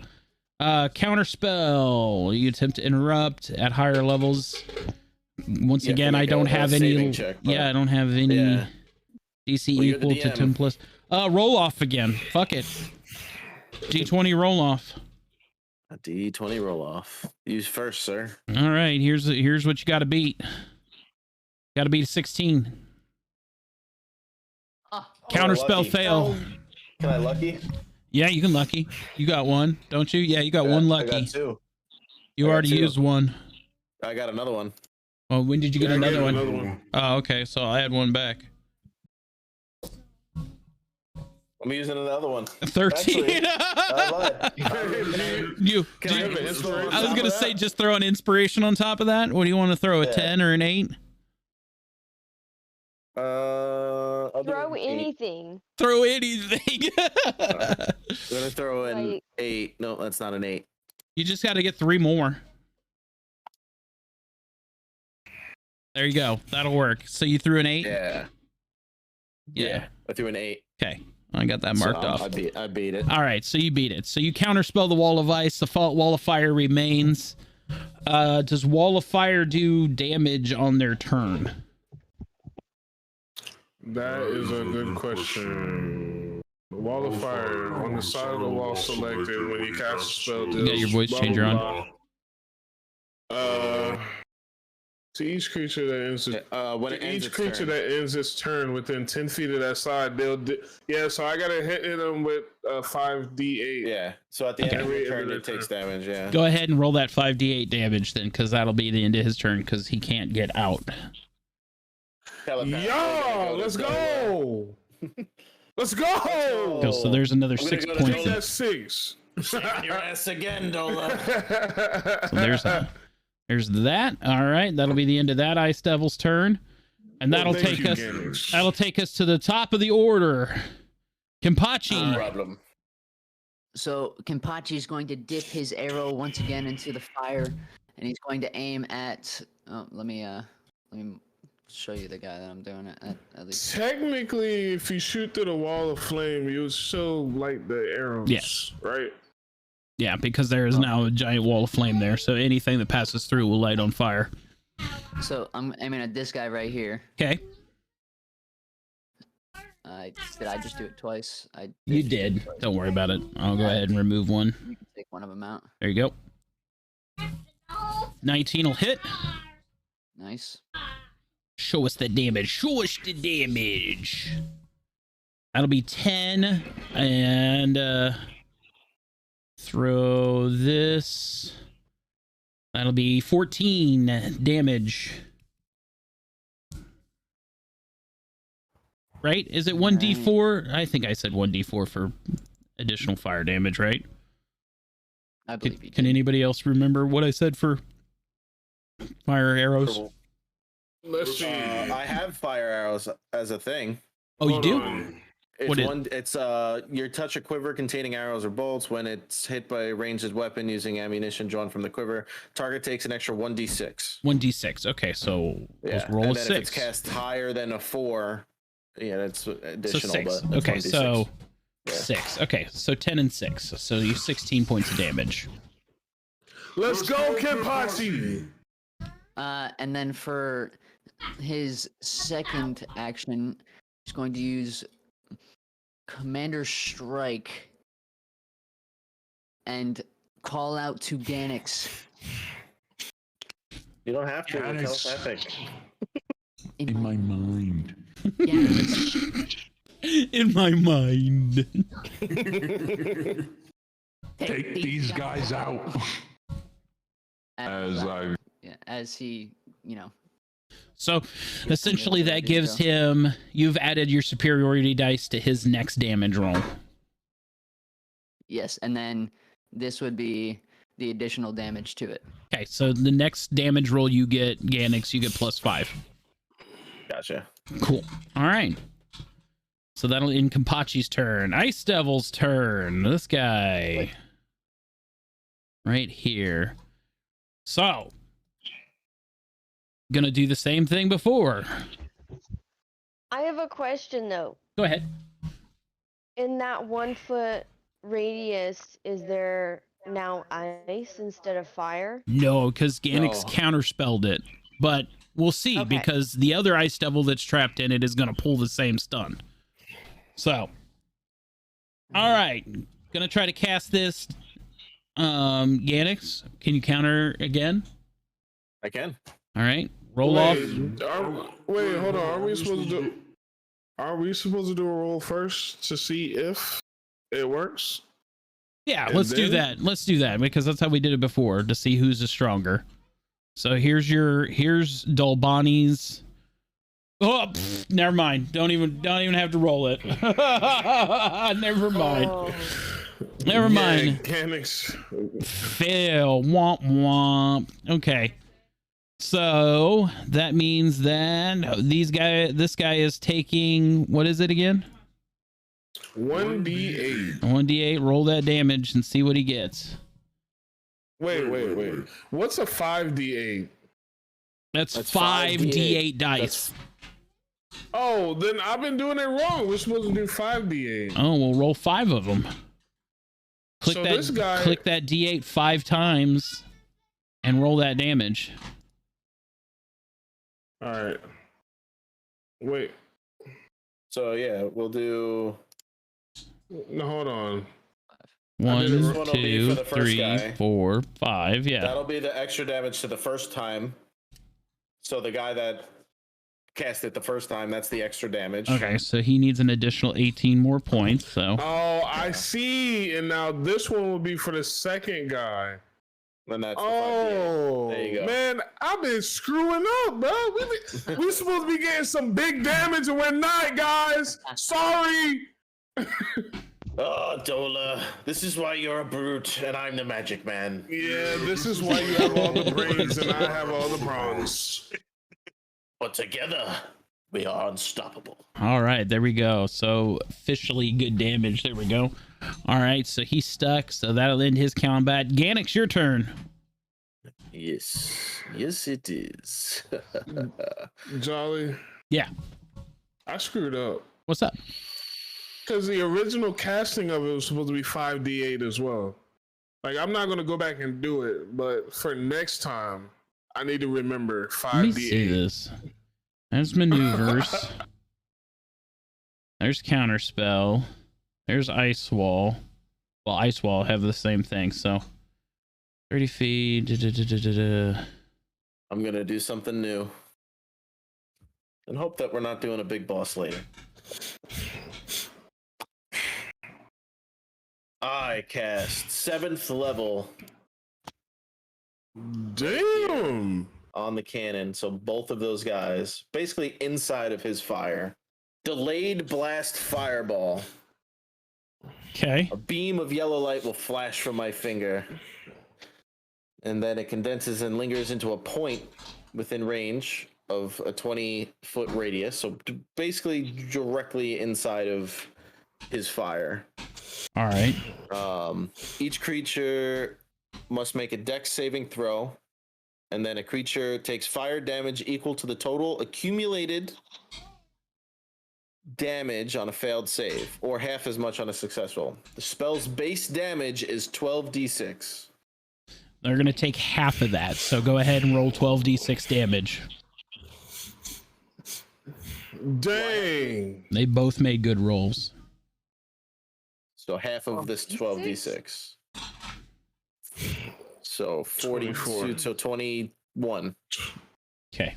counter spell. You attempt to interrupt at higher levels. Once You have to again, I make don't a have saving any. check, but- Yeah, I don't have any Yeah. DC Well, you're the equal to DM. 10 plus. Roll off again. Fuck it. D20 roll off. A D20 roll off. Use first, sir. All right, here's what you got to beat. Got to beat a 16. Counter spell lucky. fail. Can I lucky? Yeah, you can lucky. You got one, don't you? Yeah, you got one I lucky. got two. You I got already two. used one. I got another one. Oh, when did you get Yeah, I another gave one? another one. Oh, okay. So I had one back. I'm using another one. 13. I lied. You. Can I do- have an inspiration I was on top gonna of say that? just throw an inspiration on top of that. What do you want to throw? A Yeah. 10 or an 8? I'll do Throw an 8. anything. Throw anything. I'm gonna throw in Like- 8. No, that's not an 8. You just got to get 3 more. There you go. That'll work. So you threw an 8? Yeah. Yeah. I threw an 8. Okay. I got that marked So, off. I beat it. All right, so you beat it. So you counterspell the wall of ice. The wall of fire remains. Does wall of fire do damage on their turn? That is a good question. The wall of fire on the side of the wall selected when you cast a spell. You got your voice blah, changer blah, on? blah. To each creature that ends its When it ends each its creature turn. that ends its turn within 10 feet of that side, yeah. So I gotta hit them with 5d8. Yeah. So at the end of Every your turn, end of it their takes damage. Yeah. Go ahead and roll that 5d8 damage then, because that'll be the end of his turn, because he can't get out. Telepath. Yo, let's go. Let's go. Go, so there's another I'm gonna 6 go to points. Joe. in- That's 6. Your ass again, Dola. So there's that. All right, that'll be the end of that Ice Devil's turn, and that'll Thank take you, us. Gannix. That'll take us to the top of the order. Kempachi. No problem. So Kenpachi is going to dip his arrow once again into the fire, and he's going to aim at. Oh, let me show you the guy that I'm doing it at least. Technically, if you shoot through the wall of flame, you would still light the arrows. Yes. Right. Yeah, because there is now a giant wall of flame there, so anything that passes through will light on fire. So I'm aiming at this guy right here. Okay, Did I just do it twice? you did. Don't worry about it. I'll go ahead and remove one. You can take one of them out. There you go. 19 will hit. Nice. Show us the damage. Show us the damage. That'll be 10. And throw this. That'll be 14 damage. Right? Is it 1d4? I think I said 1d4 for additional fire damage, right? I believe you Can did. anybody else remember what I said for fire arrows? Let's see. I have fire arrows as a thing. Oh, you Hold do? on. It's What is- one. It's your touch a quiver containing arrows or bolts. When it's hit by a ranged weapon using ammunition drawn from the quiver, target takes an extra 1d6. 1d6. Okay, so let's roll and a then 6. if it's cast higher than a 4, yeah, that's additional. So 6. But it's Okay, 1d6. so Yeah. 6. Okay, so 10 and 6. So you 16 points of damage. Let's go, Kenpachi. And then for his second action, he's going to use Commander Strike and call out to Gannix. You don't have to. Yeah, It's it's- telepathic. In my mind. Gannix, In my mind. Take these guys out. As I yeah, as he, you know, So essentially that There you gives go. him, you've added your superiority dice to his next damage roll. yes, and then this would be the additional damage to it. Okay, so the next damage roll you get, Gannix, you get +5. Gotcha. Cool. All right. So that'll end Kempachi's turn. Ice Devil's turn. This guy. right here. So, gonna do the same thing before. I have a question though. Go ahead. In that 1 foot radius, is there now ice instead of fire? No, because Ganix No. counterspelled it. But we'll see, Okay. because the other ice devil that's trapped in it is gonna pull the same stun. So, all right, gonna try to cast this. Ganix, can you counter again? I can. All right, roll off. Wait, hold on. Are we supposed to do a roll first to see if it works? Yeah, And let's do then- that. Let's do that because that's how we did it before to see who's the stronger. So here's Dolbani's. Oh, never mind. Don't even have to roll it. Never mind. Oh, Never mind. Mechanics. Fail. Womp womp. Okay. So that means that this guy is taking, what is it again? 1d8. 1d8. Roll that damage and see what he gets. Wait. What's a 5d8? That's That's 5d8 dice. Oh, then I've been doing it wrong. We're supposed to do 5d8. Oh, we'll roll 5 of them. Click So that. this guy- Click that d8 5 times, and roll that damage. All right. Wait. So yeah, we'll do. No, hold on. One, This one will be for two, the first 3, guy. 4, 5. Yeah. That'll be the extra damage to the first time. So the guy that cast it the first time, that's the extra damage. Okay, so he needs an additional 18 more points. So Oh, I see. And now this one will be for the second guy. And that's the 5d8. Oh, There you go. man, I've been screwing up, bro. We're supposed to be getting some big damage, and we're not, guys. Sorry. Oh, Dola, this is why you're a brute and I'm the magic man. Yeah, this is why you have all the brains and I have all the bronze. But together, we are unstoppable. all right, there we go. So officially good damage. There we go. All right, so he's stuck. So that'll end his combat. Ganix, your turn. Yes. Yes, it is. Jolly. Yeah. I screwed up. What's up? Because the original casting of it was supposed to be 5d8 as well. Like, I'm not going to go back and do it, but for next time, I need to remember 5d8. Let me see this. There's maneuvers. There's counterspell. There's ice wall. Well, ice wall have the same thing. So 30 feet. I'm going to do something new. And hope that we're not doing a big boss later. I cast 7th level Damn. on the cannon. So both of those guys, basically inside of his fire. Delayed blast fireball. Okay. A beam of yellow light will flash from my finger. And then it condenses and lingers into a point within range of a 20-foot radius. So basically directly inside of his fire. All right. Each creature must make a dex saving throw. And then a creature takes fire damage equal to the total accumulated damage on a failed save, or half as much on a successful. The spell's base damage is 12d6. They're going to take half of that. So go ahead and roll 12d6 damage. Dang. They both made good rolls. So half of this 12d6. So 42, 24. so 21. Okay.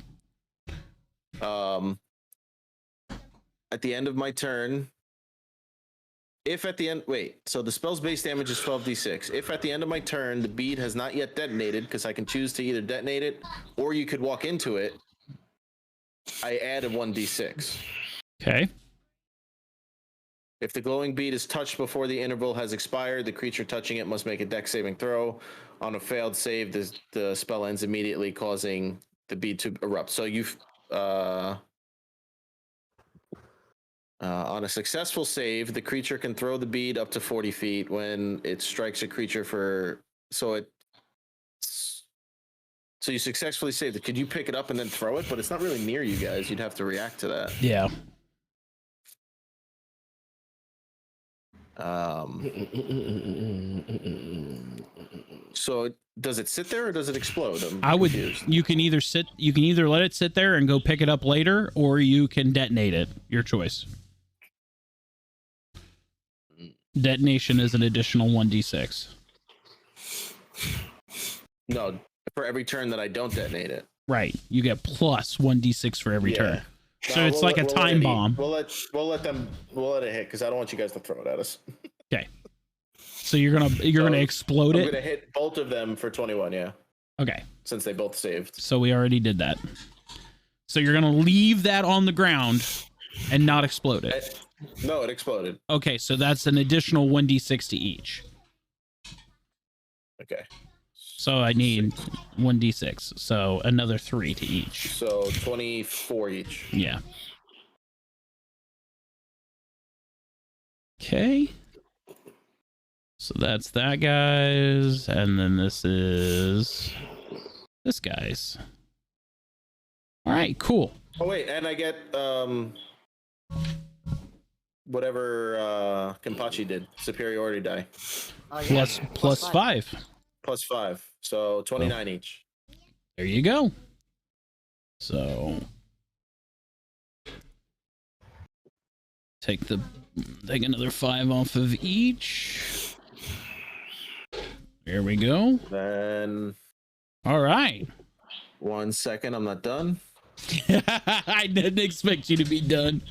At the end of my turn, if at the end, so the spell's base damage is 12d6. If at the end of my turn, the bead has not yet detonated, because I can choose to either detonate it, or you could walk into it, I add a 1d6. Okay. If the glowing bead is touched before the interval has expired, the creature touching it must make a dex saving throw. On a failed save, the spell ends immediately, causing the bead to erupt. So you've on a successful save, the creature can throw the bead up to 40 feet when it strikes a creature so it So you successfully saved it. Could you pick it up and then throw it? But it's not really near you guys. You'd have to react to that. Yeah. So does it sit there or does it explode? I would. confused. You can either let it sit there and go pick it up later, or you can detonate it. Your choice. Detonation is an additional 1d6. No, for every turn that I don't detonate it. Right. You get plus 1d6 for every turn. So No, it's like a we'll time let bomb. We'll let it hit because I don't want you guys to throw it at us. Okay. So you're gonna explode I'm it. gonna hit both of them for 21. Yeah. Okay. Since they both saved. So we already did that. So you're gonna leave that on the ground and not explode it. No, it exploded. Okay, so that's an additional 1d6 to each. Okay. So I need 1d6. So another 3 to each. So 24 each. Yeah. Okay. So that's that guy's, and then this is this guy's. All right, cool. Oh wait, and I get whatever Kenpachi did, superiority die. Plus 5. Plus 5. So 29 each. There you go. So take another 5 off of each. There we go. Then all right. 1 second, I'm not done. I didn't expect you to be done.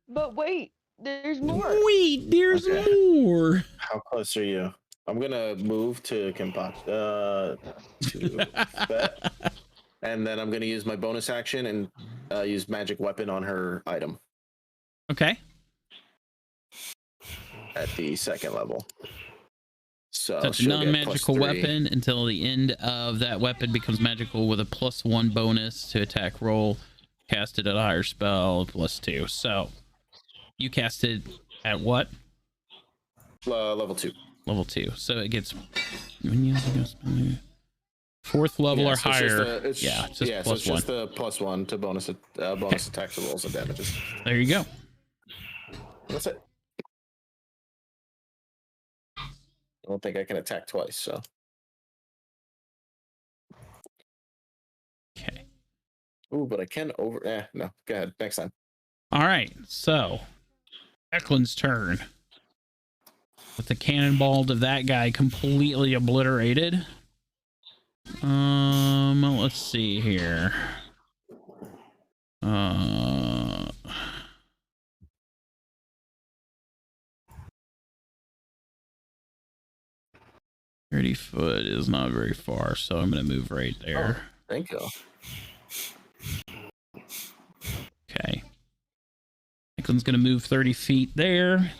But wait, there's more. Wait, there's more. How close are you? I'm gonna move to Kenpachi to bet. And then I'm gonna use my bonus action and use magic weapon on her item. Okay. At the 2nd level. So That's a she'll get non-magical +3. weapon until the end of that weapon becomes magical with a +1 bonus to attack roll. Cast it at a higher spell, +2. So you cast it at what? Level 2. Level 2. So it gets 4th level or higher. It's just the +1 to bonus attacks, rolls, and damages. There you go. That's it. I don't think I can attack twice, so. Okay. Ooh, but I can no. Go ahead. Next time. All right. So Eklund's turn. With the cannonball to that guy completely obliterated. Let's see here. 30 foot is not very far, so I'm gonna move right there. Oh, thank you. Okay. Eklund's gonna move 30 feet there.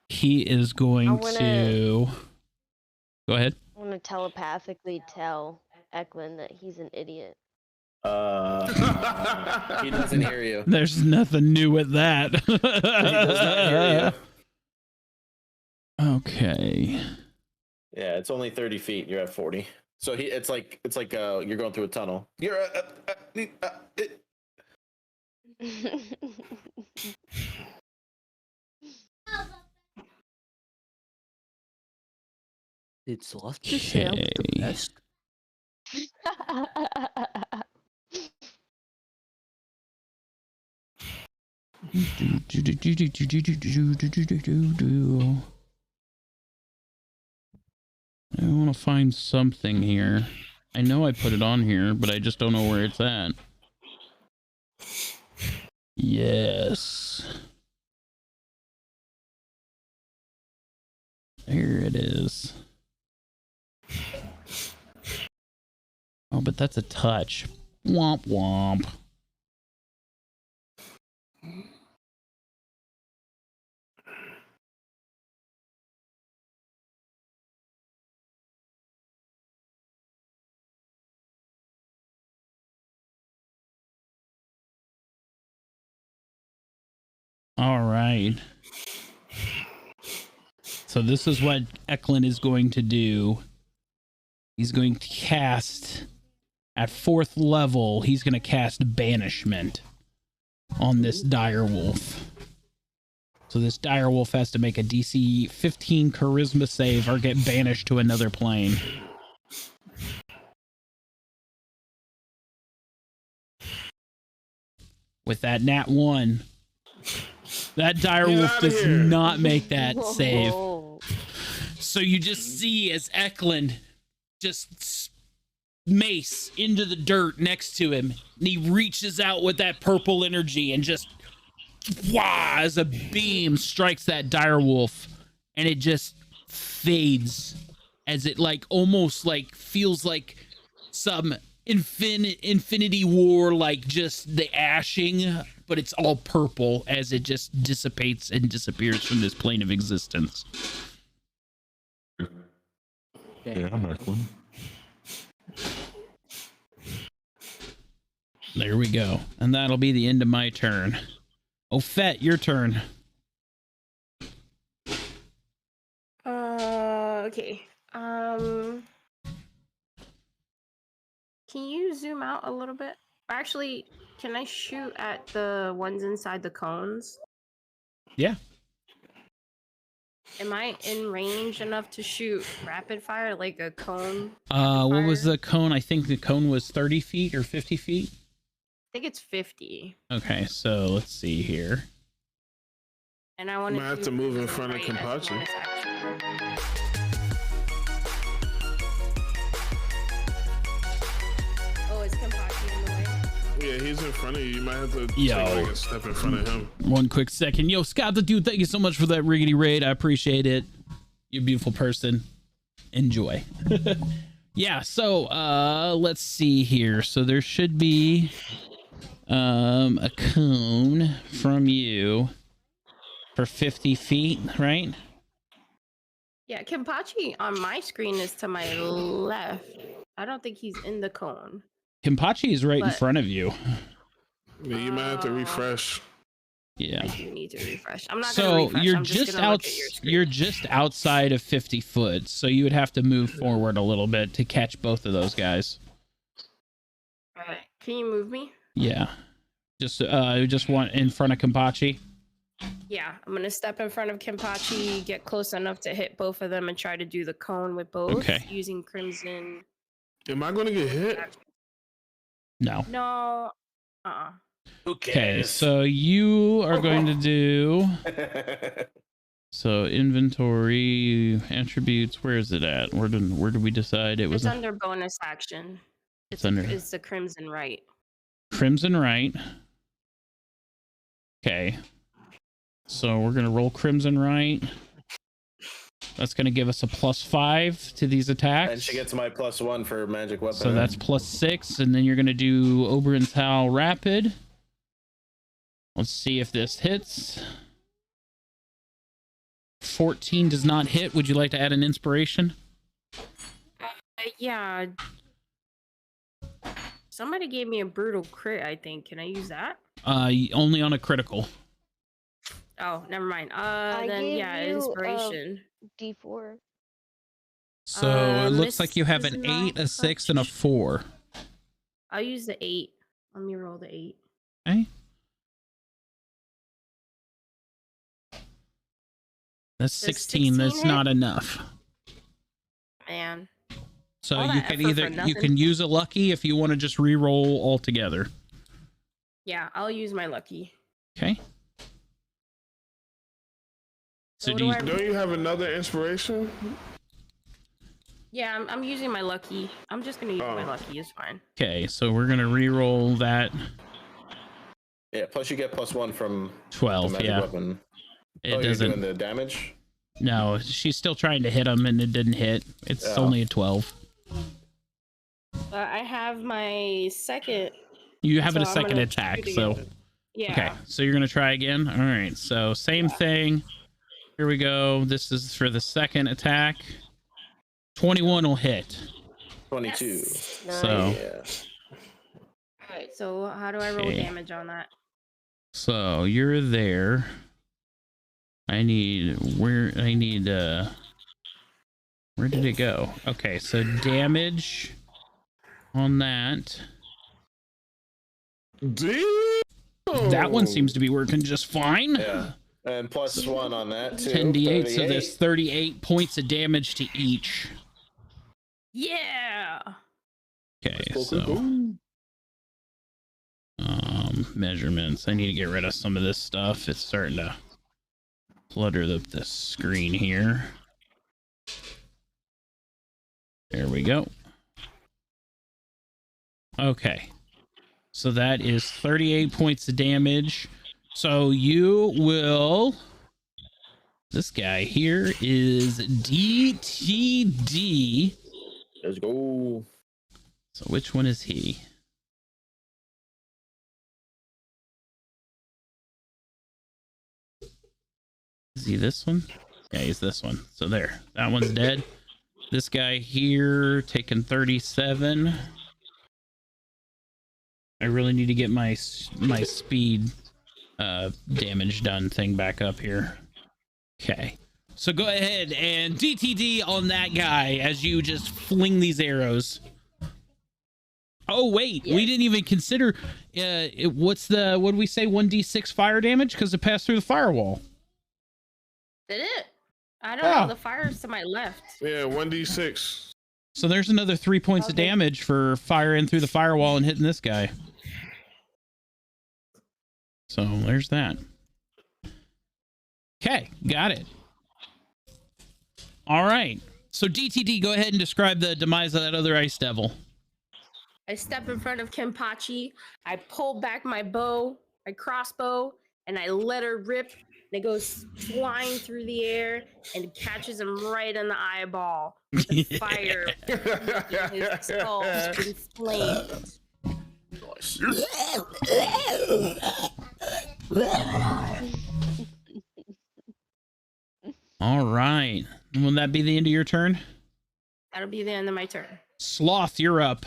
He is going to go ahead. I want to telepathically tell Eklund that he's an idiot. He doesn't hear you. There's nothing new with that. He does not hear you. Okay. Yeah, it's only 30 feet. You're at 40. So it's like you're going through a tunnel. You're It's left to say I'm the best. I want to find something here. I know I put it on here, but I just don't know where it's at. Yes. Here it is. Oh, but that's a touch. Womp womp. All right. So this is what Eklund is going to do. He's going to cast at 4th level. He's going to cast Banishment on this direwolf. So this direwolf has to make a DC 15 Charisma save or get banished to another plane. With that nat 1, that direwolf does not make that save. So you just see as Eklund just mace into the dirt next to him, and he reaches out with that purple energy and just as a beam strikes that direwolf, and it just fades as it like almost like feels like some Infinity War, like just the ashing, but it's all purple as it just dissipates and disappears from this plane of existence. Yeah, I'm Eklund. There we go. And that'll be the end of my turn. Ofet, your turn. Okay. Can you zoom out a little bit? Actually, can I shoot at the ones inside the cones? Yeah. Am I in range enough to shoot rapid fire like a cone? What was the cone? I think the cone was 30 feet or 50 feet. I think it's 50. Okay, so let's see here. And I want Might have to move in front of Kenpachi. Oh, is Kenpachi in the way? Yeah, he's in front of you. You might have to take Yo. like a step in front of him. One quick second. Yo, Scott the dude, thank you so much for that riggedy raid. I appreciate it. You're a beautiful person. Enjoy. Yeah, so let's see here. So there should be a cone from you for 50 feet, right? Yeah, Kenpachi on my screen is to my left. I don't think he's in the cone. Kenpachi is right in front of you. Yeah, you might have to refresh. Yeah. I do need to refresh. I'm not So gonna refresh. you're I'm just gonna look out. at your screen. You're just outside of 50 foot, so you would have to move forward a little bit to catch both of those guys. All right. Can you move me? Yeah. Just one in front of Kenpachi. Yeah, I'm gonna step in front of Kenpachi, get close enough to hit both of them, and try to do the cone with both. Okay. Using Crimson. Am I going to get hit? No. No. Who Okay, cares? so you are going to do. So inventory attributes. Where is it at? Where did we decide it was? It's under bonus action. It's under It's the Crimson Right. Crimson Right. Okay. So we're gonna roll Crimson Right. That's gonna give us a +5 to these attacks. And she gets my +1 for magic weapon. So that's +6, and then you're gonna do Oberyn's Howl Rapid. Let's see if this hits. 14 does not hit. Would you like to add an inspiration? Yeah. Somebody gave me a brutal crit, I think. Can I use that? Only on a critical. Oh, never mind. I Then gave yeah, you, inspiration. D4. So it looks like you have an 8, a 6, and a 4. I'll use the 8. Let me roll the 8. Okay. That's Does 16. 16 That's hit? not enough. Man. So All you that can effort either for you nothing. can use a lucky if you want to just re-roll altogether. Yeah, I'll use my lucky. Okay. So What do you, do I- Don't you have another inspiration? Yeah, I'm using my lucky. I'm just gonna use my Oh. lucky. It's fine. okay, so we're gonna re-roll that Yeah, plus you get +1 from the 12. magic Yeah, weapon. it You're doesn't. doing the damage? No, she's still trying to hit him and it didn't hit. It's Yeah. only a 12. I have my second. You have So a I'm second gonna attack, shoot so again. Yeah. okay. So you're gonna try again. All right. So same thing. Here we go. This is for the second attack. 21 will hit. 22. Yes. So Yeah. All right. So how do I roll Okay. damage on that? so you're there. I need where did it go? Okay, so damage on that. Damn. That one seems to be working just fine. Yeah. And plus 1 on that too. 10d8, so 38. there's 38 points of damage to each. Yeah. Okay, Cool, so cool, cool. measurements. I need to get rid of some of this stuff. It's starting to clutter the screen here. There we go. Okay. So that is 38 points of damage. So you will... This guy here is DTD. Let's go. So which one is he? Is he this one? Yeah, he's this one. So there. That one's dead. This guy here taking 37. I really need to get my speed damage done thing back up here. Okay. So go ahead and DTD on that guy as you just fling these arrows. Oh wait, we didn't even consider what did we say, 1d6 fire damage because it passed through the firewall. Did it? I don't know. The fire's to my left. Yeah, 1d6. So there's another 3 points of damage for firing through the firewall and hitting this guy. So there's that. Okay, got it. All right. So DTD, go ahead and describe the demise of that other ice devil. I step in front of Kenpachi. I pull back my bow, my crossbow, and I let her rip. And it goes flying through the air and catches him right in the eyeball. The fire in his skull in flames. All right. Will that be the end of your turn? That'll be the end of my turn. Sloth, you're up.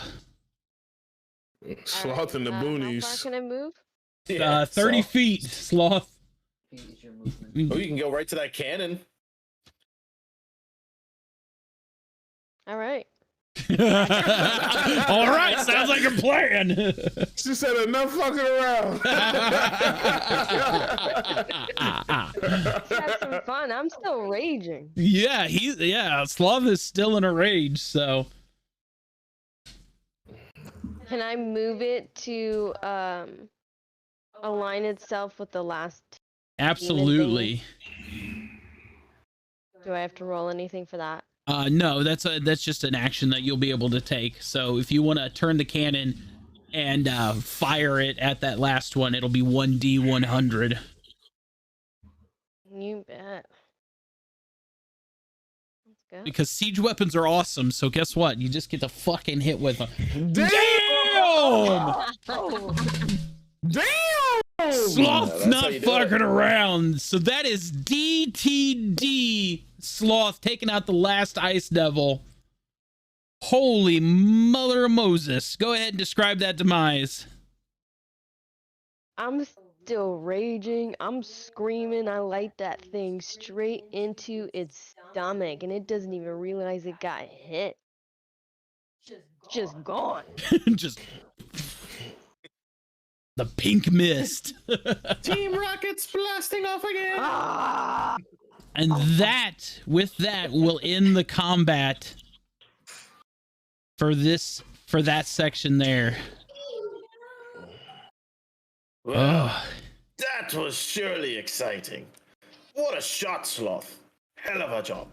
Sloth in the boonies. How far can I move? 30 feet, Sloth. Oh, you can go right to that cannon. All right. All right, sounds like a plan. She said enough fucking around. Have some fun. I'm still raging. Yeah, Sloth is still in a rage, so. Can I move it to align itself with the last? Absolutely. Do I have to roll anything for that? No, that's just an action that you'll be able to take. So if you want to turn the cannon and fire it at that last one, it'll be 1d100. You bet. Let's go. Because siege weapons are awesome. So guess what? You just get to fucking hit with them. Damn! Damn! Sloth's not fucking around. So that is DTD Sloth taking out the last ice devil. Holy mother of Moses. Go ahead and describe that demise. I'm still raging. I'm screaming. I light that thing straight into its stomach, and it doesn't even realize it got hit. Just gone. Just the pink mist. Team Rocket's blasting off again. And with that, will end the combat for that section there. Well, that was surely exciting. What a shot, Sloth. Hell of a job.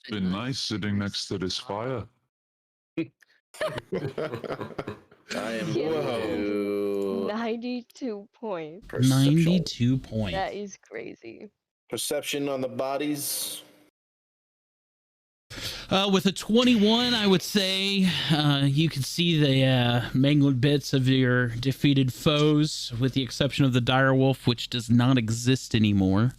It's been nice sitting next to this fire. I am Whoa. 92 points. 92 points. That is crazy. Perception on the bodies. With a 21, I would say you can see the mangled bits of your defeated foes, with the exception of the direwolf, which does not exist anymore.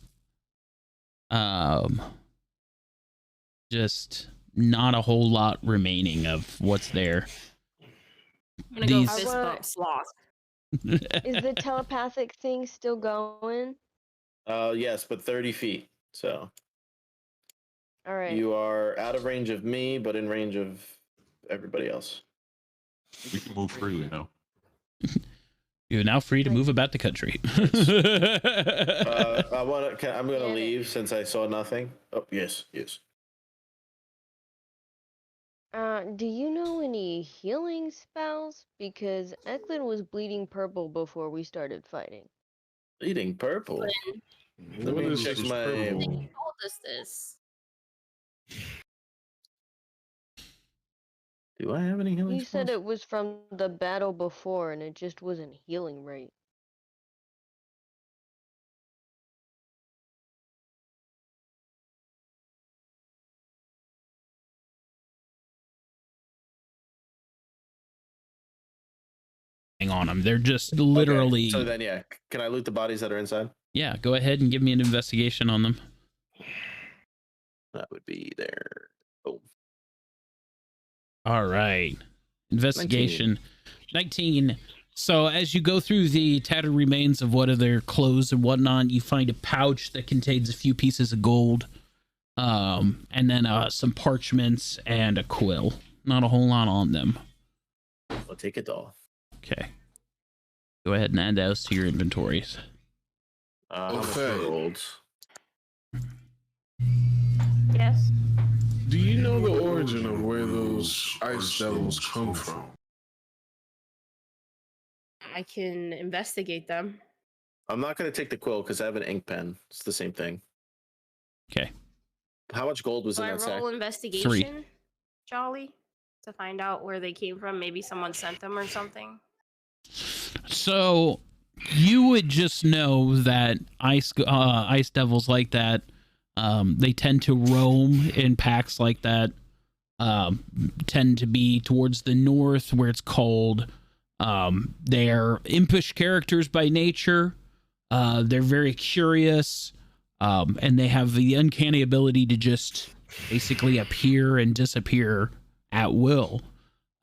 Just not a whole lot remaining of what's there. I'm gonna go fist bump Sloth. Is the telepathic thing still going? Yes, but 30 feet. So All right. you are out of range of me, but in range of everybody else. We can move freely now. You're now free to move about the country. I'm gonna leave since I saw nothing. Oh, yes. Do you know any healing spells? Because Eklund was bleeding purple before we started fighting. Bleeding purple. Let What me is check this my. purple? He told us this. Do I have any healing He said spells? it was from the battle before and it just wasn't healing right. Hang on them. They're just literally. Okay, so then, yeah. Can I loot the bodies that are inside? Yeah, go ahead and give me an investigation on them. That would be there. Oh, All right. Investigation 19. So as you go through the tattered remains of what are their clothes and whatnot, you find a pouch that contains a few pieces of gold, and then some parchments and a quill. Not a whole lot on them. I'll take it all. Okay. Go ahead and add those to your inventories. How much Okay. for gold? Yes. Do you know the origin of where those ice devils come from? I can investigate them. I'm not gonna take the quill because I have an ink pen. It's the same thing. Okay. How much gold was Do in I that sack? roll investigation, Jolly, to find out where they came from? Maybe someone sent them or something. So you would just know that ice devils like that, they tend to roam in packs like that, tend to be towards the north where it's cold. They're impish characters by nature. They're very curious, and they have the uncanny ability to just basically appear and disappear at will.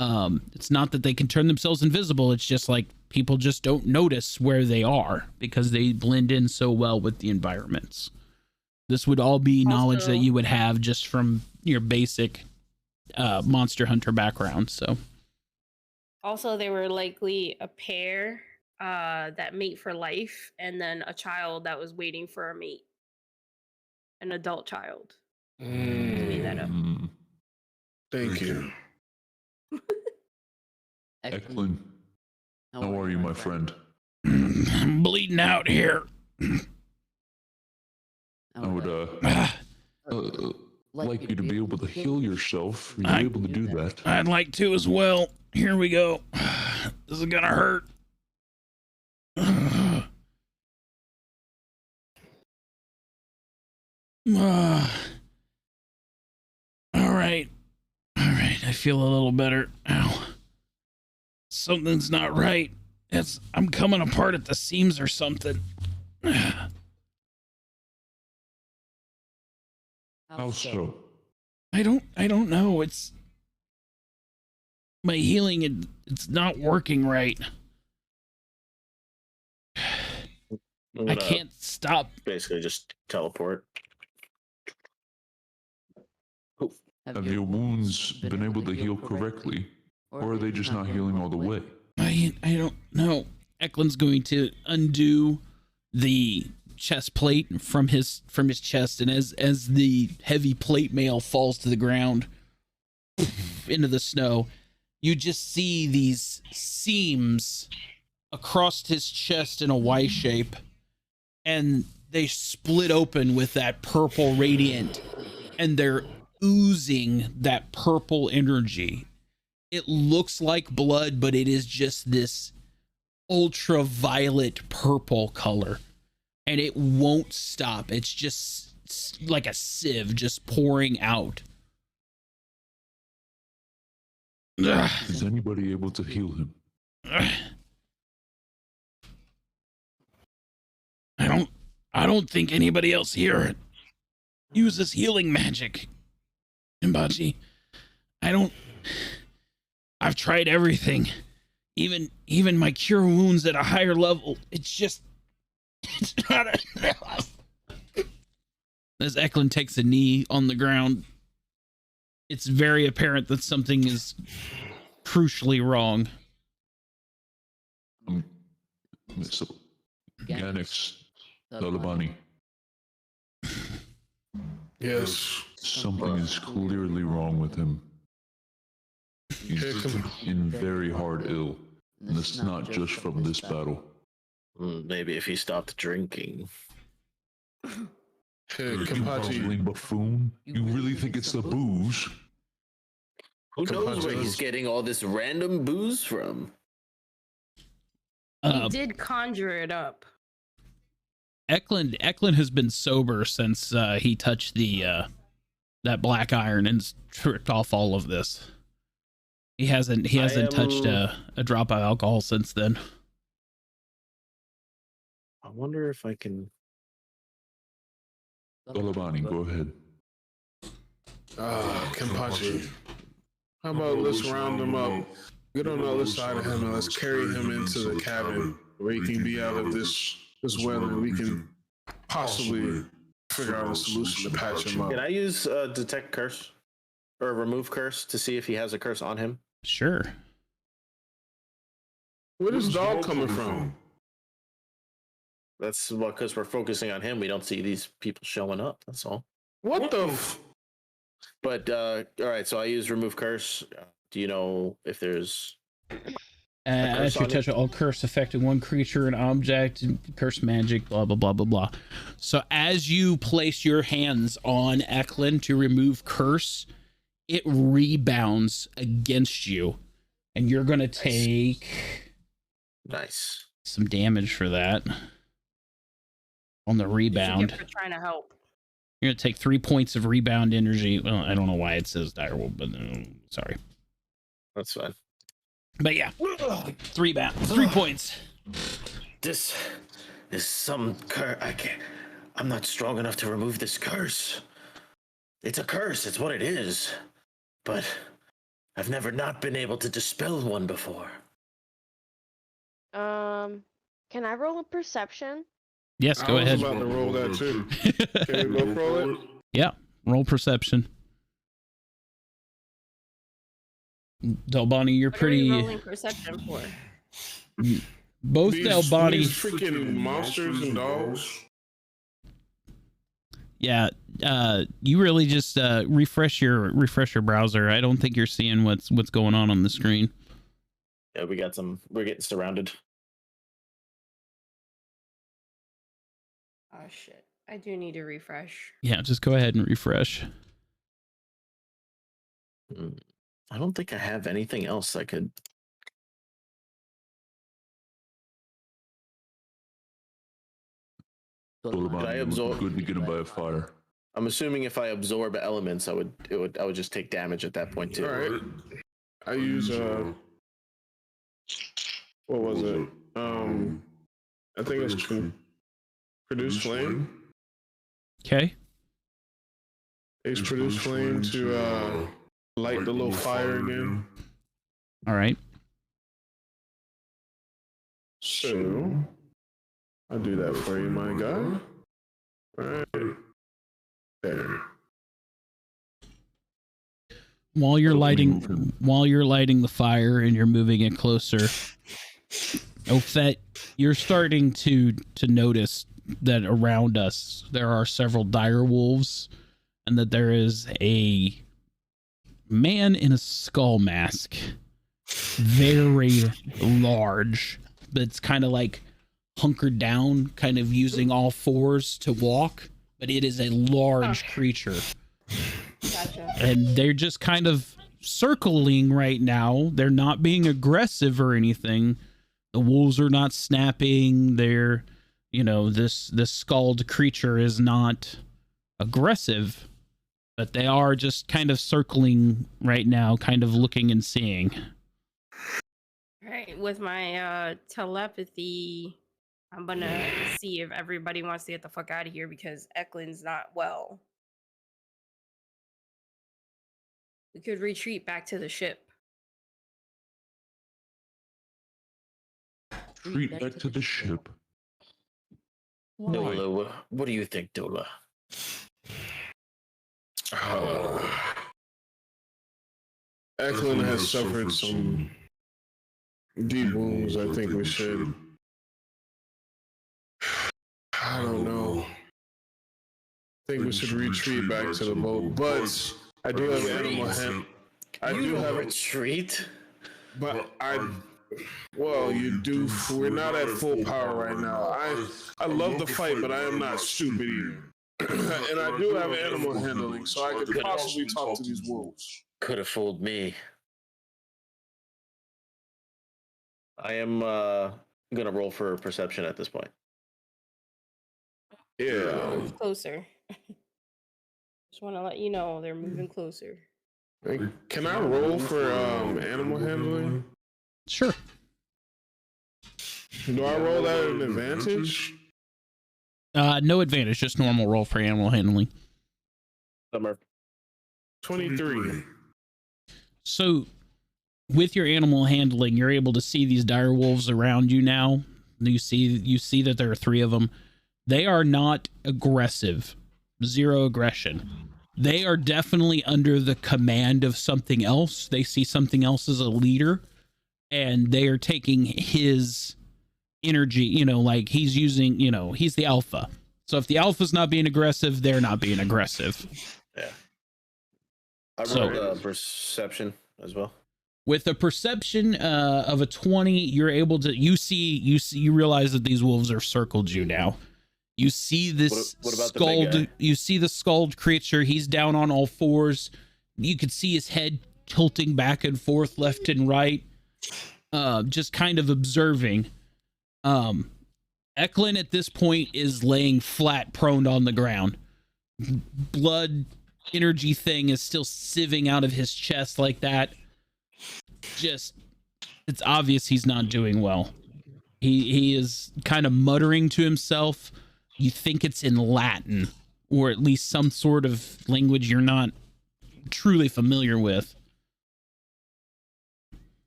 It's not that they can turn themselves invisible. It's just like people just don't notice where they are because they blend in so well with the environments. This would all be knowledge that you would have just from your basic Monster Hunter background. So Also, they were likely a pair that mate for life, and then a child that was waiting for a mate, an adult child. Made that up. Mm, Thank you. Eklund, how are you, my friend? I'm bleeding out here. I would like you to be able to heal yourself. Are you able to do that? I'd like to as well. Here we go. This is gonna hurt. All right. I feel a little better. Ow. Something's not right. I'm coming apart at the seams or something. How so? I don't know. It's my healing. It's not working right. I can't stop. Basically, just teleport. Have your wounds been able to heal correctly? Or are they just not healing all the way? I don't know. Eklund's going to undo the chest plate from his chest, and as the heavy plate mail falls to the ground into the snow, you just see these seams across his chest in a Y shape, and they split open with that purple radiant, and they're oozing that purple energy. It looks like blood, but it is just this ultraviolet purple color, and it won't stop. It's just like a sieve just pouring out. Is anybody able to heal him? I don't think anybody else here uses healing magic. Kenpachi, I've tried everything. even my cure wounds at a higher level, it's not enough. As Eklund takes a knee on the ground, it's very apparent that something is crucially wrong. Ganix, Dolabani. Yes. Something is clearly wrong with him. He's in very hard ill. And it's not just from this battle. Maybe if he stopped drinking. Hey, You Kenpachi. bumbling buffoon? You really think it's the booze? Who knows where he's getting all this random booze from? He did conjure it up. Eklund has been sober since he touched the that black iron and tripped off all of this. He hasn't touched a drop of alcohol since then. I wonder if I can. Dolabani, go ahead. Kenpachi. How about let's round him up, get on the other side of him, and let's carry him into the cabin where he can be out of this weather, and we can possibly figure out a solution to patch him up. Can I use detect curse or remove curse to see if he has a curse on him? Sure. Where is dog coming from? That's because we're focusing on him. We don't see these people showing up. That's all. What the? But all right, so I use remove curse. Do you know if there's As you touch all curse affecting one creature, an object, curse magic, blah blah blah blah blah. So as you place your hands on Eklund to remove curse, it rebounds against you, and you're gonna take some damage for that on the rebound. For trying to help. You're gonna take 3 points of rebound energy. Well, I don't know why it says direwolf, but sorry. That's fine. But yeah, 3 points. This is some curse. I'm not strong enough to remove this curse. It's a curse. It's what it is. But I've never not been able to dispel one before. Can I roll a perception? Yes, go ahead. I was about to roll that too. Can we both roll it? Yeah, roll perception. Delbani, you're What are we pretty. rolling perception for? Both Delbani. These freaking monsters and dogs. Yeah, you really just refresh your browser. I don't think you're seeing what's going on the screen. Yeah, we're getting surrounded. Oh shit. I do need to refresh. Yeah, just go ahead and refresh. I don't think I have anything else I could. Dolabani, I absorb? good to get him by a fire. I'm assuming if I absorb elements, I would just take damage at that point too. All right. I use what was it? I think it's produce flame. Okay. It's produce flame to light the little fire again. All right. So I'll do that for you, my guy. All right. There. While you're lighting the fire and you're moving it closer, Ophet, you're starting to notice that around us there are several dire wolves, and that there is a man in a skull mask, very large, but it's kind of like hunkered down, kind of using all fours to walk, but it is a large creature. Gotcha. And they're just kind of circling right now. They're not being aggressive or anything. The wolves are not snapping. They're, this skulled creature is not aggressive, but they are just kind of circling right now, kind of looking and seeing. All right, with my telepathy, I'm gonna see if everybody wants to get the fuck out of here because Eklund's not well. We could retreat back to the ship. retreat back to the ship. Why? Dola, what do you think, Dola? Eklund has suffered some deep wounds. I think we should. I don't know. I think we should retreat back to the boat, but I do have animal hand. I do have retreat, but well, you do. We're not at full power right now. I love the fight, but I am not stupid either. And I do have animal handling, so I could possibly talk to these wolves. Could have fooled me. I am gonna roll for perception at this point. Yeah. Move closer. Just want to let you know they're moving closer. Can I roll for animal handling? Sure. Do I roll that at an advantage? No advantage, just normal roll for animal handling. Summer. 23. So, with your animal handling, you're able to see these dire wolves around you now. You see that there are 3 of them. They are not aggressive. 0 aggression. They are definitely under the command of something else. They see something else as a leader, and they are taking his energy, like he's using, he's the alpha. So if the alpha's not being aggressive, they're not being aggressive. Yeah. I rolled perception as well. With a perception of a 20, you're able to you realize that these wolves are circled you now. You see this what about skulled, you see the skulled creature. He's down on all 4s. You can see his head tilting back and forth, left and right, just kind of observing. Eklund at this point is laying flat, prone on the ground. Blood energy thing is still sieving out of his chest like that. Just, it's obvious he's not doing well. He is kind of muttering to himself. You think it's in Latin, or at least some sort of language you're not truly familiar with.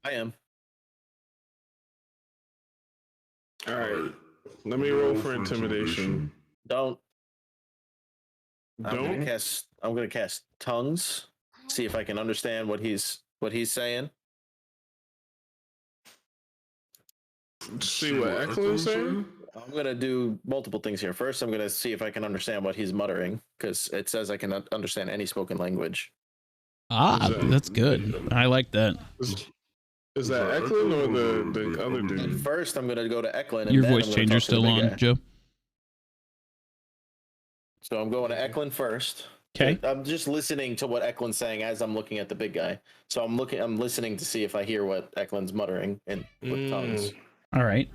I am. All right. Let me roll for intimidation. I'm gonna cast tongues. See if I can understand what he's saying. See what Eklund's saying? I'm gonna do multiple things here. First, I'm gonna see if I can understand what he's muttering, because it says I can understand any spoken language. That's good. I like that. Is that Eklund or the other dude? First, I'm gonna go to Eklund. Your voice changer still on, Joe? So I'm going to Eklund first. Okay. I'm just listening to what Eklund's saying as I'm looking at the big guy. So I'm listening to see if I hear what Eklund's muttering with tongues. All right.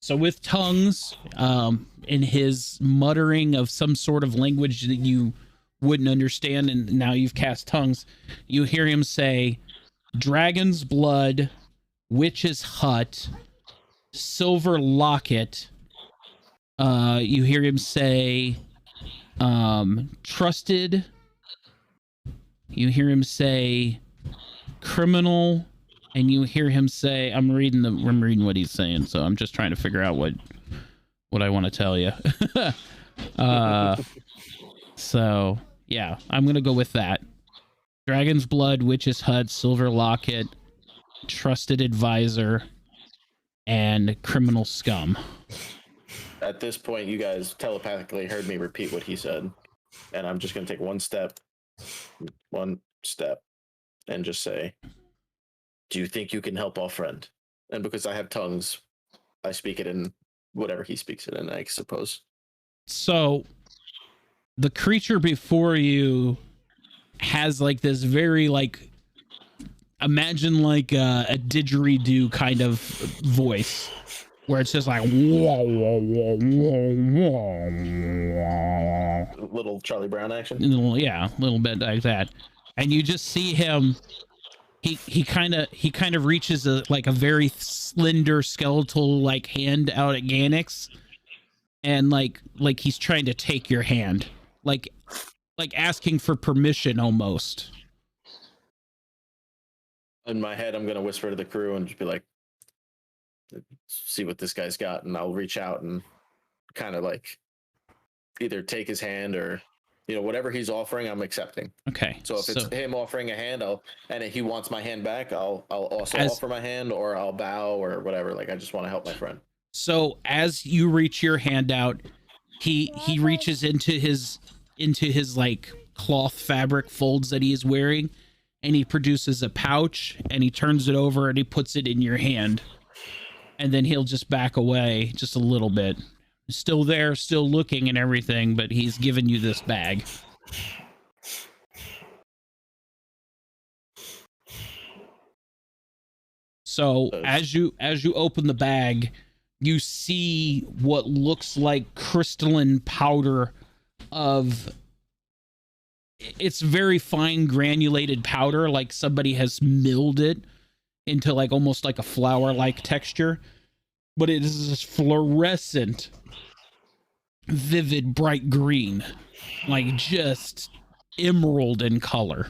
So with tongues, in his muttering of some sort of language that you wouldn't understand, and now you've cast tongues, you hear him say, "Dragon's blood, witch's hut, silver locket." You hear him say, "Trusted." You hear him say, "Criminal." And you hear him say, I'm reading what he's saying, so I'm just trying to figure out what I want to tell you. So yeah, I'm gonna go with that. Dragon's blood, witch's hut, silver locket, trusted advisor, and criminal scum. At this point, you guys telepathically heard me repeat what he said, and I'm just gonna take one step, and just say, "Do you think you can help our friend?" And because I have tongues, I speak it in whatever he speaks it in, I suppose. So the creature before you has like this very imagine like a didgeridoo kind of voice where it's just like little Charlie Brown action. Yeah, a little bit like that. And you just see him. He kind of reaches a very slender skeletal hand out at Ganix, and like he's trying to take your hand, like asking for permission almost. In my head, I'm gonna whisper to the crew and just be like, see what this guy's got, and I'll reach out and kind of like either take his hand or, you know, whatever he's offering, I'm accepting. Okay. So if it's him offering a hand, and he wants my hand back, I'll also offer my hand, or I'll bow or whatever. Like, I just want to help my friend. So as you reach your hand out, he reaches into his like cloth fabric folds that he is wearing, and he produces a pouch, and he turns it over and he puts it in your hand, and then he'll just back away just a little bit. Still there, still looking and everything, but he's given you this bag. So as you open the bag, you see what looks like crystalline powder of, it's very fine granulated powder, like somebody has milled it into like almost like a flour-like texture, but it is this fluorescent, vivid, bright green, like just emerald in color.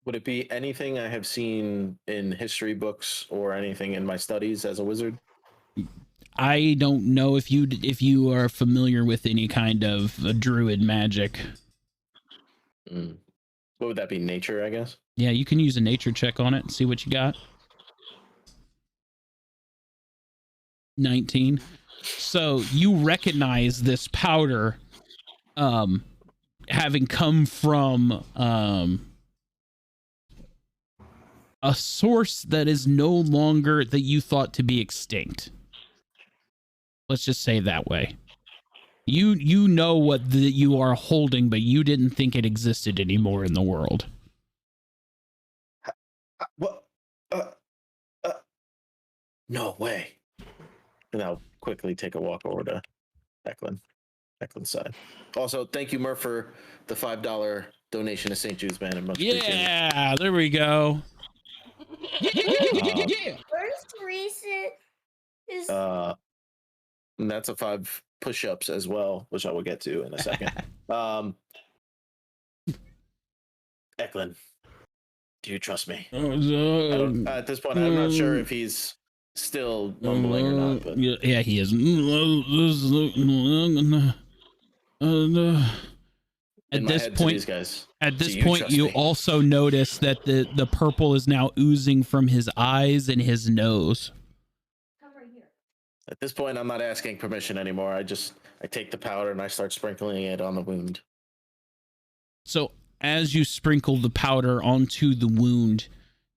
Would it be anything I have seen in history books or anything in my studies as a wizard? I don't know if you are familiar with any kind of druid magic. What would that be? Nature, I guess? Yeah, you can use a nature check on it and see what you got. 19. So you recognize this powder having come from a source that is no longer that you thought to be extinct. Let's just say it that way. You know what you are holding, but you didn't think it existed anymore in the world. What? No way. And I'll quickly take a walk over to Eklund's side. Also, thank you, Murph, for the $5 donation to St. Jude's, man. Much appreciated. Yeah, there we go. Where's Teresa? And that's a 5 push-ups as well, which I will get to in a second. Eklund, do you trust me? At this point, I'm not sure if he's still mumbling or not. But yeah, he is. At this point, you also notice that the purple is now oozing from his eyes and his nose. At this point, I'm not asking permission anymore. I take the powder and I start sprinkling it on the wound. So as you sprinkle the powder onto the wound,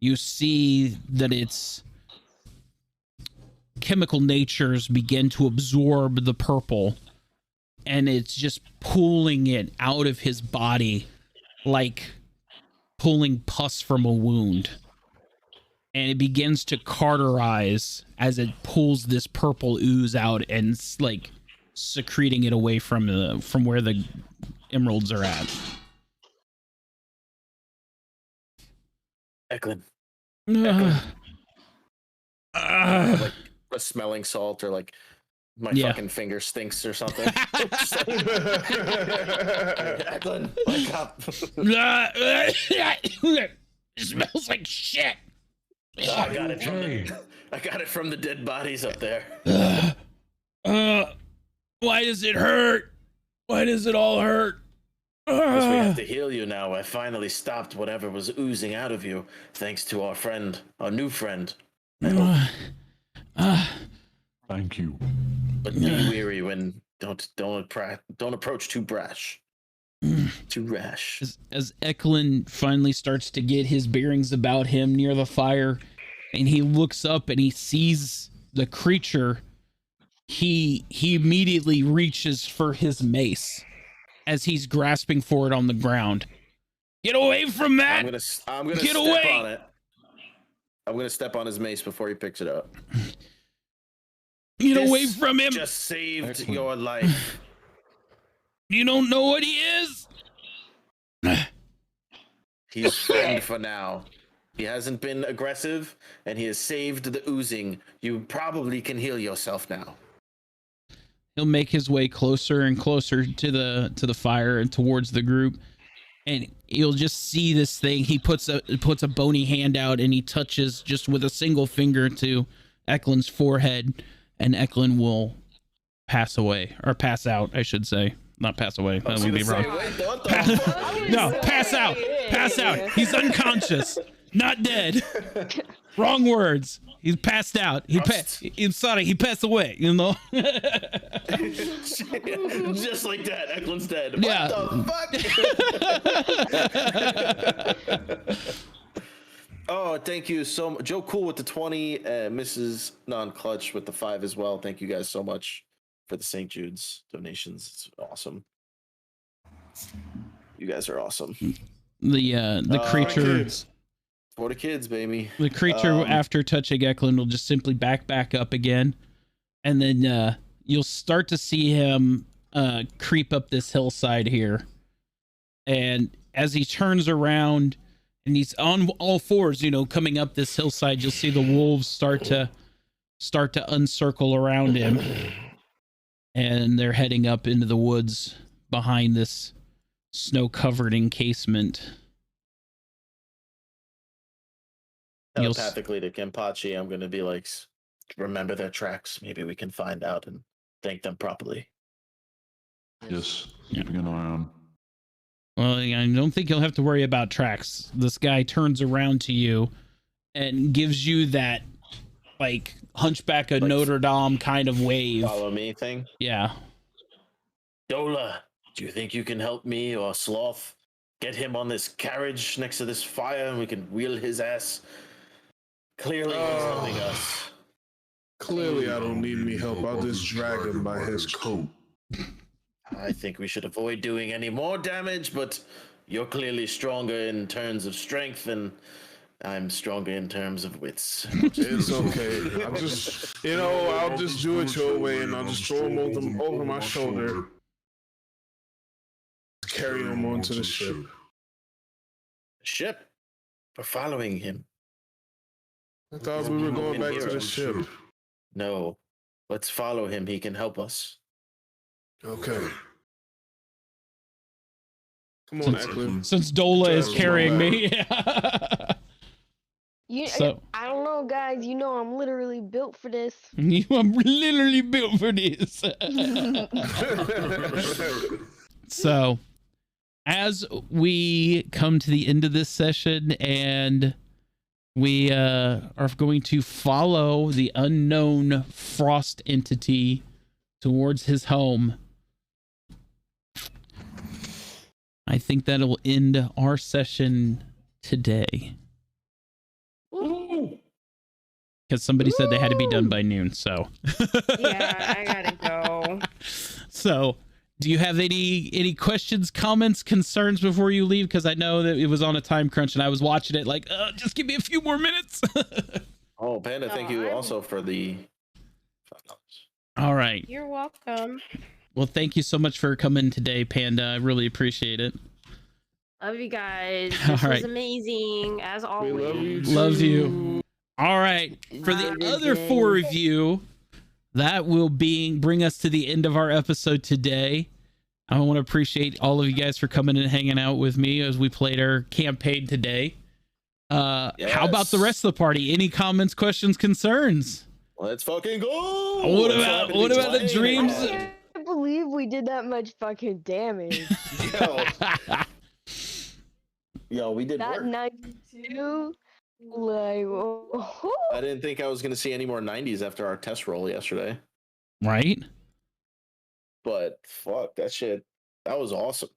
you see that its chemical natures begin to absorb the purple, and it's just pulling it out of his body like pulling pus from a wound. And it begins to cauterize as it pulls this purple ooze out and like secreting it away from where the emeralds are at. Eklund. Like a smelling salt, or like my fucking finger stinks or something. Eklund, wake up. It smells like shit. I got it from the dead bodies up there. Why does it hurt? Why does it all hurt? Guess we have to heal you now. I finally stopped whatever was oozing out of you, thanks to our new friend. Thank you. But be weary when don't approach too brash. Too rash. As Eklund finally starts to get his bearings about him near the fire, and he looks up and he sees the creature, he immediately reaches for his mace as he's grasping for it on the ground. Get away from that! I'm gonna get step away on it. I'm gonna step on his mace before he picks it up. Get away from him! Just saved your life. You don't know what he is? He's friend for now. He hasn't been aggressive, and he has saved the oozing. You probably can heal yourself now. He'll make his way closer and closer to the fire and towards the group, and you'll just see this thing. He puts a bony hand out and he touches just with a single finger to Eklund's forehead, and Eklund will pass away, or pass out, I should say. Not pass away. That would be wrong. No, pass out. Pass out. He's unconscious, not dead. Wrong words. He's passed out. I'm sorry. He passed away. You know. Just like that, Eklund's dead. Yeah. What the fuck? Oh, thank you so much, Joe. Cool with the 20, Mrs. Non-Clutch with the 5 as well. Thank you guys so much for the St. Jude's donations. It's awesome. You guys are awesome. The creature. For the kids, baby. The creature after touching Eklund will just simply back up again, and then you'll start to see him creep up this hillside here. And as he turns around and he's on all fours, coming up this hillside, you'll see the wolves start to uncircle around him, and they're heading up into the woods behind this snow-covered encasement. Telepathically to Kenpachi, I'm going to be like, remember their tracks. Maybe we can find out and thank them properly. Yes, keeping an eye on. Well, I don't think you'll have to worry about tracks. This guy turns around to you and gives you that, like, Hunchback of Notre Dame kind of wave. Follow me thing? Yeah. Dola, do you think you can help me or Sloth get him on this carriage next to this fire and we can wheel his ass? Clearly he's helping us. Clearly I don't need any help. I'll just drag him by his coat. I think we should avoid doing any more damage, but you're clearly stronger in terms of strength and I'm stronger in terms of wits. It's okay. I'll just do it your way and I'll just throw him over my shoulder. Carry him onto the ship. Ship? We're following him. I thought we were going back to the ship. No. Let's follow him. He can help us. Okay. Come on, Eklund. Since Dola is carrying me. I don't know, guys. I'm literally built for this. I'm literally built for this. So, as we come to the end of this session and we are going to follow the unknown frost entity towards his home, I think that'll end our session today. Because somebody said they had to be done by noon, so. Yeah, I gotta go. So, do you have any questions, comments, concerns before you leave? Because I know that it was on a time crunch and I was watching it like, just give me a few more minutes. Oh, Panda, thank you also for the $5. All right. You're welcome. Well, thank you so much for coming today, Panda. I really appreciate it. Love you guys. All This right. was amazing, as always. Love you. All right. For the other 4 of you, that will bring us to the end of our episode today. I want to appreciate all of you guys for coming and hanging out with me as we played our campaign today. How about the rest of the party? Any comments, questions, concerns? Let's fucking go. What about the dreams? I can't believe we did that much fucking damage. Yo, we did That work. 92, like, oh. I didn't think I was going to see any more 90s after our test roll yesterday. Right? But fuck that shit. That was awesome.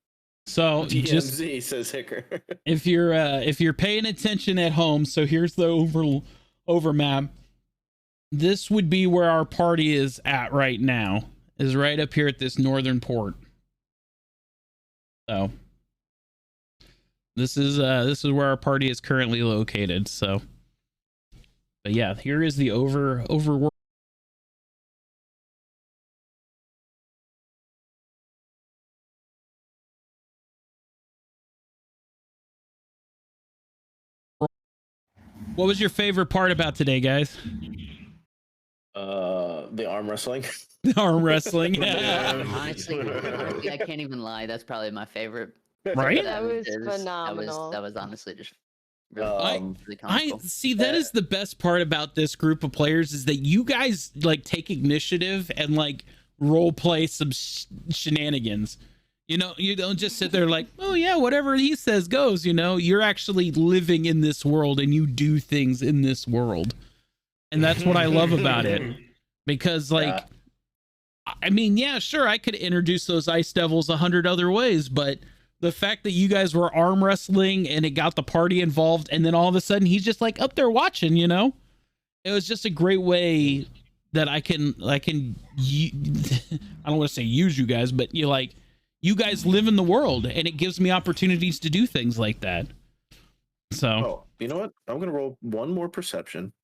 So just DMZ says Hicker. if you're paying attention at home, so here's the over map. This would be where our party is at right now. Is right up here at this northern port. So this is where our party is currently located. So, but yeah, here is the over. What was your favorite part about today, guys? The arm wrestling. Arm wrestling. Honestly, I can't even lie. That's probably my favorite. Right? That was That phenomenal. was honestly just the I console. see that is the best part about this group of players is that you guys like take initiative and like role play some shenanigans. You know, you don't just sit there like, oh yeah, whatever he says goes. You know, you're actually living in this world and you do things in this world, and that's what I love about it. Because like, I mean, yeah, sure, I could introduce those Ice Devils 100 other ways, but the fact that you guys were arm wrestling and it got the party involved, and then all of a sudden he's just like up there watching, you know, it was just a great way that I can I don't want to say use you guys, but you guys live in the world and it gives me opportunities to do things like that. So, oh, you know what? I'm going to roll one more perception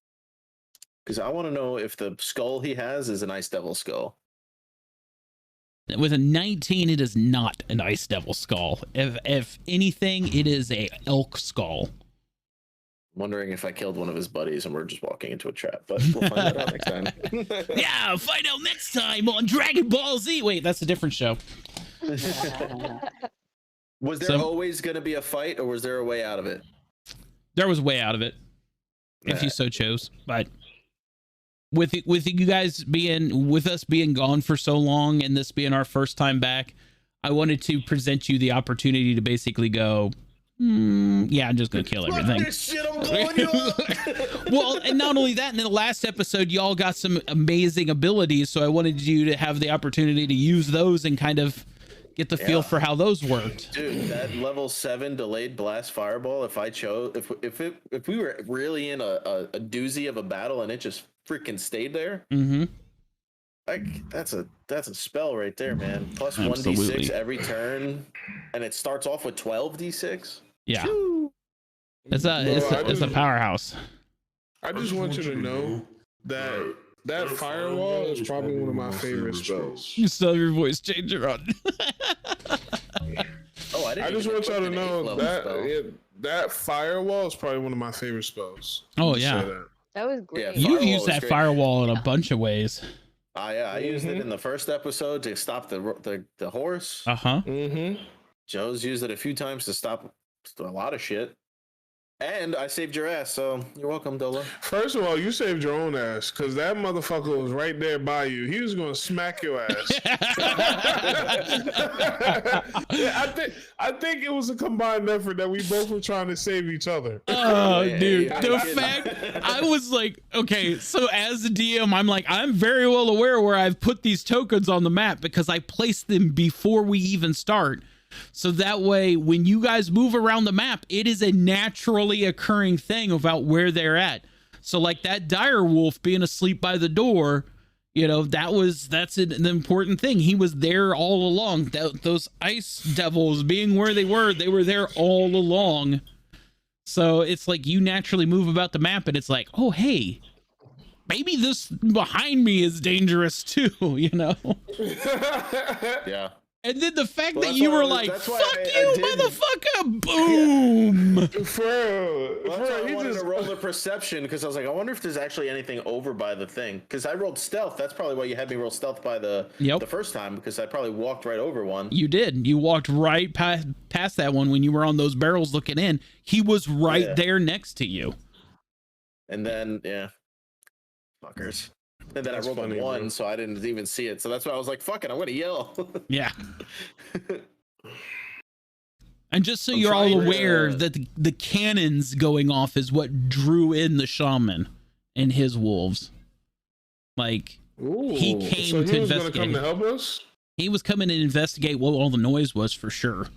because I want to know if the skull he has is an Ice Devil skull. with a 19, it is not an Ice Devil skull. If anything, it is a elk skull. Wondering if I killed one of his buddies and we're just walking into a trap, but we'll find that out next time. Yeah, find out next time on Dragon Ball Z. Wait, that's a different show. Was there always going to be a fight, or was there a way out of it? There was a way out of it, if you so chose. But with you guys with us being gone for so long and this being our first time back, I wanted to present you the opportunity to basically go, yeah, I'm just gonna kill everything. This shit, I'm blowing you up. Well, and not only that, in the last episode, y'all got some amazing abilities, so I wanted you to have the opportunity to use those and kind of get the feel for how those worked. Dude, that level 7 delayed blast fireball, if I chose, if we were really in a doozy of a battle and it just freaking stayed there, that's a spell right there, man. Plus Absolutely. 1d6 every turn, and it starts off with 12d6. Yeah, it's a powerhouse. I just want you to know that firewall is probably one of my favorite spells. You still have your voice changer on. Oh, I just want y'all to know that firewall is probably one of my favorite spells. Oh yeah, that was great. Yeah, you've used that firewall in a bunch of ways. Yeah, I used it in the first episode to stop the horse. Joe's used it a few times to stop a lot of shit. And I saved your ass, so you're welcome, Dola. First of all, you saved your own ass, because that motherfucker was right there by you. He was going to smack your ass. I think it was a combined effort that we both were trying to save each other. Oh, dude. The fact, I was like, okay, so as a DM, I'm very well aware where I've put these tokens on the map because I placed them before we even start. So that way, when you guys move around the map, it is a naturally occurring thing about where they're at. So like that dire wolf being asleep by the door, you know, that's an important thing. He was there all along. Those ice devils being where they were there all along. So it's like you naturally move about the map and it's like, oh, hey, maybe this behind me is dangerous too, you know? Yeah. And then the fact that you were like, fuck you, motherfucker, boom. That's why I wanted to roll the perception, because I was like, I wonder if there's actually anything over by the thing. Because I rolled stealth. That's probably why you had me roll stealth by the first time, because I probably walked right over one. You did. You walked right past that one when you were on those barrels looking in. He was right there next to you. And then, fuckers. And then I rolled a 1, so I didn't even see it. So that's why I was like, fuck it, I'm going to yell. Yeah. And just so you're all aware that the cannons going off is what drew in the shaman and his wolves. Like, he came to investigate. Come to help us? He was coming to investigate what all the noise was for sure.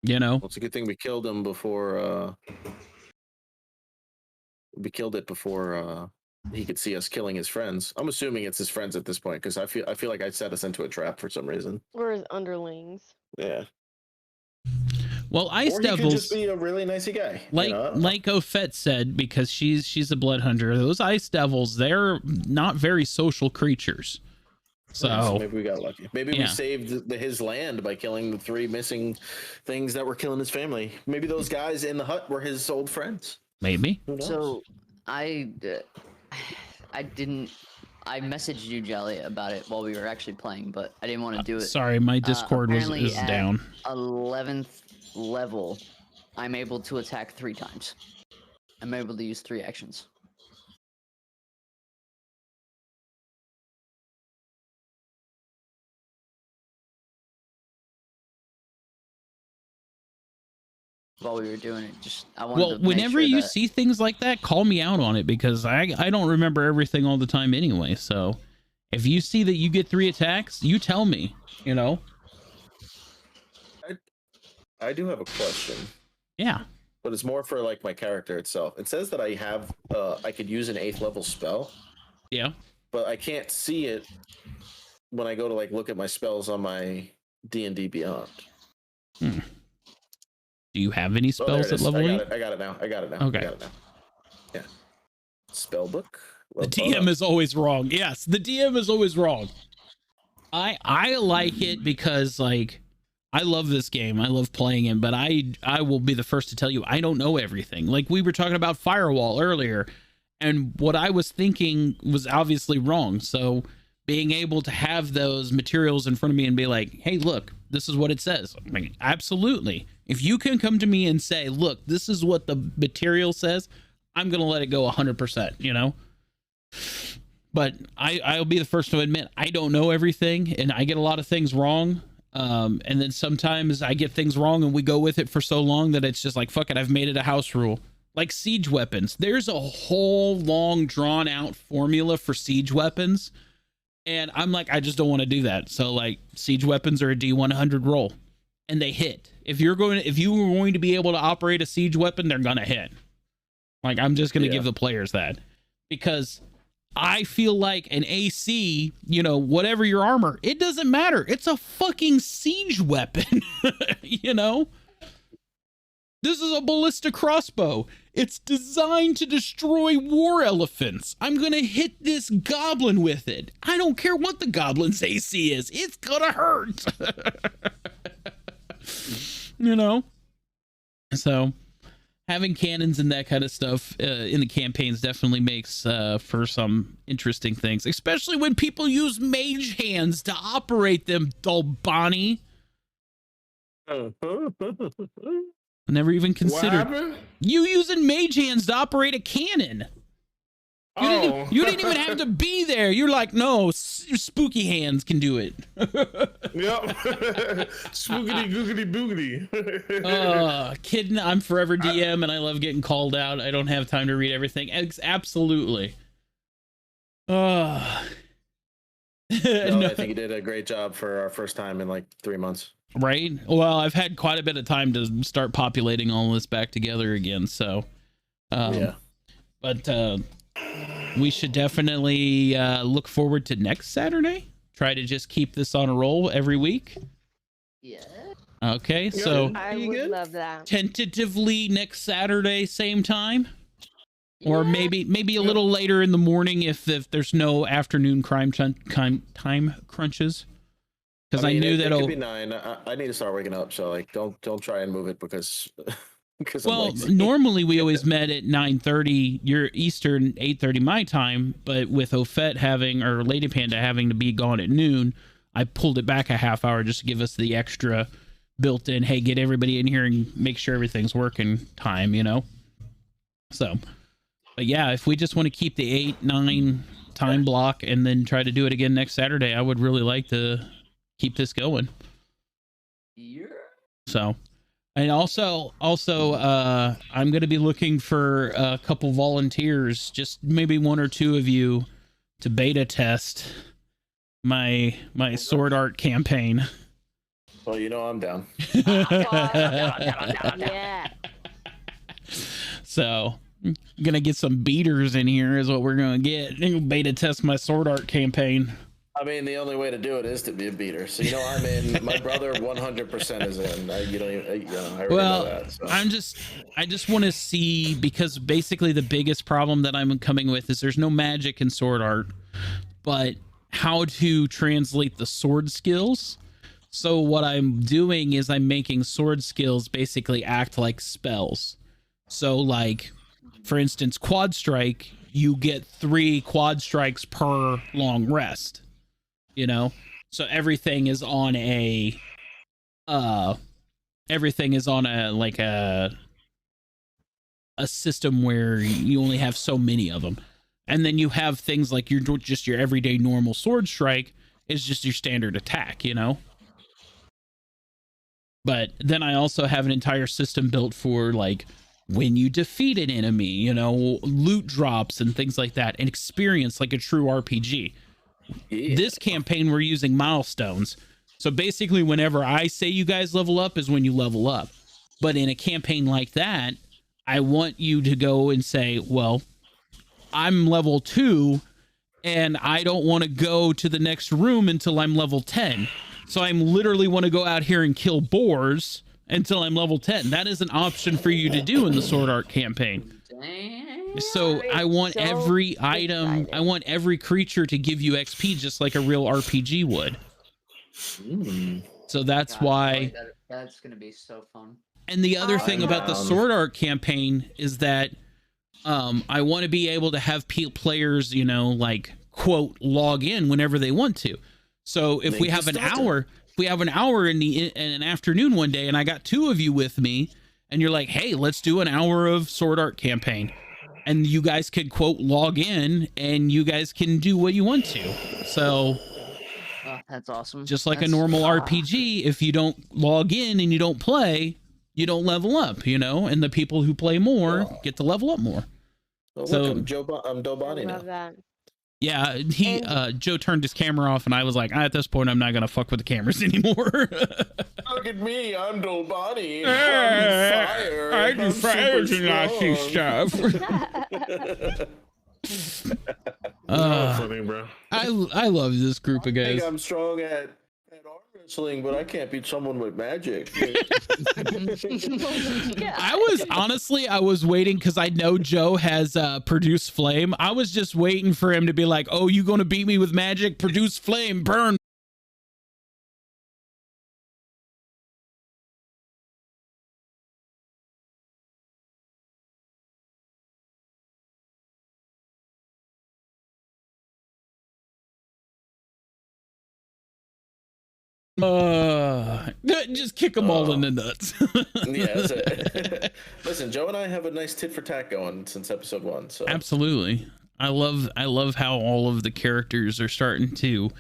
You know? Well, it's a good thing we killed him before... we killed it before... he could see us killing his friends. I'm assuming it's his friends at this point because I feel like I set us into a trap for some reason. Or his underlings. Yeah. Well, Ice Devils could just be a really nice guy. Like Ofet said, because she's a blood hunter. Those Ice Devils, they're not very social creatures. So maybe we got lucky. Maybe we saved his land by killing the 3 missing things that were killing his family. Maybe those guys in the hut were his old friends. Maybe. So I messaged you, Jelly, about it while we were actually playing, but I didn't want to do it. Sorry, my Discord is down. 11th level, I'm able to attack 3 times. I'm able to use 3 actions. While we were doing it, just I wanted Well, to make whenever sure you that- see things like that, call me out on it because I don't remember everything all the time anyway. So if you see that you get 3 attacks, you tell me, you know? I do have a question, Yeah. but it's more for like my character itself. It says that I have I could use an 8th level spell, Yeah. but I can't see it when I go to like look at my spells on my D&D Beyond. Do you have any Oh, there spells it at is. level 8? I got it now. I got it now. Okay. I got it now. Yeah. Spell book. The DM is always wrong. Yes, the DM is always wrong. I like it because like I love this game. I love playing it, but I will be the first to tell you I don't know everything. Like we were talking about Firewall earlier, and what I was thinking was obviously wrong. So being able to have those materials in front of me and be like, "Hey, look, this is what it says." I mean, absolutely. If you can come to me and say, "Look, this is what the material says," I'm going to let it go 100%, you know? But I'll be the first to admit I don't know everything and I get a lot of things wrong. And then sometimes I get things wrong and we go with it for so long that it's just like, fuck it, I've made it a house rule. Like siege weapons. There's a whole long drawn out formula for siege weapons. And I'm like, I just don't want to do that. So like siege weapons are a D100 roll and they hit. If you were going to be able to operate a siege weapon, they're going to hit. Like I'm just going to give the players that because I feel like an AC, you know, whatever your armor, it doesn't matter. It's a fucking siege weapon, you know? This is a ballista crossbow. It's designed to destroy war elephants. I'm going to hit this goblin with it. I don't care what the goblin's AC is. It's going to hurt. You know? So having cannons and that kind of stuff in the campaigns definitely makes for some interesting things, especially when people use mage hands to operate them, Dolbani. Never even considered you using mage hands to operate a cannon. You didn't even have to be there. You're like, no, spooky hands can do it. Yep. Spookity googity boogity. Kidding. I'm forever DM and I love getting called out. I don't have time to read everything. Absolutely. No, I think you did a great job for our first time in like 3 months. Right? Well, I've had quite a bit of time to start populating all this back together again. So, yeah. But we should definitely look forward to next Saturday. Try to just keep this on a roll every week. Yeah. Okay, so I would love that. Tentatively next Saturday, same time, or maybe a little later in the morning if there's no afternoon time crunches. Because I knew that it could be 9. I need to start waking up, so like don't try and move it because well, I'm lazy. normally we always met at 9:30 your Eastern, 8:30 my time, but with Ofet having or Lady Panda having to be gone at noon, I pulled it back a half hour just to give us the extra built-in, hey, get everybody in here and make sure everything's working time, you know. So, but yeah, if we just want to keep the 8-9 time block and then try to do it again next Saturday, I would really like to keep this going. Yeah. So, and also, I'm going to be looking for a couple volunteers, just maybe 1 or 2 of you, to beta test my sword art campaign. Well, you know I'm down. Yeah. So, gonna get some beaters in here is what we're gonna get. Beta test my sword art campaign. I mean, the only way to do it is to be a beater. So, you know, I'm in. My brother 100% is in. You don't even, I already know that. So. I just want to see, because basically the biggest problem that I'm coming with is there's no magic in sword art, but how to translate the sword skills. So what I'm doing is I'm making sword skills basically act like spells. So like, for instance, quad strike, you get 3 quad strikes per long rest. You know, so everything is on a everything is on a system where you only have so many of them. And then you have things like your everyday normal sword strike is just your standard attack, you know? But then I also have an entire system built for like when you defeat an enemy, you know, loot drops and things like that, and experience like a true RPG. Yeah. This campaign, we're using milestones. So basically, whenever I say you guys level up is when you level up. But in a campaign like that, I want you to go and say, well, I'm level 2 and I don't want to go to the next room until I'm level 10. So I'm literally want to go out here and kill boars until I'm level 10. That is an option for you to do in the Sword Art campaign. So I want every item, I want every creature to give you XP just like a real RPG would. So that's why. That's going to be so fun. And the other thing about the Sword Art campaign is that I want to be able to have players, you know, like, quote, log in whenever they want to. So if we have an hour, in an afternoon one day and I got 2 of you with me and you're like, hey, let's do an hour of Sword Art campaign. And you guys could, quote, log in and you guys can do what you want to. So that's awesome. Just like a normal RPG, if you don't log in and you don't play, you don't level up, you know, and the people who play more get to level up more. Well, so look, I'm Dobani now. That. Yeah, Joe turned his camera off, and I was like, at this point, I'm not gonna fuck with the cameras anymore. Look at me, I'm Dobani. I do fire genasi stuff. Funny, bro. I love this group of guys. I think I'm strong at arm wrestling, but I can't beat someone with magic. I was waiting because I know Joe has produced flame. I was just waiting for him to be like, oh, you gonna beat me with magic? Produce flame, burn. Just kick them all in the nuts. Yeah, that's it. Listen, Joe and I have a nice tit for tat going since episode 1. So absolutely, I love how all of the characters are starting to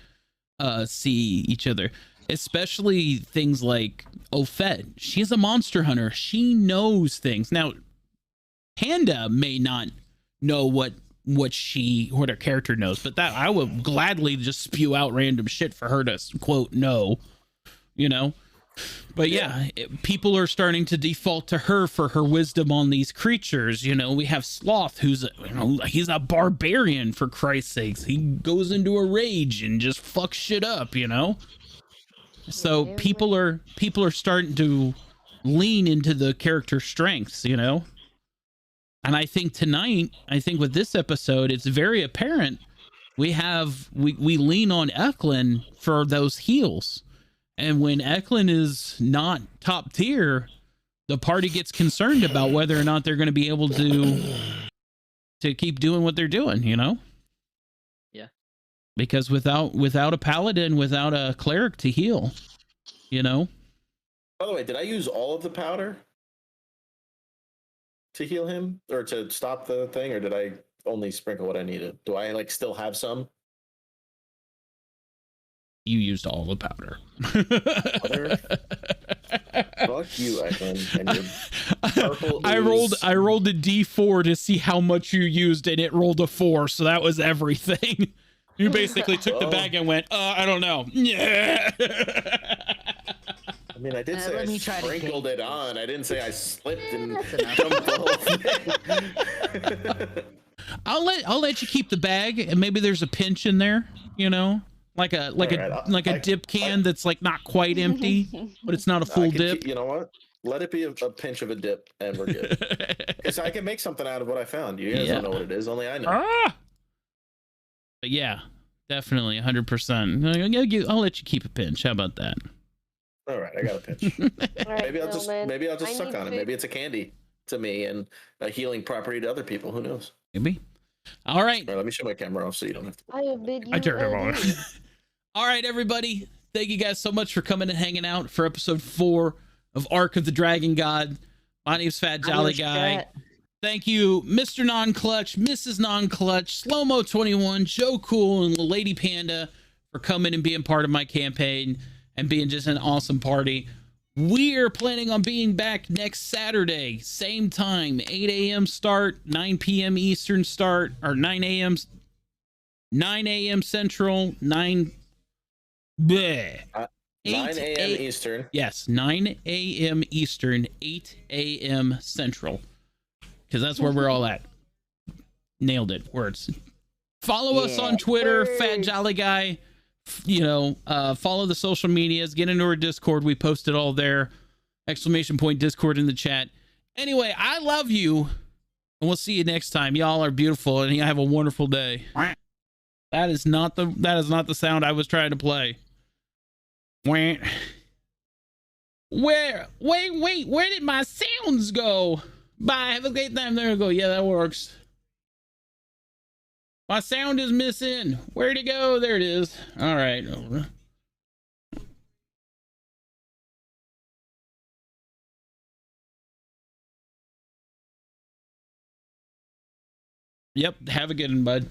see each other, especially things like Ophet. She's a monster hunter. She knows things. Now, Panda may not know what her character knows, but that I would gladly just spew out random shit for her to quote know, you know. But yeah, people are starting to default to her for her wisdom on these creatures. You know, we have Sloth, who's he's a barbarian, for Christ's sakes. He goes into a rage and just fucks shit up, you know. So people are starting to lean into the character strengths, you know. And I think tonight, with this episode, it's very apparent we lean on Eklund for those heals. And when Eklund is not top tier, the party gets concerned about whether or not they're going to be able to keep doing what they're doing, you know? Yeah. Because without a paladin, without a cleric to heal, you know? By the way, did I use all of the powder to heal him or to stop the thing, or did I only sprinkle what I needed? Do I still have some? You used all the powder. Fuck you, Eklund, and your purple I rolled a D4 to see how much you used, and it rolled a 4, so that was everything. You basically took the bag and went, I don't know. Yeah. I mean, I did say I sprinkled it on. I didn't say I slipped and dumped the whole thing. I'll let you keep the bag, and maybe there's a pinch in there, you know? Like a dip can that's like not quite empty, but it's not a full dip. You know what? Let it be a pinch of a dip, and we're good. Because I can make something out of what I found. You guys don't know what it is. Only I know. But yeah, definitely 100%. I'll let you keep a pinch. How about that? All right, I got a pinch. Maybe I'll just suck on it. Maybe it's a candy to me and a healing property to other people. Who knows? Maybe. All right. Let me show my camera off so you don't have to. I turned it on. All right, everybody. Thank you guys so much for coming and hanging out for episode 4 of Ark of the Dragon God. My name's Fat Jolly Adios, Guy. chat. Thank you, Mr. Non-Clutch, Mrs. Non-Clutch, Slow-Mo21, Joe Cool, and Lady Panda for coming and being part of my campaign and being just an awesome party. We're planning on being back next Saturday, same time, 8 a.m. start, 9 p.m. Eastern start, or 9 a.m. Central, 9 9 a.m. Eastern. Yes, 9 a.m. Eastern, 8 a.m. Central. Because that's where we're all at. Nailed it. Words. Follow us on Twitter, Fat Jolly Guy. You know, follow the social medias. Get into our Discord. We post it all there. ! Discord in the chat. Anyway, I love you. And we'll see you next time. Y'all are beautiful and you have a wonderful day. That is not the sound I was trying to play. Wait, where did my sounds go? Bye, have a great time. There we go. Yeah, that works. My sound is missing. Where'd it go? There it is. All right. Yep, have a good one, bud.